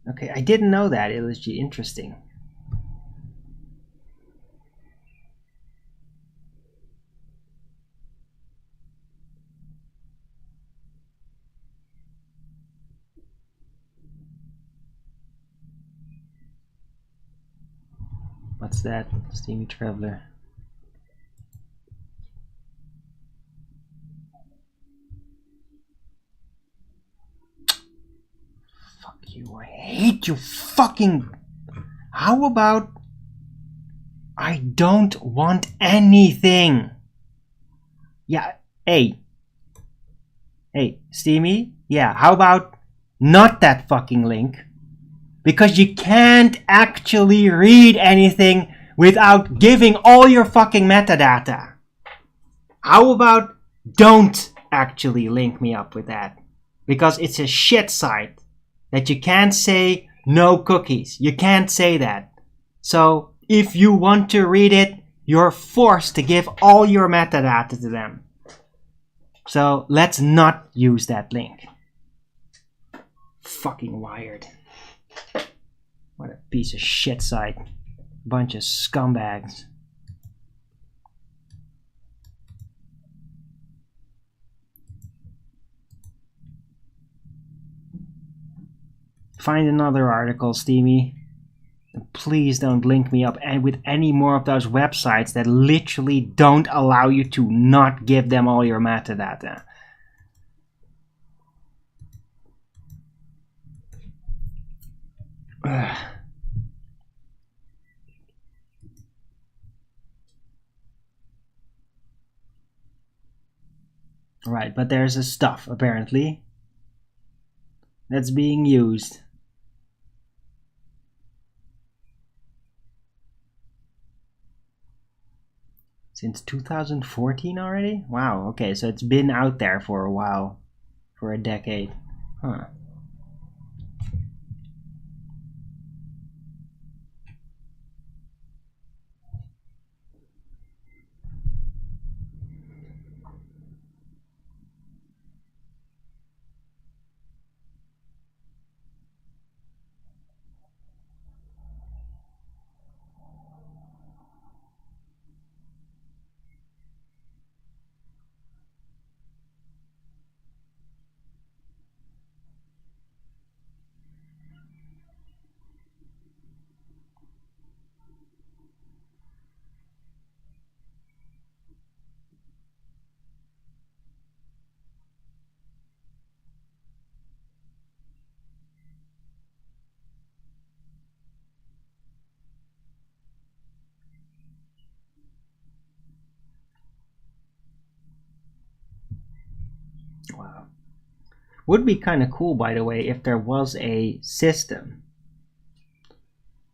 Speaker 1: Okay, I didn't know that. It was interesting. What's that? Steamy Traveler. Fuck you. I hate you fucking... How about... I don't want anything. Yeah, hey. Hey, Steamy? Yeah, how about not that fucking link? Because you can't actually read anything without giving all your fucking metadata. How about don't actually link me up with that? Because it's a shit site that you can't say no cookies. You can't say that. So if you want to read it, you're forced to give all your metadata to them. So let's not use that link. Fucking Wired. What a piece of shit site. Bunch of scumbags. Find another article, Steamy. And please don't link me up with any more of those websites that literally don't allow you to not give them all your metadata. Ugh. Right, but there's a stuff, apparently, that's being used. Since 2014 already? Wow, okay, so it's been out there for a while. For a decade. Huh. Would be kind of cool, by the way, if there was a system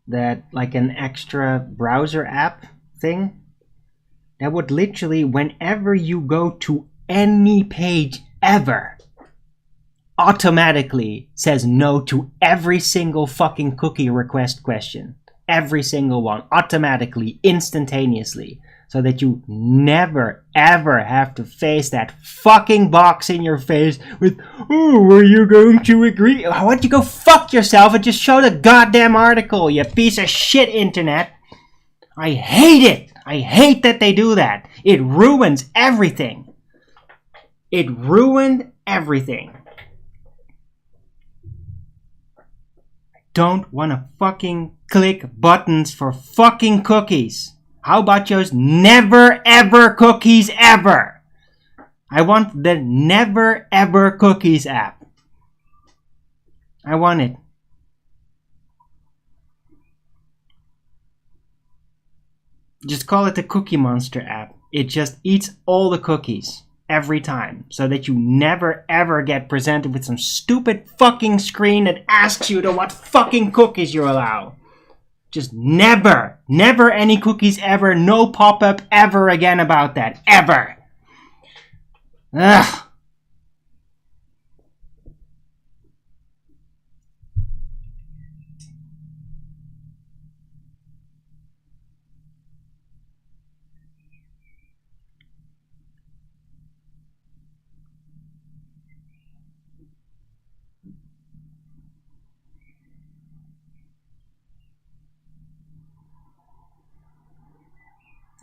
Speaker 1: that, like an extra browser app thing, that would literally, whenever you go to any page ever, automatically says no to every single fucking cookie request question. Every single one. Automatically, instantaneously. So that you never ever have to face that fucking box in your face with, oh, were you going to agree? Why don't you go fuck yourself and just show the goddamn article, you piece of shit internet. I hate it. I hate that they do that. It ruins everything. It ruined everything. I don't want to fucking click buttons for fucking cookies. How about just never ever cookies ever? I want the never ever cookies app. I want it. Just call it the Cookie Monster app. It just eats all the cookies every time, so that you never ever get presented with some stupid fucking screen that asks you to what fucking cookies you allow. Just never any cookies ever, no pop-up ever again about that, ever. Ugh.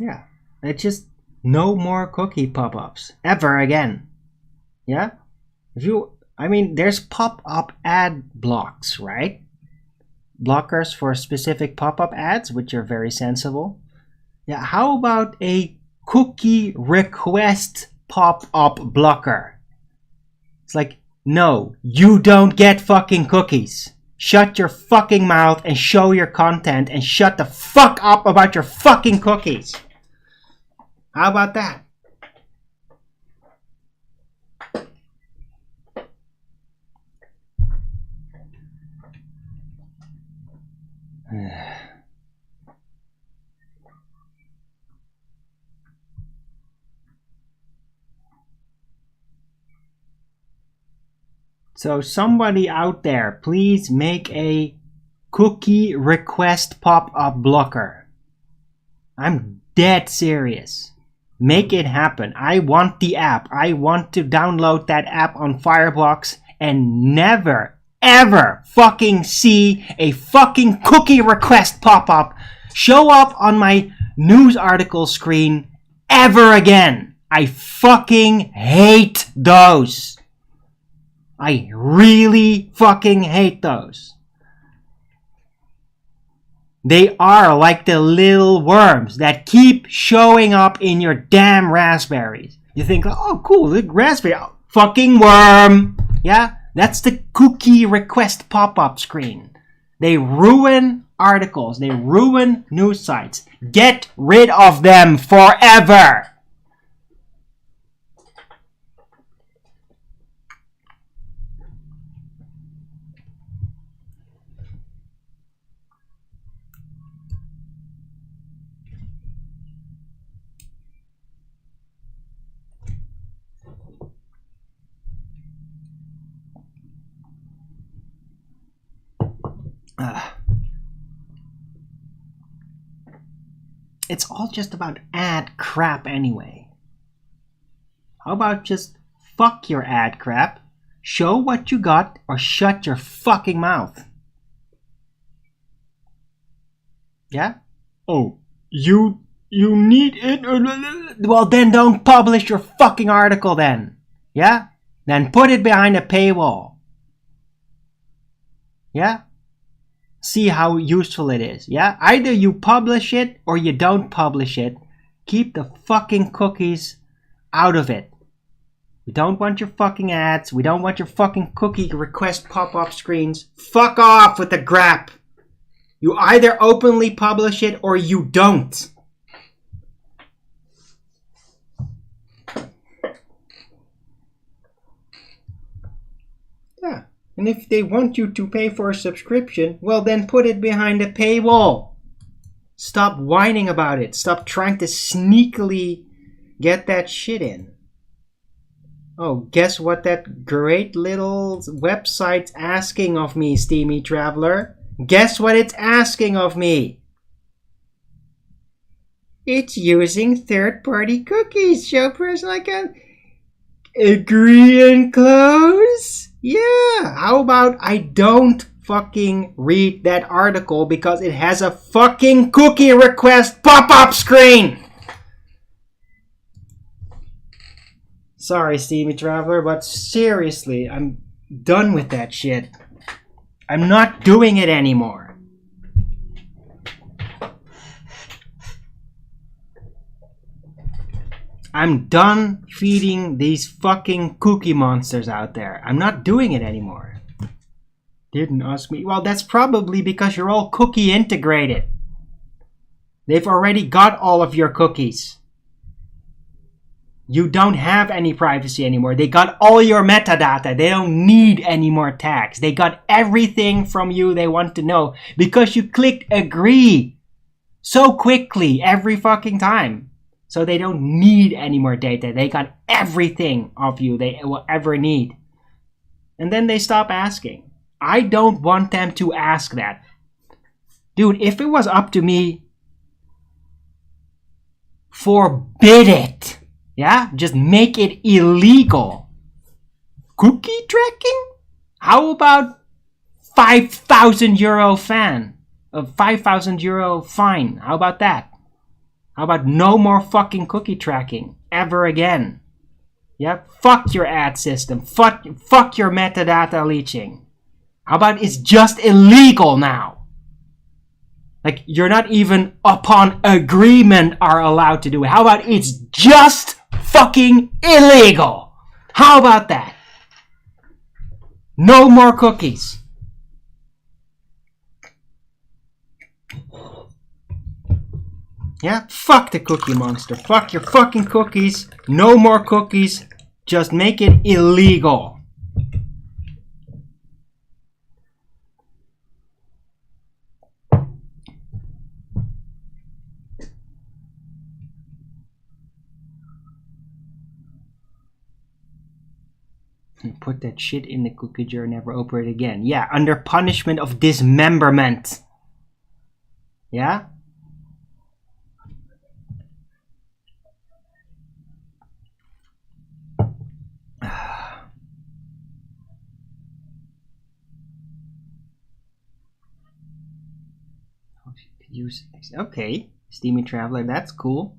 Speaker 1: Yeah, it's just no more cookie pop-ups ever again. Yeah? There's pop-up ad blocks, right? Blockers for specific pop-up ads, which are very sensible. Yeah, how about a cookie request pop-up blocker? It's like, no, you don't get fucking cookies. Shut your fucking mouth and show your content and shut the fuck up about your fucking cookies. How about that? So somebody out there, please make a cookie request pop-up blocker. I'm dead serious. Make it happen. I want the app. I want to download that app on Firefox and never, ever fucking see a fucking cookie request pop-up show up on my news article screen ever again. I fucking hate those. I really fucking hate those. They are like the little worms that keep showing up in your damn raspberries. You think, oh cool, the raspberry, oh, fucking worm. Yeah, that's the cookie request pop-up screen. They ruin articles, they ruin news sites. Get rid of them forever. It's all just about ad crap anyway. How about just fuck your ad crap, show what you got, or shut your fucking mouth? Yeah? Oh, you need it? Well, then don't publish your fucking article then. Yeah? Then put it behind a paywall. Yeah? See how useful it is. Yeah? Either you publish it or you don't publish it. Keep the fucking cookies out of it. We don't want your fucking ads. We don't want your fucking cookie request pop-up screens. Fuck off with the grap. You either openly publish it or you don't. And if they want you to pay for a subscription, well then put it behind a paywall. Stop whining about it. Stop trying to sneakily get that shit in. Oh, guess what that great little website's asking of me, Steamy Traveler? Guess what it's asking of me? It's using third-party cookies. Show personal account. Agree and close? Yeah, how about I don't fucking read that article because it has a fucking cookie request pop-up screen? Sorry, Steamy Traveler, but seriously, I'm done with that shit. I'm not doing it anymore. I'm done feeding these fucking cookie monsters out there. I'm not doing it anymore. Didn't ask me. Well, that's probably because you're all cookie integrated. They've already got all of your cookies. You don't have any privacy anymore. They got all your metadata. They don't need any more tags. They got everything from you they want to know because you clicked agree so quickly every fucking time. So they don't need any more data. They got everything of you they will ever need. And then they stop asking. I don't want them to ask that. Dude, if it was up to me, forbid it. Yeah? Just make it illegal. Cookie tracking? How about 5,000 euro fan? A 5,000 euro fine. How about that? How about no more fucking cookie tracking ever again? Yeah? Fuck your ad system. Fuck your metadata leeching. How about it's just illegal now? Like, you're not even upon agreement are allowed to do it. How about it's just fucking illegal? How about that? No more cookies. Yeah, fuck the cookie monster. Fuck your fucking cookies. No more cookies. Just make it illegal. Put that shit in the cookie jar, never open it again. Yeah, under punishment of dismemberment. Yeah? Use okay, Steamy Traveler, that's cool.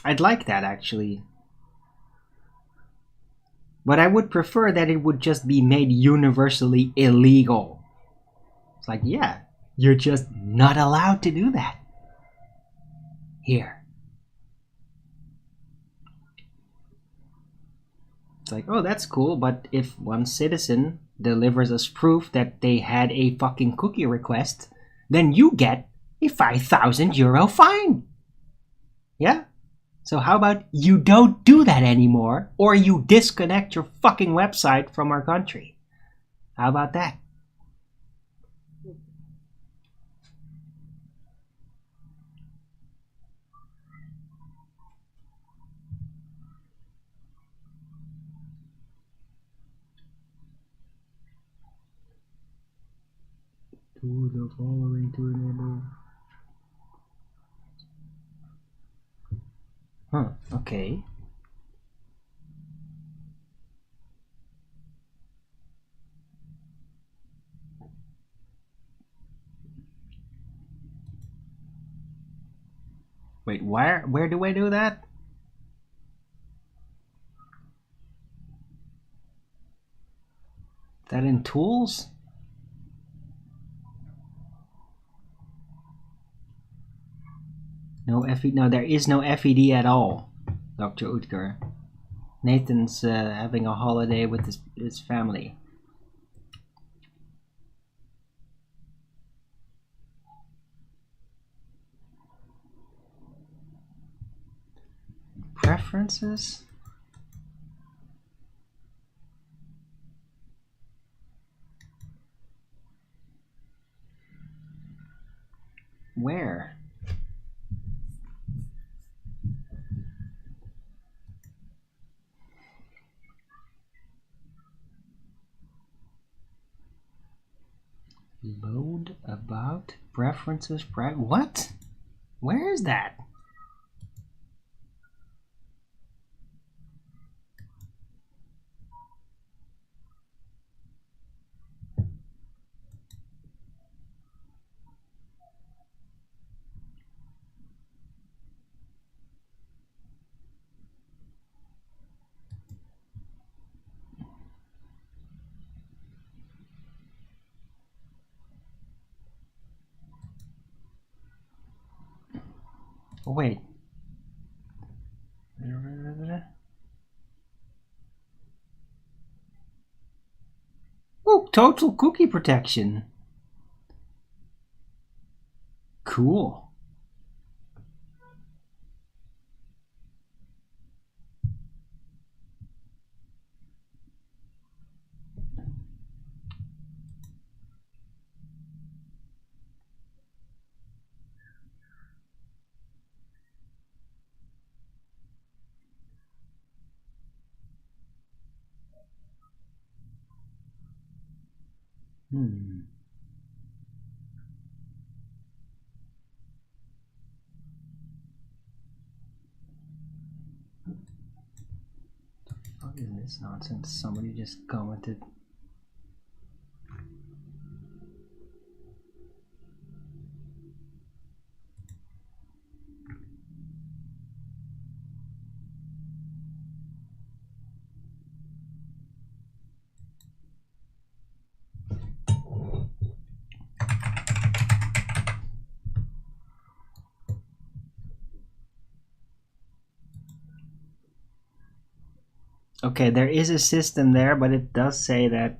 Speaker 1: I'd like that actually. But I would prefer that it would just be made universally illegal. It's like, yeah, you're just not allowed to do that. Here. It's like, oh, that's cool, but if one citizen delivers us proof that they had a fucking cookie request, then you get a 5,000 euro fine. Yeah? So how about you don't do that anymore, or you disconnect your fucking website from our country? How about that? Do the following to enable. Huh, okay. Wait, where do I do that? That in tools? No FED. No, there is no FED at all, Dr. Utker. Nathan's having a holiday with his family. Preferences? About preferences, what? Where is that? Oh, wait. Oh, total cookie protection. Cool. What is this nonsense? Somebody just commented. Okay, there is a system there, but it does say that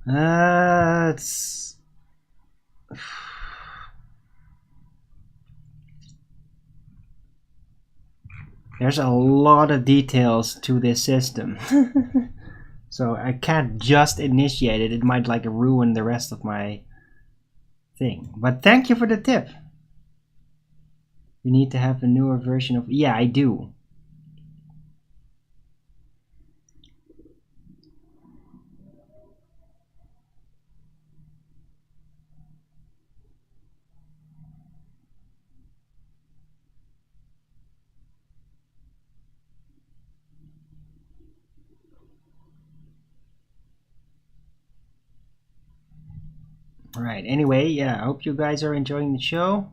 Speaker 1: it's there's a lot of details to this system. So I can't just initiate it. It might like ruin the rest of my thing. But thank you for the tip. You need to have a newer version of... Yeah, I do. Right, anyway, yeah, I hope you guys are enjoying the show.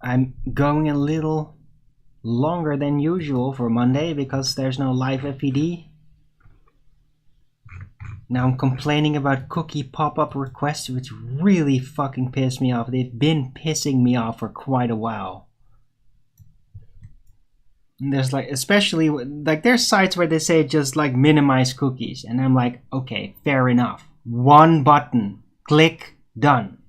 Speaker 1: I'm going a little longer than usual for Monday because there's no live FED. Now I'm complaining about cookie pop-up requests, which really fucking piss me off. They've been pissing me off for quite a while. And there's like, especially, like there's sites where they say just like minimize cookies. And I'm like, okay, fair enough. One button, click, done.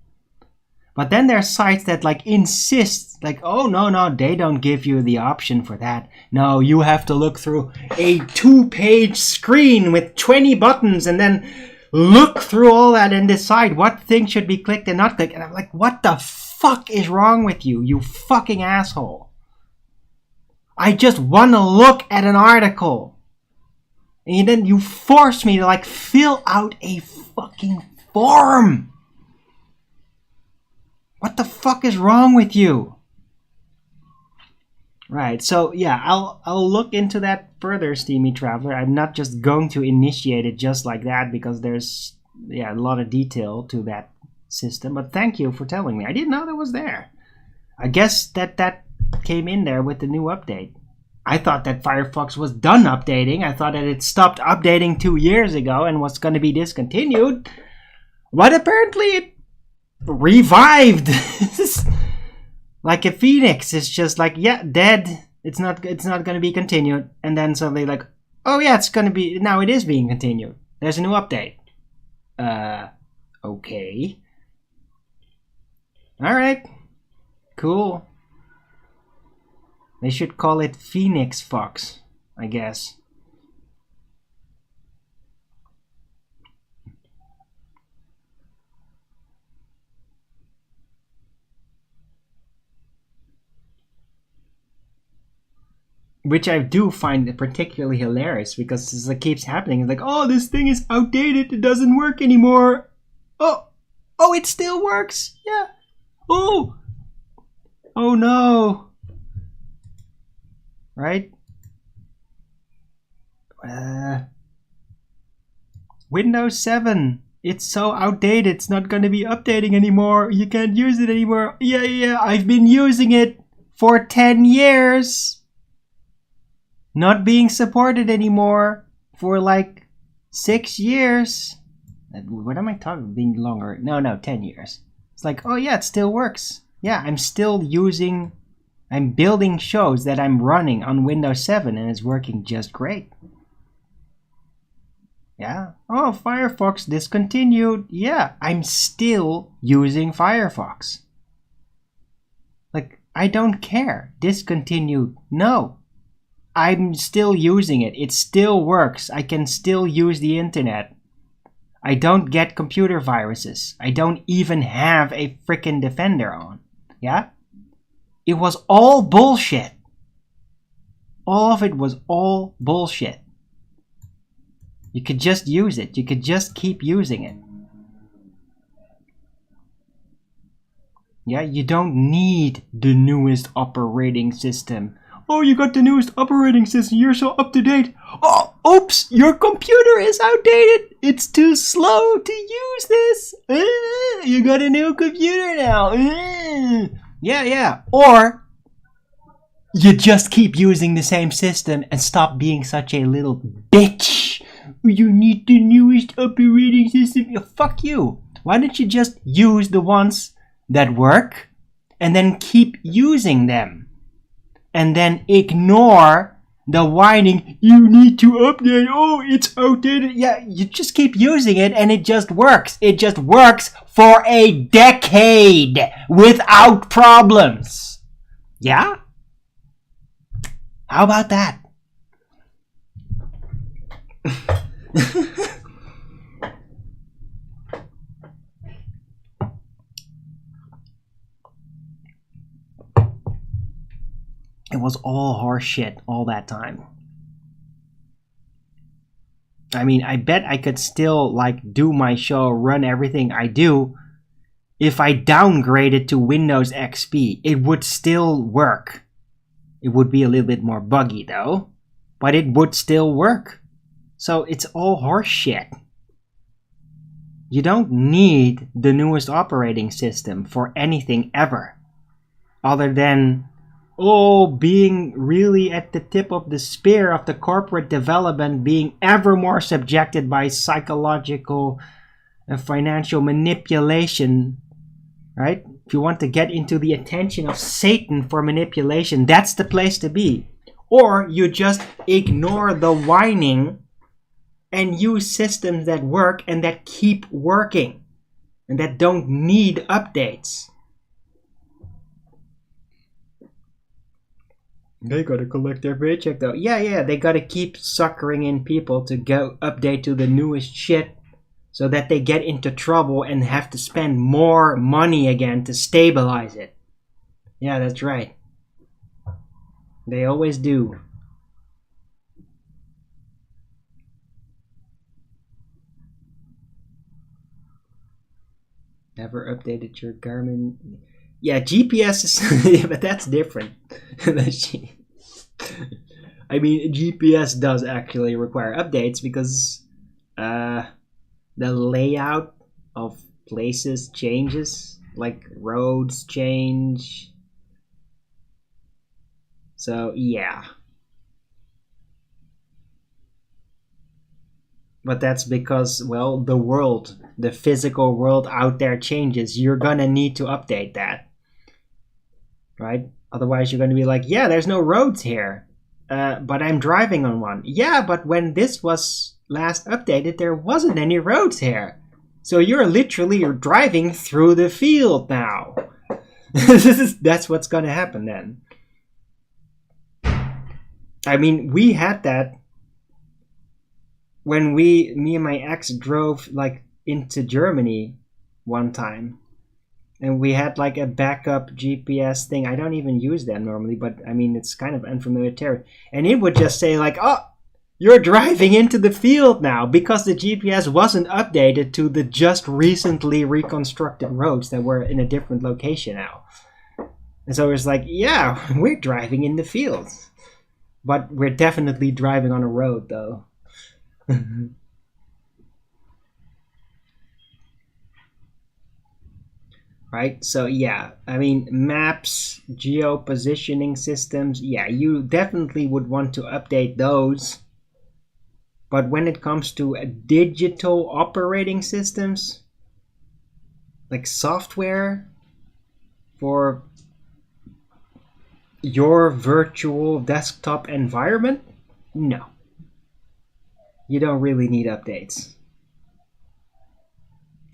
Speaker 1: But then there are sites that like insist, like, oh no, they don't give you the option for that. No, you have to look through a 2-page screen with 20 buttons and then look through all that and decide what thing should be clicked and not clicked. And I'm like, what the fuck is wrong with you, you fucking asshole? I just want to look at an article. And then you force me to like fill out a fucking form. What the fuck is wrong with you? Right, so yeah, I'll look into that further, Steamy Traveler. I'm not just going to initiate it just like that because there's a lot of detail to that system. But thank you for telling me. I didn't know that was there. I guess that came in there with the new update. I thought that Firefox was done updating. I thought that it stopped updating 2 years ago and was going to be discontinued. But apparently it revived. Like a phoenix. It's just like, yeah, dead. It's not going to be continued. And then suddenly like, oh yeah, it's going to be, now it is being continued. There's a new update. Okay. Alright. Cool. They should call it Phoenix Fox, I guess. which I do find particularly hilarious because it keeps happening. It's like, oh, this thing is outdated. It doesn't work anymore. Oh, it still works. Yeah. Oh no. Right? Windows 7. It's so outdated. It's not going to be updating anymore. You can't use it anymore. Yeah. I've been using it for 10 years. Not being supported anymore for like 6 years. What am I talking? Being longer? No, 10 years. It's like, oh yeah, it still works. Yeah, I'm building shows that I'm running on Windows 7 and it's working just great. Yeah. Oh, Firefox discontinued. Yeah, I'm still using Firefox. Like, I don't care. Discontinued. No. I'm still using it. It still works. I can still use the internet. I don't get computer viruses. I don't even have a frickin' Defender on. Yeah? It was all bullshit. All of it was all bullshit. You could just use it. You could just keep using it. Yeah, you don't need the newest operating system. Oh, you got the newest operating system. You're so up to date. Oh, oops, your computer is outdated. It's too slow to use this. You got a new computer now. Yeah. Or you just keep using the same system and stop being such a little bitch. You need the newest operating system. Fuck you. Why don't you just use the ones that work and then keep using them? And then ignore the whining, you need to update, oh, it's outdated. Yeah, you just keep using it and it just works. It just works for a decade without problems. Yeah? How about that? It was all horse shit all that time. I mean, I bet I could still do my show, run everything I do. If I downgraded to Windows XP, it would still work. It would be a little bit more buggy though, but it would still work. So it's all horse shit. You don't need the newest operating system for anything ever, other than being really at the tip of the spear of the corporate development, being ever more subjected by psychological and financial manipulation, right? If you want to get into the attention of Satan for manipulation, that's the place to be. Or you just ignore the whining and use systems that work and that keep working and that don't need updates. They gotta collect their paycheck though. Yeah, they gotta keep suckering in people to go update to the newest shit so that they get into trouble and have to spend more money again to stabilize it. Yeah, that's right. They always do. Never updated your Garmin. Yeah, GPS is... yeah, but that's different. I mean, GPS does actually require updates because the layout of places changes. Like, roads change. So, yeah. But that's because, well, the physical world out there changes. You're gonna need to update that. Right? Otherwise, you're gonna be like, yeah, there's no roads here. But I'm driving on one. Yeah, but when this was last updated, there wasn't any roads here. So you're literally driving through the field now. That's what's gonna happen then. I mean, we had that when me and my ex drove into Germany one time. And we had like a backup GPS thing. I don't even use that normally, but I mean, it's kind of unfamiliar territory. And it would just say like, oh, you're driving into the field now, because the GPS wasn't updated to the just recently reconstructed roads that were in a different location now. And so it's like, yeah, we're driving in the field. But we're definitely driving on a road though. Right? So yeah, I mean, maps, geo-positioning systems, yeah, you definitely would want to update those. But when it comes to digital operating systems, like software for your virtual desktop environment, no. You don't really need updates.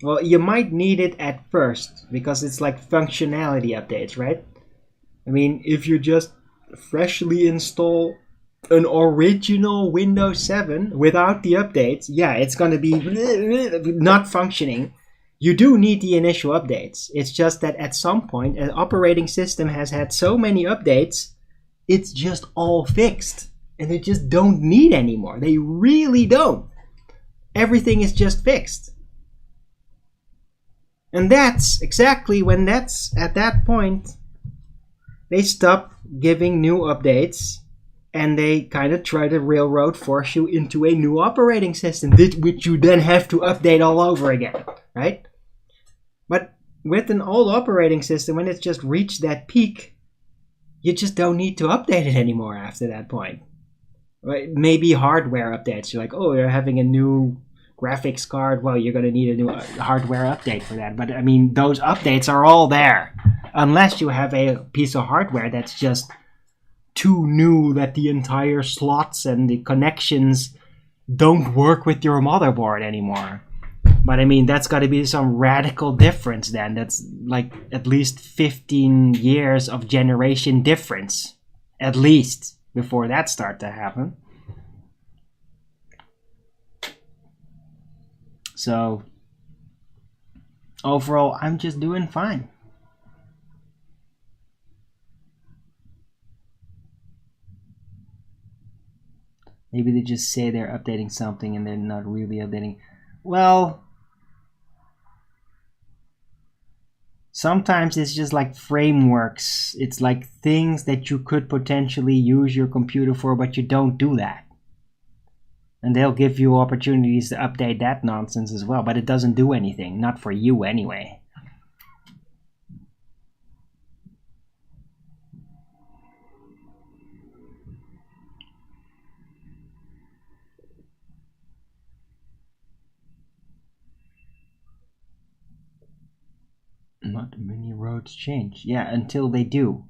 Speaker 1: Well, you might need it at first because it's like functionality updates, right? I mean, if you just freshly install an original Windows 7 without the updates, yeah, it's going to be not functioning. You do need the initial updates. It's just that at some point, an operating system has had so many updates, it's just all fixed. And they just don't need anymore. They really don't. Everything is just fixed. And that's exactly when that's at that point, they stop giving new updates and they kind of try to railroad force you into a new operating system, which you then have to update all over again, right? But with an old operating system, when it's just reached that peak, you just don't need to update it anymore after that point. Maybe hardware updates. You're like, oh, you're having a new graphics card. Well, you're going to need a new hardware update for that. But I mean, those updates are all there. Unless you have a piece of hardware that's just too new that the entire slots and the connections don't work with your motherboard anymore. But I mean, that's got to be some radical difference then. That's like at least 15 years of generation difference. At least. Before that start to happen. So overall, I'm just doing fine. Maybe they just say they're updating something and they're not really updating. Well, sometimes it's just like frameworks. It's like things that you could potentially use your computer for, but you don't do that. And they'll give you opportunities to update that nonsense as well, but it doesn't do anything. Not for you anyway. Not many roads change. Yeah, until they do.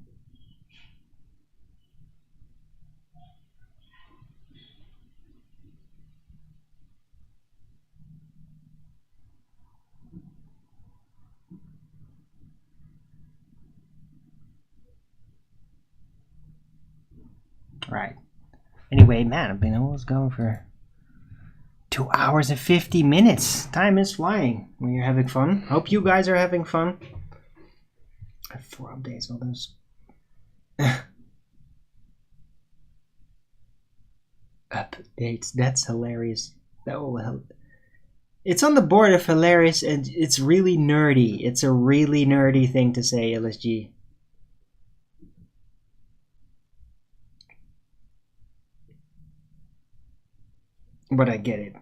Speaker 1: Right. Anyway, man, I've been almost going for 2 hours and 50 minutes. Time is flying when you're having fun. Hope you guys are having fun. I have 4 updates, all those. Updates, that's hilarious. That will help. It's on the board of hilarious and it's really nerdy. It's a really nerdy thing to say, LSG. But I get it.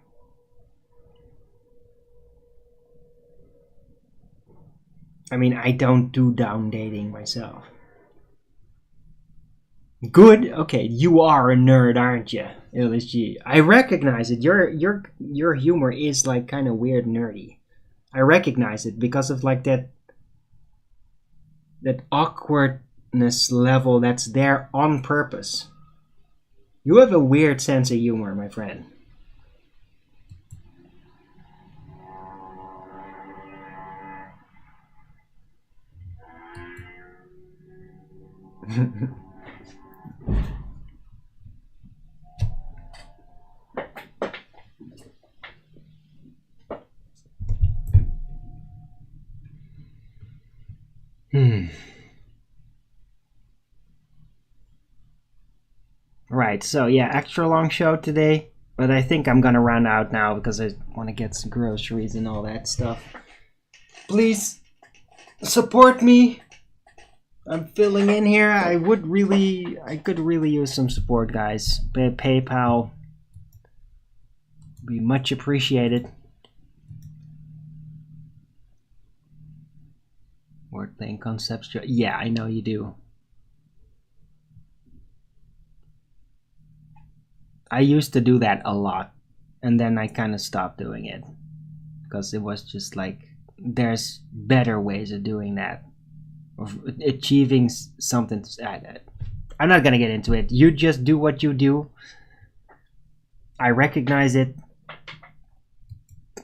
Speaker 1: I mean, I don't do down dating myself. Good. Okay, you are a nerd, aren't you, LSG? I recognize it. Your humor is like kind of weird, nerdy. I recognize it because of like that awkwardness level that's there on purpose. You have a weird sense of humor, my friend. Right, so yeah, extra long show today, but I think I'm gonna run out now because I want to get some groceries and all that stuff. Please support me. I'm filling in here. I could really use some support, guys. PayPal be much appreciated. Word playing concepts. Yeah, I know you do. I used to do that a lot, and then I kind of stopped doing it because it was just like there's better ways of doing that, of achieving something. I'm not gonna get into it. You just do what you do. I recognize it.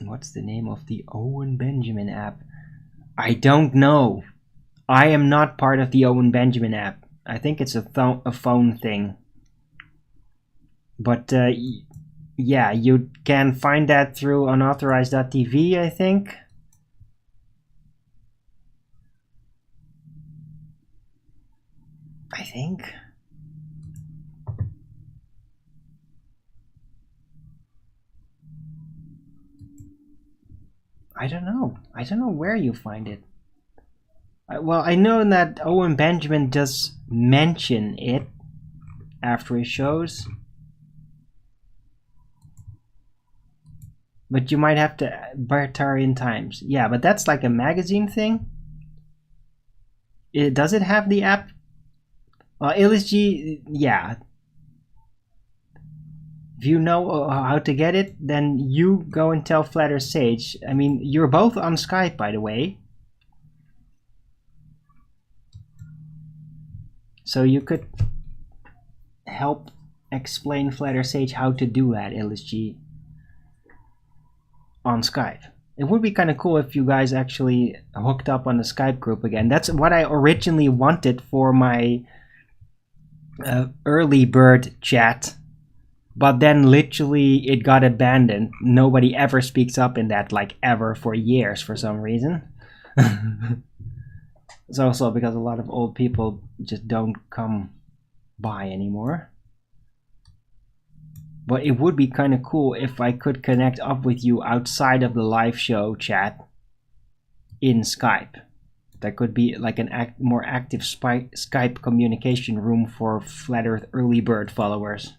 Speaker 1: What's the name of the Owen Benjamin app? I don't know. I am not part of the Owen Benjamin app. I think it's a phone thing. But yeah, you can find that through unauthorized.tv, I think. I don't know. I don't know where you find it. Well, I know that Owen Benjamin does mention it after his shows. But you might have to Bartarian Times. Yeah, but that's like a magazine thing. Does it have the app? LSG, yeah. If you know how to get it, then you go and tell Flatter Sage. I mean, you're both on Skype, by the way. So you could help explain Flatter Sage how to do that, LSG, on Skype. It would be kind of cool if you guys actually hooked up on the Skype group again. That's what I originally wanted for my early bird chat. But then literally it got abandoned. Nobody ever speaks up in that, like ever, for years for some reason. It's also because a lot of old people just don't come by anymore. But it would be kind of cool if I could connect up with you outside of the live show chat in Skype. That could be like an more active Skype communication room for Flat Earth early bird followers.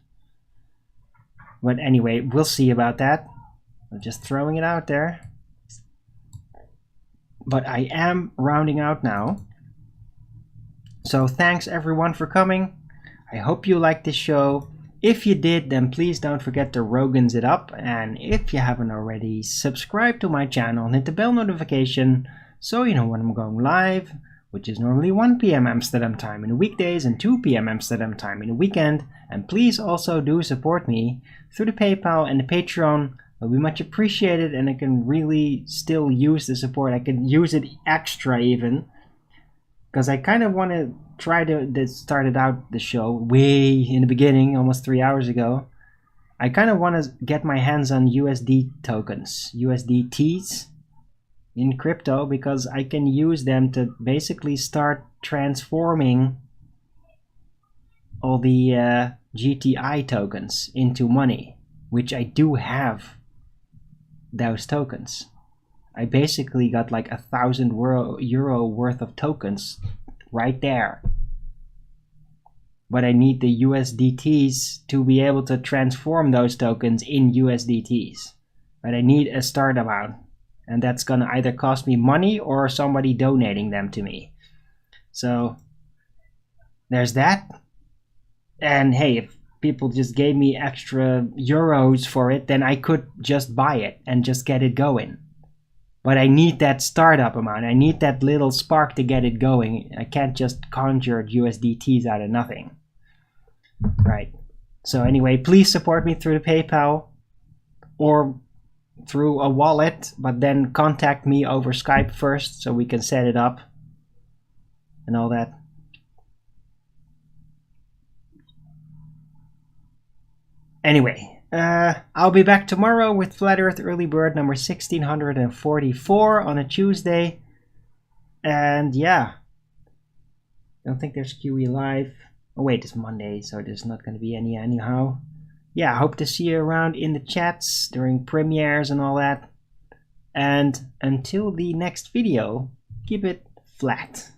Speaker 1: But anyway, we'll see about that. I'm just throwing it out there. But I am rounding out now. So thanks everyone for coming. I hope you liked this show. If you did, then please don't forget to Rogan's it up. And if you haven't already, subscribe to my channel and hit the bell notification so you know when I'm going live, which is normally 1 p.m. Amsterdam time in the weekdays and 2 p.m. Amsterdam time in the weekend. And please also do support me through the PayPal and the Patreon. It'll be much appreciated, and I can really still use the support. I can use it extra even, because I kind of want to try to started out the show way in the beginning, almost 3 hours ago. I kind of want to get my hands on USD tokens, USDTs in crypto, because I can use them to basically start transforming all the GTI tokens into money, which I do have those tokens. I basically got like 1,000 euro worth of tokens right there. But I need the USDTs to be able to transform those tokens in USDTs. But I need a start amount, and that's gonna either cost me money or somebody donating them to me. So there's that. And hey, if people just gave me extra euros for it, then I could just buy it and just get it going. But I need that startup amount. I need that little spark to get it going. I can't just conjure USDTs out of nothing. Right. So anyway, please support me through the PayPal or through a wallet, but then contact me over Skype first so we can set it up and all that. Anyway, I'll be back tomorrow with Flat Earth Early Bird number 1644 on a Tuesday. And yeah, Don't think there's QE live. Oh wait, it's Monday, so there's not going to be any anyhow. Yeah, I hope to see you around in the chats during premieres and all that. And until the next video, keep it flat.